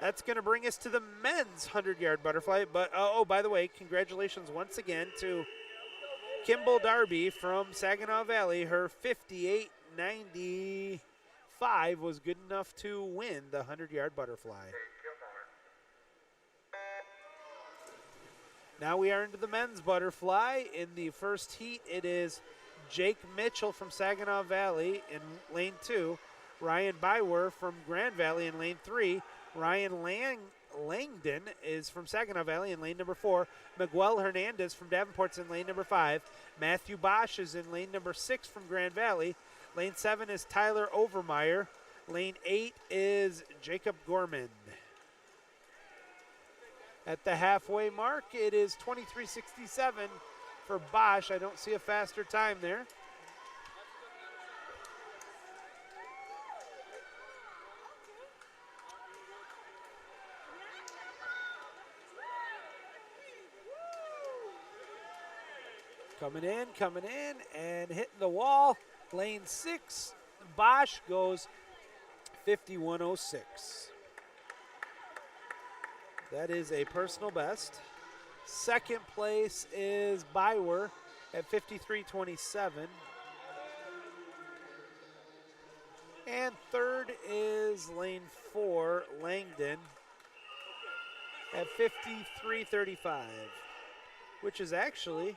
That's going to bring us to the men's 100-yard butterfly. But, oh, by the way, congratulations once again to Kimball Darby from Saginaw Valley. Her 58.95 was good enough to win the 100-yard butterfly. Now we are into the men's butterfly. In the first heat, it is Jake Mitchell from Saginaw Valley in lane 2. Ryan Bywer from Grand Valley in lane 3. Ryan Langdon is from Saginaw Valley in lane number 4. Miguel Hernandez from Davenport's in lane number 5. Matthew Bosch is in lane number 6 from Grand Valley. Lane 7 is Tyler Overmeyer. Lane 8 is Jacob Gorman. At the halfway mark, it is 23.67 for Bosch. I don't see a faster time there. Coming in, and hitting the wall. Lane 6, Bosch goes 51.06. That is a personal best. Second place is Bywer at 53.27. And third is lane 4, Langdon at 53.35, which is actually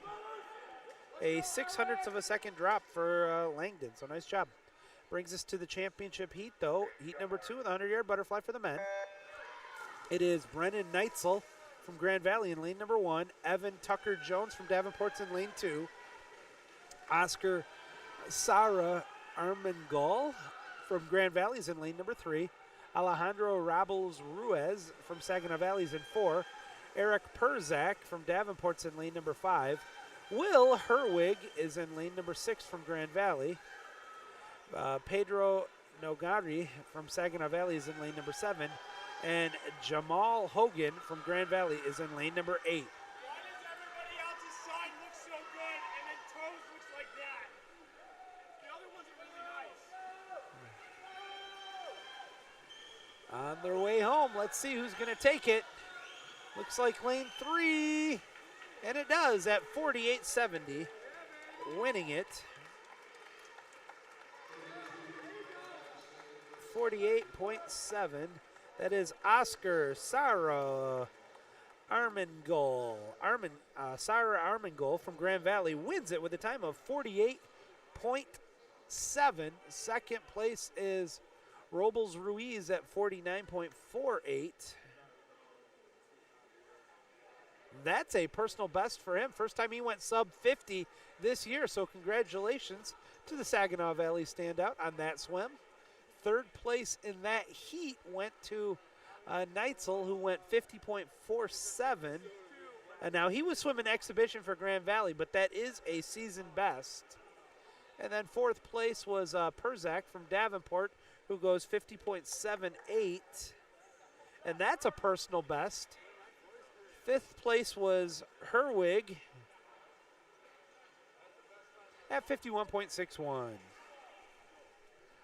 a 0.06 of a second drop for Langdon, so nice job. Brings us to the championship heat, though. Heat number 2 with a 100-yard butterfly for the men. It is Brennan Neitzel from Grand Valley in lane number 1. Evan Tucker-Jones from Davenport's in lane 2. Oscar Sara Armengol from Grand Valley is in lane number 3. Alejandro Rabels-Ruiz from Saginaw Valley is in 4. Eric Perzak from Davenport's in lane number 5. Will Herwig is in lane number 6 from Grand Valley. Pedro Nogari from Saginaw Valley is in lane number 7. And Jamal Hogan from Grand Valley is in lane number 8. Why does everybody else's side look so good and then toes looks like that? The other ones are really nice. On their way home, let's see who's going to take it. Looks like lane 3, and it does at 48.70, winning it. 48.7. That is Oscar Sara Armengol. Sara Armengol from Grand Valley wins it with a time of 48.7. Second place is Robles Ruiz at 49.48. That's a personal best for him. First time he went sub 50 this year, so congratulations to the Saginaw Valley standout on that swim. Third place in that heat went to Neitzel, who went 50.47. And now he was swimming exhibition for Grand Valley, but that is a season best. And then fourth place was Perzak from Davenport, who goes 50.78. And that's a personal best. Fifth place was Herwig at 51.61.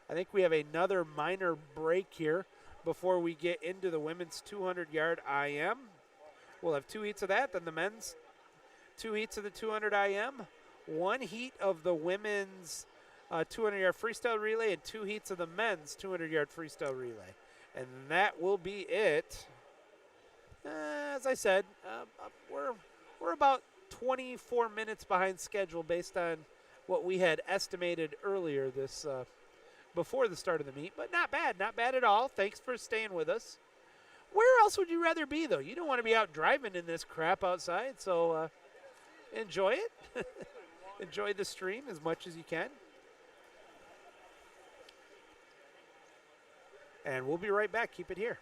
I think we have another minor break here before we get into the women's 200-yard IM. We'll have 2 heats of that, then the men's 2 heats of the 200 IM, 1 heat of the women's 200-yard freestyle relay, and 2 heats of the men's 200-yard freestyle relay. And that will be it. As I said, we're about 24 minutes behind schedule based on what we had estimated earlier this before the start of the meet, but not bad at all. Thanks for staying with us. Where else would you rather be, though? You don't want to be out driving in this crap outside, so enjoy it. Enjoy the stream as much as you can. And we'll be right back. Keep it here.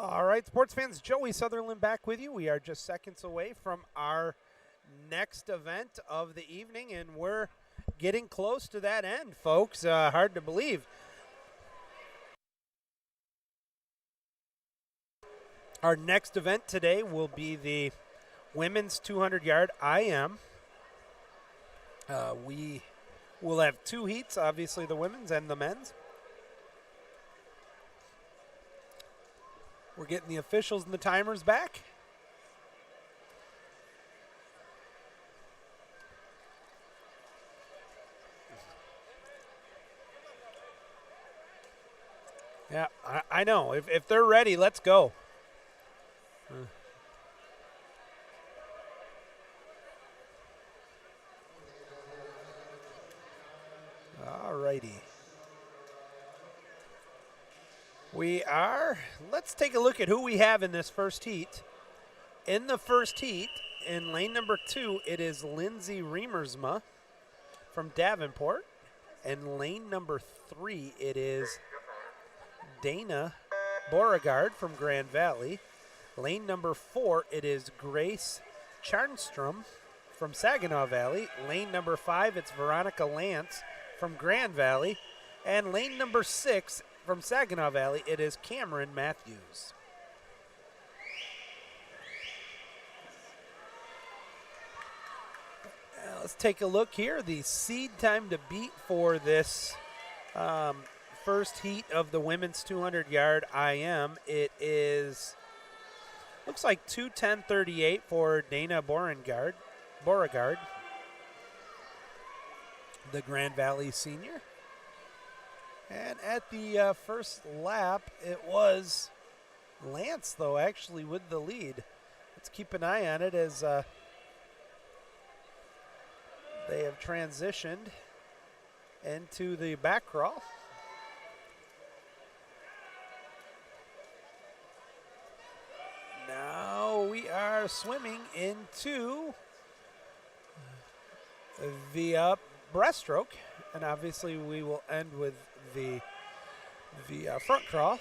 All right, sports fans, Joey Sutherland back with you. We are just seconds away from our next event of the evening, and we're getting close to that end, folks. Hard to believe. Our next event today will be the women's 200-yard IM. We will have two heats, obviously the women's and the men's. We're getting the officials and the timers back. Yeah, I know. If they're ready, let's go. All righty. Let's take a look at who we have in this first heat. In the first heat, in lane number 2, it is Lindsay Remersma from Davenport. In lane number 3, it is Dana Beauregard from Grand Valley. Lane number 4, it is Grace Charnstrom from Saginaw Valley. Lane number 5, it's Veronica Lance from Grand Valley. And lane number 6, from Saginaw Valley, it is Cameron Matthews. Let's take a look here. The seed time to beat for this first heat of the women's 200-yard IM, it is, looks like 2:10:38 for Dana Beauregard, the Grand Valley senior. And at the first lap, it was Lance, though, actually with the lead. Let's keep an eye on it as they have transitioned into the back crawl. Now we are swimming into the breaststroke, and obviously we will end with the front crawl.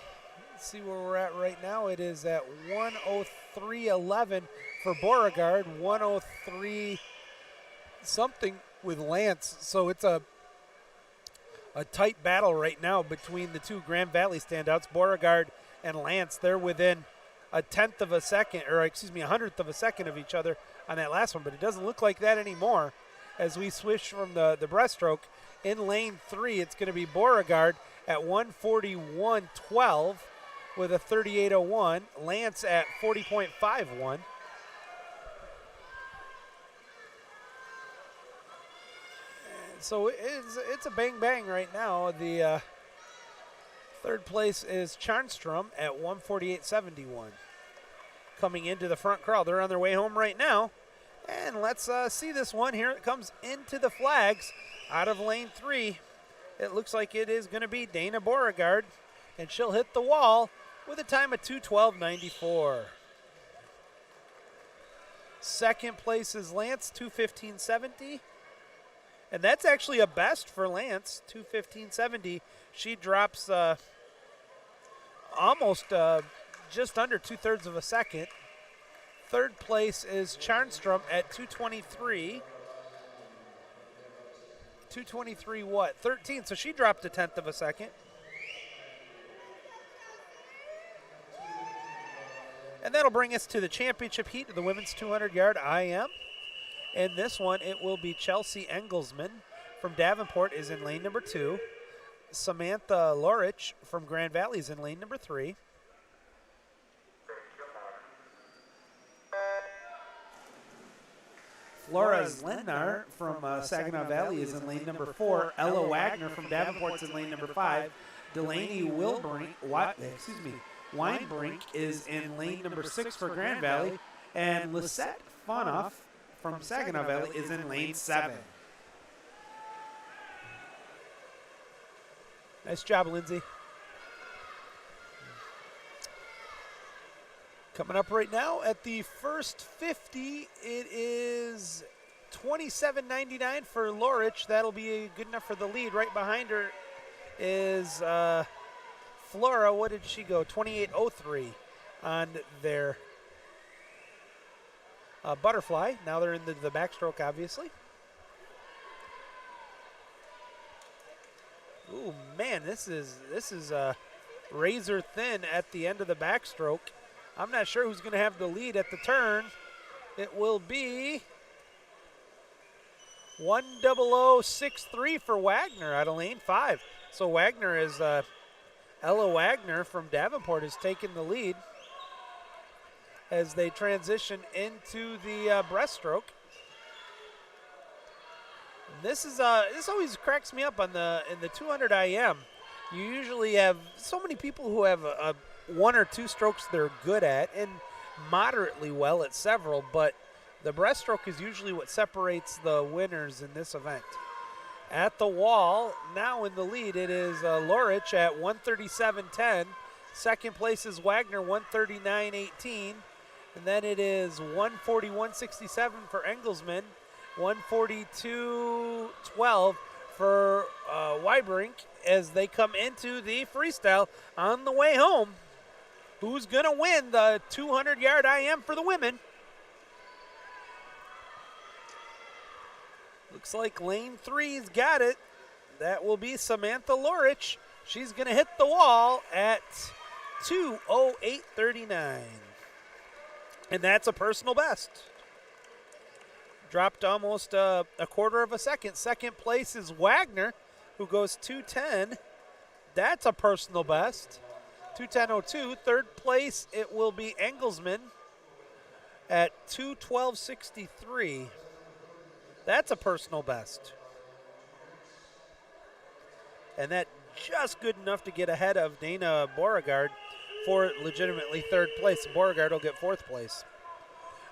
Let's see where we're at right now. It is at 1:03:11 for Beauregard, 1:03 something with Lance. So it's a tight battle right now between the two Grand Valley standouts, Beauregard and Lance. They're within a tenth of a second, or excuse me, a hundredth of a second of each other on that last one, but it doesn't look like that anymore as we switch from the breaststroke. In lane 3, it's going to be Beauregard at 1:41:12 with a 38:01. Lance at 40.51. So it's a bang-bang right now. The third place is Charnstrom at 1:48:71. Coming into the front crawl. They're on their way home right now. And let's see this one. Here it comes into the flags out of lane 3. It looks like it is going to be Dana Beauregard, and she'll hit the wall with a time of 2:12:94. Second place is Lance, 2:15:70. And that's actually a best for Lance, 2:15:70. She drops almost just under 2/3 of a second. Third place is Charnstrom at 2:23. 2:23 what? 13. So she dropped a tenth of a second. And that'll bring us to the championship heat of the women's 200-yard IM. In this one, it will be Chelsea Engelsman from Davenport is in lane number 2. Samantha Lorich from Grand Valley is in lane number 3. Flores Lennar from Saginaw Valley is in lane number 4. Ella Wagner from Davenport's in lane number 5. Delaney Weinbrink is in lane number 6 for Grand Valley. And Lisette Fonoff from Saginaw Valley is in lane 7. Nice job, Lindsay. Coming up right now at the first 50, it is 27.99 for Lorich. That'll be good enough for the lead. Right behind her is Flora. What did she go? 28.03 on their butterfly. Now they're in the backstroke, obviously. Ooh, man, this is razor thin at the end of the backstroke. I'm not sure who's going to have the lead at the turn. It will be 10063 for Wagner out of lane 5. So Wagner is Ella Wagner from Davenport has taken the lead as they transition into the breaststroke. This always cracks me up in the 200 IM. You usually have so many people who have a one or two strokes they're good at and moderately well at several, but the breaststroke is usually what separates the winners in this event. At the wall, now in the lead, it is Lorich at 137.10. Second place is Wagner, 139.18. And then it is 141.67 for Engelsman, 142.12 for Weiberink as they come into the freestyle on the way home. Who's going to win the 200-yard IM for the women? Looks like lane 3's got it. That will be Samantha Lorich. She's going to hit the wall at 2:08.39. And that's a personal best. Dropped almost a quarter of a second. Second place is Wagner, who goes 2:10. That's a personal best. 2:10.02. Third place, it will be Engelsman at 2:12.63. That's a personal best. And that just good enough to get ahead of Dana Beauregard for legitimately third place. Beauregard will get fourth place.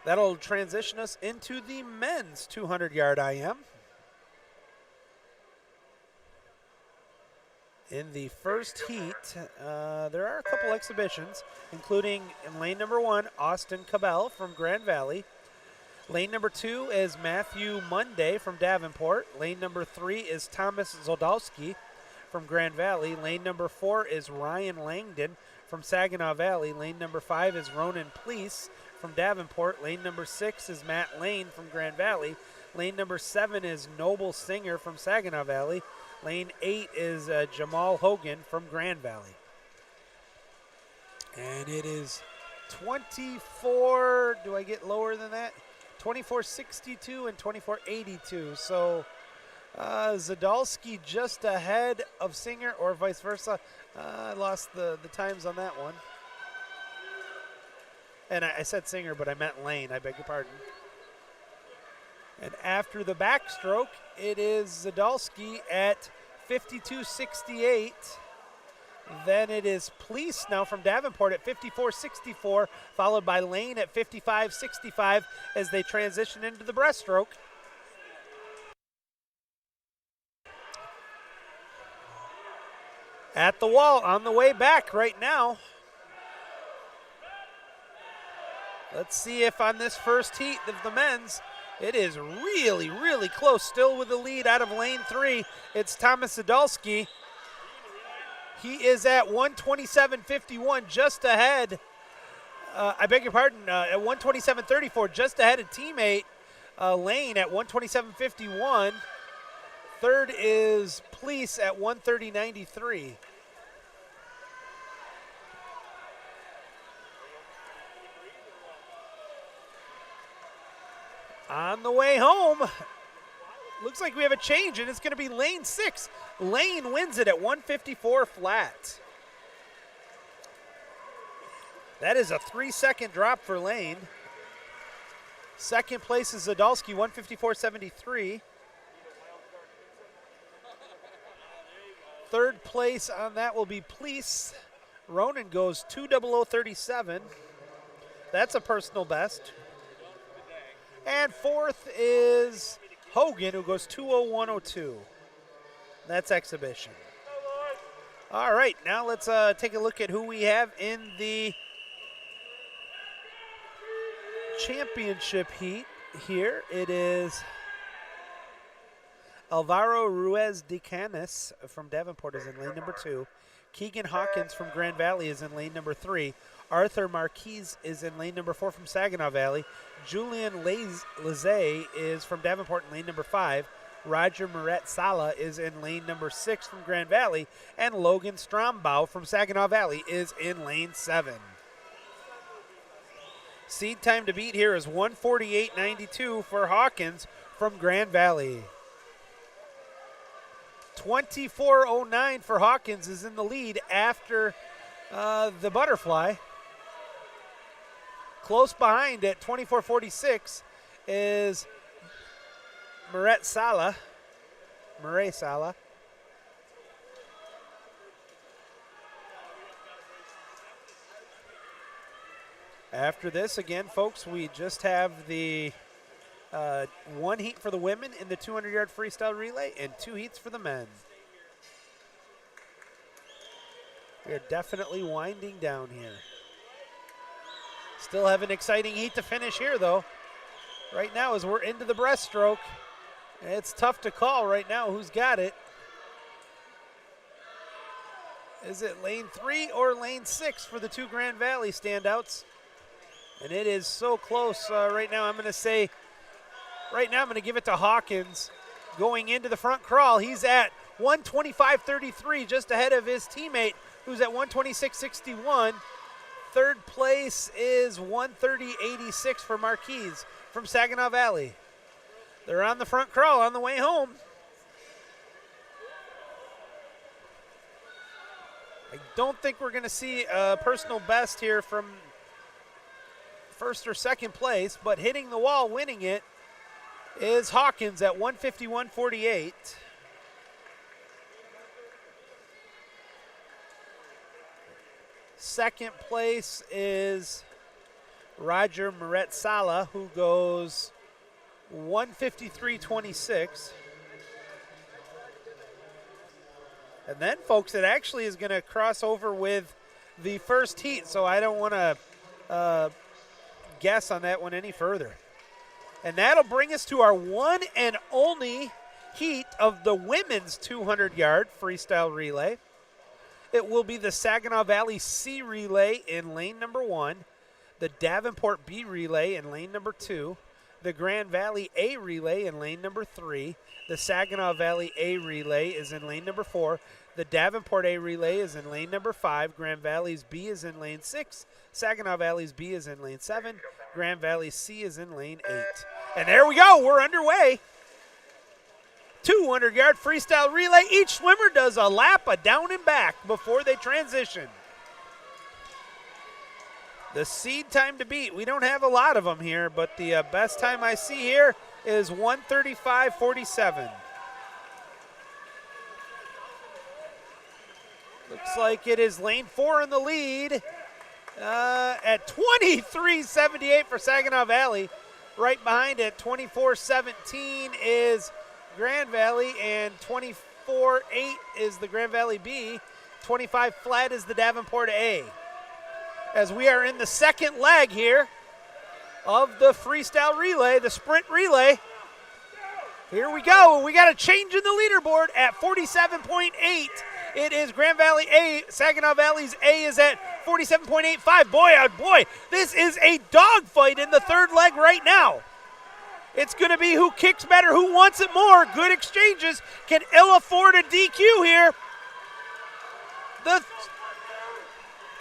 That'll transition us into the men's 200-yard IM. In the first heat, there are a couple exhibitions, including in lane number 1, Austin Cabell from Grand Valley. Lane number 2 is Matthew Monday from Davenport. Lane number 3 is Thomas Zodowski from Grand Valley. Lane number 4 is Ryan Langdon from Saginaw Valley. Lane number 5 is Ronan Pleece from Davenport. Lane number 6 is Matt Lane from Grand Valley. Lane number 7 is Noble Singer from Saginaw Valley. Lane 8 is Jamal Hogan from Grand Valley. And it is 24, do I get lower than that? 24.62 and 24.82. So Zadalski just ahead of Singer or vice versa. I lost the times on that one. And I said Singer, but I meant Lane. I beg your pardon. And after the backstroke, it is Zadalski at 52.68. Then it is Pleece now from Davenport at 54.64, followed by Lane at 55.65 as they transition into the breaststroke. At the wall on the way back right now. Let's see if on this first heat of the men's, it is really, really close. Still with the lead out of lane 3. It's Thomas Zadalski. He is at 127.51, just ahead. I beg your pardon, at 127.34, just ahead of teammate Lane at 127.51. Third is Pleece at 130.93. On the way home, looks like we have a change, and it's going to be lane 6. Lane wins it at 154 flat. That is a 3-second drop for Lane. Second place is Zadalski, 154.73. Third place on that will be Pleece. Ronan goes 2:00.37. That's a personal best. And fourth is Hogan, who goes 2:01.02. That's exhibition. All right, now let's take a look at who we have in the championship heat here. It is Alvaro Ruiz de Canis from Davenport is in lane number 2. Keegan Hawkins from Grand Valley is in lane number 3. Arthur Marquise is in lane number 4 from Saginaw Valley. Julian Lizay is from Davenport in lane number 5. Roger Moret Sala is in lane number 6 from Grand Valley. And Logan Strombaugh from Saginaw Valley is in lane 7. Seed time to beat here is 1:48.92 for Hawkins from Grand Valley. 24:09 for Hawkins is in the lead after the butterfly. Close behind at 24:46 is Murray Sala. After this, again, folks, we just have the one heat for the women in the 200-yard freestyle relay and 2 heats for the men. We are definitely winding down here. Still have an exciting heat to finish here, though. Right now, as we're into the breaststroke, it's tough to call right now who's got it. Is it lane 3 or lane 6 for the 2 Grand Valley standouts? And it is so close right now. I'm going to say, right now I'm going to give it to Hawkins. Going into the front crawl, he's at 1:25.33, just ahead of his teammate, who's at 1:26.61. Third place is 1:30.86 for Marquise from Saginaw Valley. They're on the front crawl on the way home. I don't think we're going to see a personal best here from first or second place, but hitting the wall, winning it, is Hawkins at 1:51.48. Second place is Roger Moret Sala, who goes 1:53.26. And then, folks, it actually is going to cross over with the first heat, so I don't want to guess on that one any further. And that'll bring us to our one and only heat of the women's 200-yard freestyle relay. It will be the Saginaw Valley C relay in lane number 1, the Davenport B relay in lane number 2, the Grand Valley A relay in lane number 3, the Saginaw Valley A relay is in lane number 4, the Davenport A relay is in lane number 5, Grand Valley's B is in lane 6, Saginaw Valley's B is in lane 7, Grand Valley C is in lane 8. And there we go, we're underway. 200-yard freestyle relay. Each swimmer does a lap, a down and back before they transition. The seed time to beat, we don't have a lot of them here, but the best time I see here is 1:35.47. Looks like it is lane 4 in the lead at 23.78 for Saginaw Valley. Right behind it, 24.17 is Grand Valley, and 24.8 is the Grand Valley B. 25 flat is the Davenport A. As we are in the second leg here of the freestyle relay, the sprint relay. Here we go. We got a change in the leaderboard at 47.8. It is Grand Valley A. Saginaw Valley's A is at 47.85. Boy, oh boy, this is a dogfight in the third leg right now. It's going to be who kicks better, who wants it more. Good exchanges. Can ill afford a DQ here.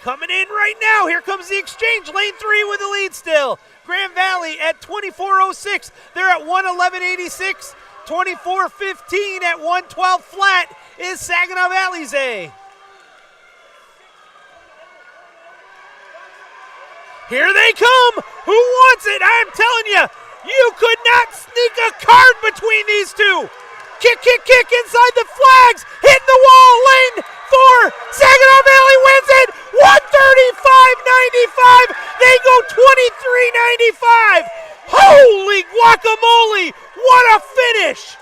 Coming in right now. Here comes the exchange. Lane 3 with the lead still. Grand Valley at 24.06. They're at 1:11.86. 24.15 at 1:12 flat is Saginaw Valley's A. Here they come. Who wants it? I'm telling you, you could not sneak a card between these two. Kick inside the flags. Hitting the wall. Lane 4. Saginaw Valley wins it. 135.95. They go 23.95. Holy guacamole. What a finish.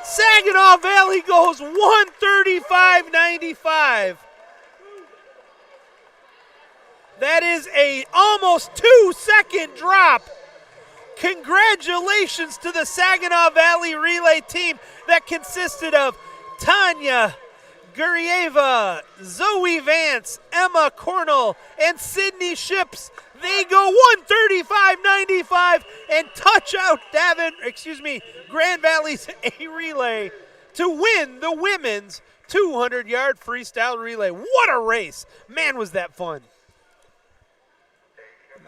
Saginaw Valley goes 135.95. That is a almost 2-second drop. Congratulations to the Saginaw Valley relay team that consisted of Tanya, Gurieva, Zoe Vance, Emma Cornell, and Sydney Ships. They go 135.95 and touch out Grand Valley's A relay to win the women's 200-yard freestyle relay. What a race. Man, was that fun.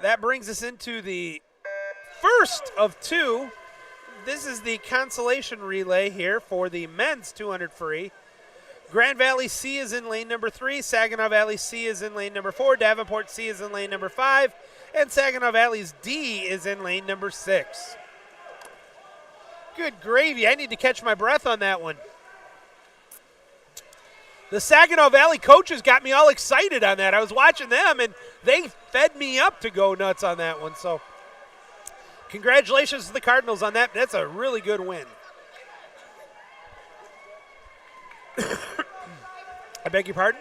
That brings us into the first of two. This is the consolation relay here for the men's 200 free. Grand Valley C is in lane number 3. Saginaw Valley C is in lane number 4. Davenport C is in lane number 5. And Saginaw Valley's D is in lane number 6. Good gravy. I need to catch my breath on that one. The Saginaw Valley coaches got me all excited on that. I was watching them, and they fed me up to go nuts on that one. So congratulations to the Cardinals on that. That's a really good win. I beg your pardon?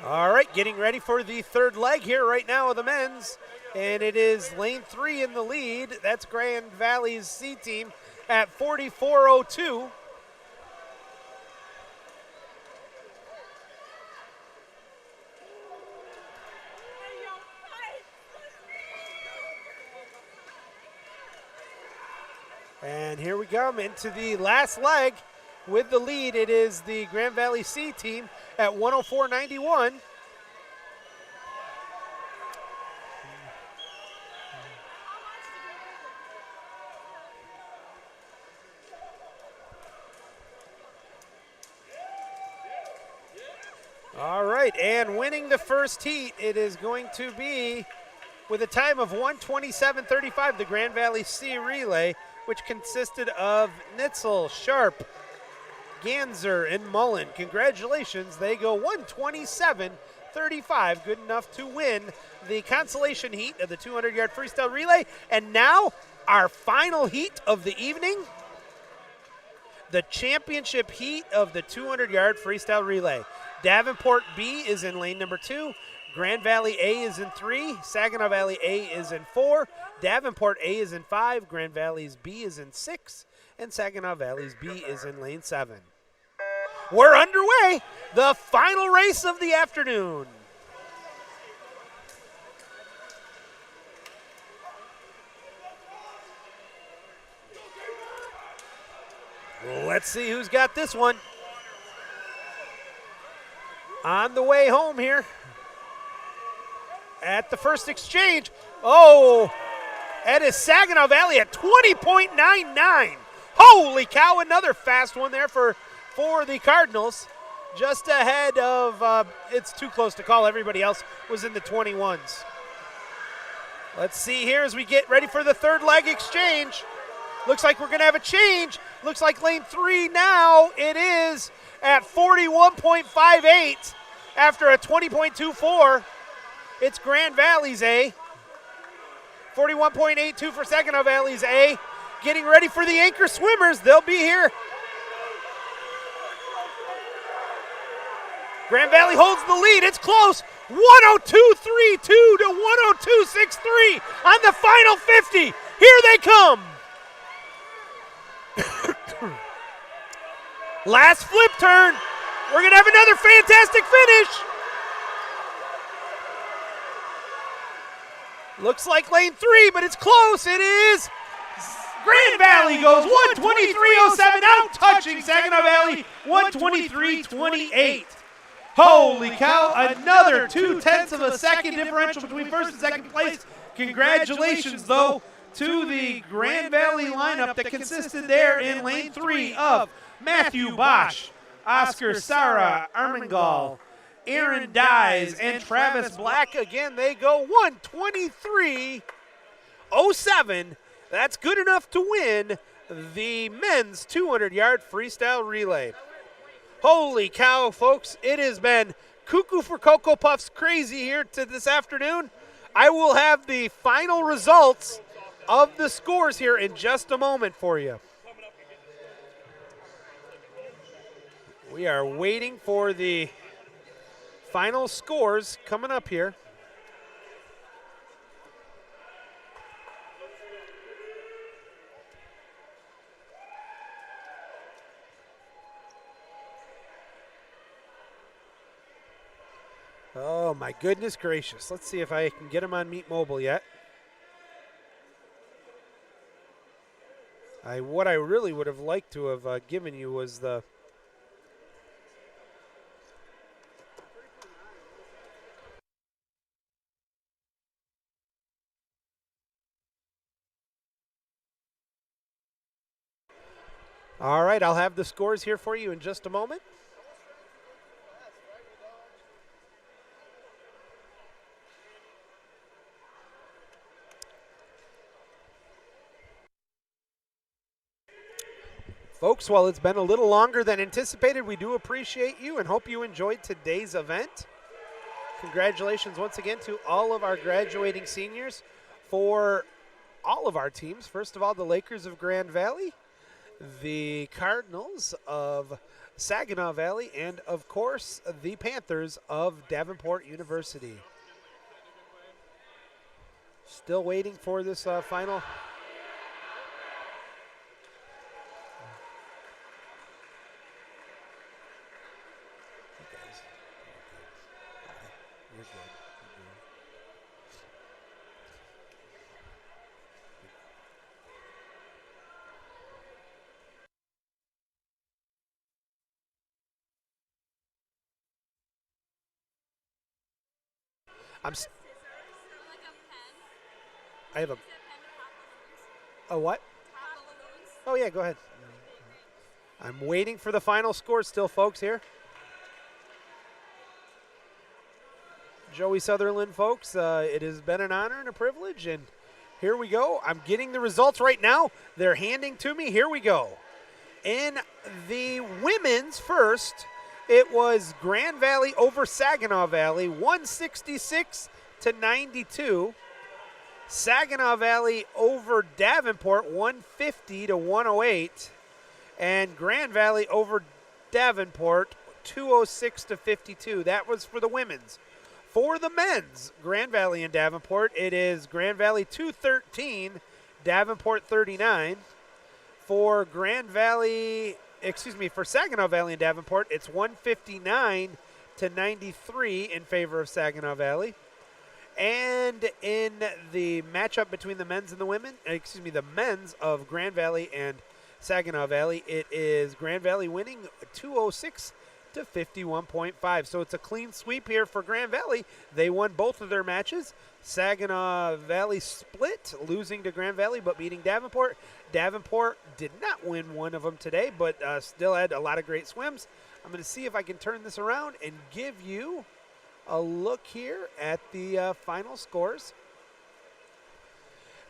All right, getting ready for the third leg here right now of the men's. And it is lane 3 in the lead. That's Grand Valley's C team at 44:02. And here we come into the last leg with the lead. It is the Grand Valley C team at 104.91. All right, and winning the first heat, it is going to be with a time of 1:27.35, the Grand Valley C relay, which consisted of Nitzel, Sharp, Ganser, and Mullen. Congratulations, they go 1:27.35, good enough to win the consolation heat of the 200-yard freestyle relay. And now, our final heat of the evening, the championship heat of the 200-yard freestyle relay. Davenport B is in lane number 2. Grand Valley A is in 3. Saginaw Valley A is in 4. Davenport A is in 5. Grand Valley's B is in 6. And Saginaw Valley's B is in lane 7. We're underway. The final race of the afternoon. Let's see who's got this one. On the way home here. At the first exchange. Oh, that is Saginaw Valley at 20.99. Holy cow, another fast one there for the Cardinals. Just ahead of, it's too close to call. Everybody else was in the 21s. Let's see here as we get ready for the third leg exchange. Looks like we're going to have a change. Looks like lane 3 now. It is at 41.58 after a 20.24. It's Grand Valley's A. 41.82 for Saginaw Valley's A. Getting ready for the anchor swimmers. They'll be here. Grand Valley holds the lead. It's close. 102.32 to 102.63 on the final 50. Here they come. Last flip turn. We're going to have another fantastic finish. Looks like lane 3, but it's close. It is. Grand Valley goes 123.07 out, touching Saginaw Valley 123.28. Holy cow, another 0.2 of a second differential between first and second place. Congratulations, though, to the Grand Valley lineup that consisted there in lane 3 of Matthew Bosch, Oscar Sara Armengol, Aaron Dyes, and Travis Black. Again, they go 123.07. That's good enough to win the men's 200-yard freestyle relay. Holy cow, folks. It has been Cuckoo for Cocoa Puffs crazy here to this afternoon. I will have the final results of the scores here in just a moment for you. We are waiting for the final scores coming up here. Oh, my goodness gracious. Let's see if I can get him on Meet Mobile yet. What I really would have liked to have given you was the... All right, I'll have the scores here for you in just a moment. Folks, while it's been a little longer than anticipated, we do appreciate you and hope you enjoyed today's event. Congratulations once again to all of our graduating seniors for all of our teams. First of all, the Lakers of Grand Valley, the Cardinals of Saginaw Valley, and of course, the Panthers of Davenport University. Still waiting for this final. You're good. I have a what? Oh yeah, go ahead. I'm waiting for the final score still, folks, here. Joey Sutherland, folks, it has been an honor and a privilege, and here we go. I'm getting the results right now. They're handing to me. Here we go. In the women's first, it was Grand Valley over Saginaw Valley, 166-92. Saginaw Valley over Davenport, 150-108. And Grand Valley over Davenport, 206-52. That was for the women's. For the men's, Grand Valley and Davenport, it is Grand Valley 213, Davenport 39. For for Saginaw Valley and Davenport, it's 159-93 in favor of Saginaw Valley. And in the matchup between the men's and the women, the men's of Grand Valley and Saginaw Valley, it is Grand Valley winning 206-51.5. So it's a clean sweep here for Grand Valley. They won both of their matches. Saginaw Valley split, losing to Grand Valley but beating Davenport. Davenport did not win one of them today, but still had a lot of great swims. I'm going to see if I can turn this around and give you a look here at the final scores.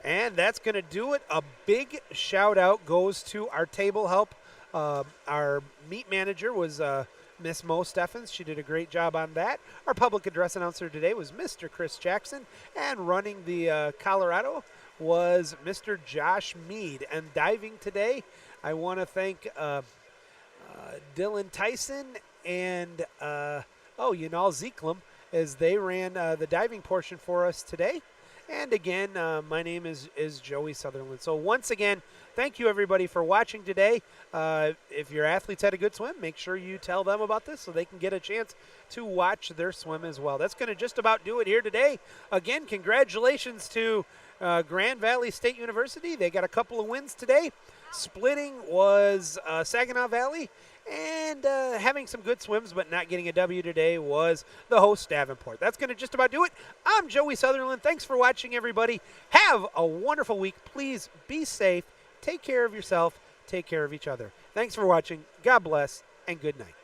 And that's going to do it. A big shout out goes to our table help. Our meet manager was Miss Mo Steffens. She did a great job on that. Our public address announcer today was Mr. Chris Jackson. And running the Colorado was Mr. Josh Mead. And diving today, I want to thank Dylan Tyson and Yanal Zeklum as they ran the diving portion for us today. And again, my name is Joey Sutherland. So once again, thank you everybody for watching today. If your athletes had a good swim, make sure you tell them about this so they can get a chance to watch their swim as well. That's going to just about do it here today. Again, congratulations to Grand Valley State University. They got a couple of wins today. Splitting was Saginaw Valley, and having some good swims but not getting a W today was the host Davenport. That's going to just about do it. I'm Joey Sutherland. Thanks for watching, everybody. Have a wonderful week. Please be safe. Take care of yourself. Take care of each other. Thanks for watching. God bless, and good night.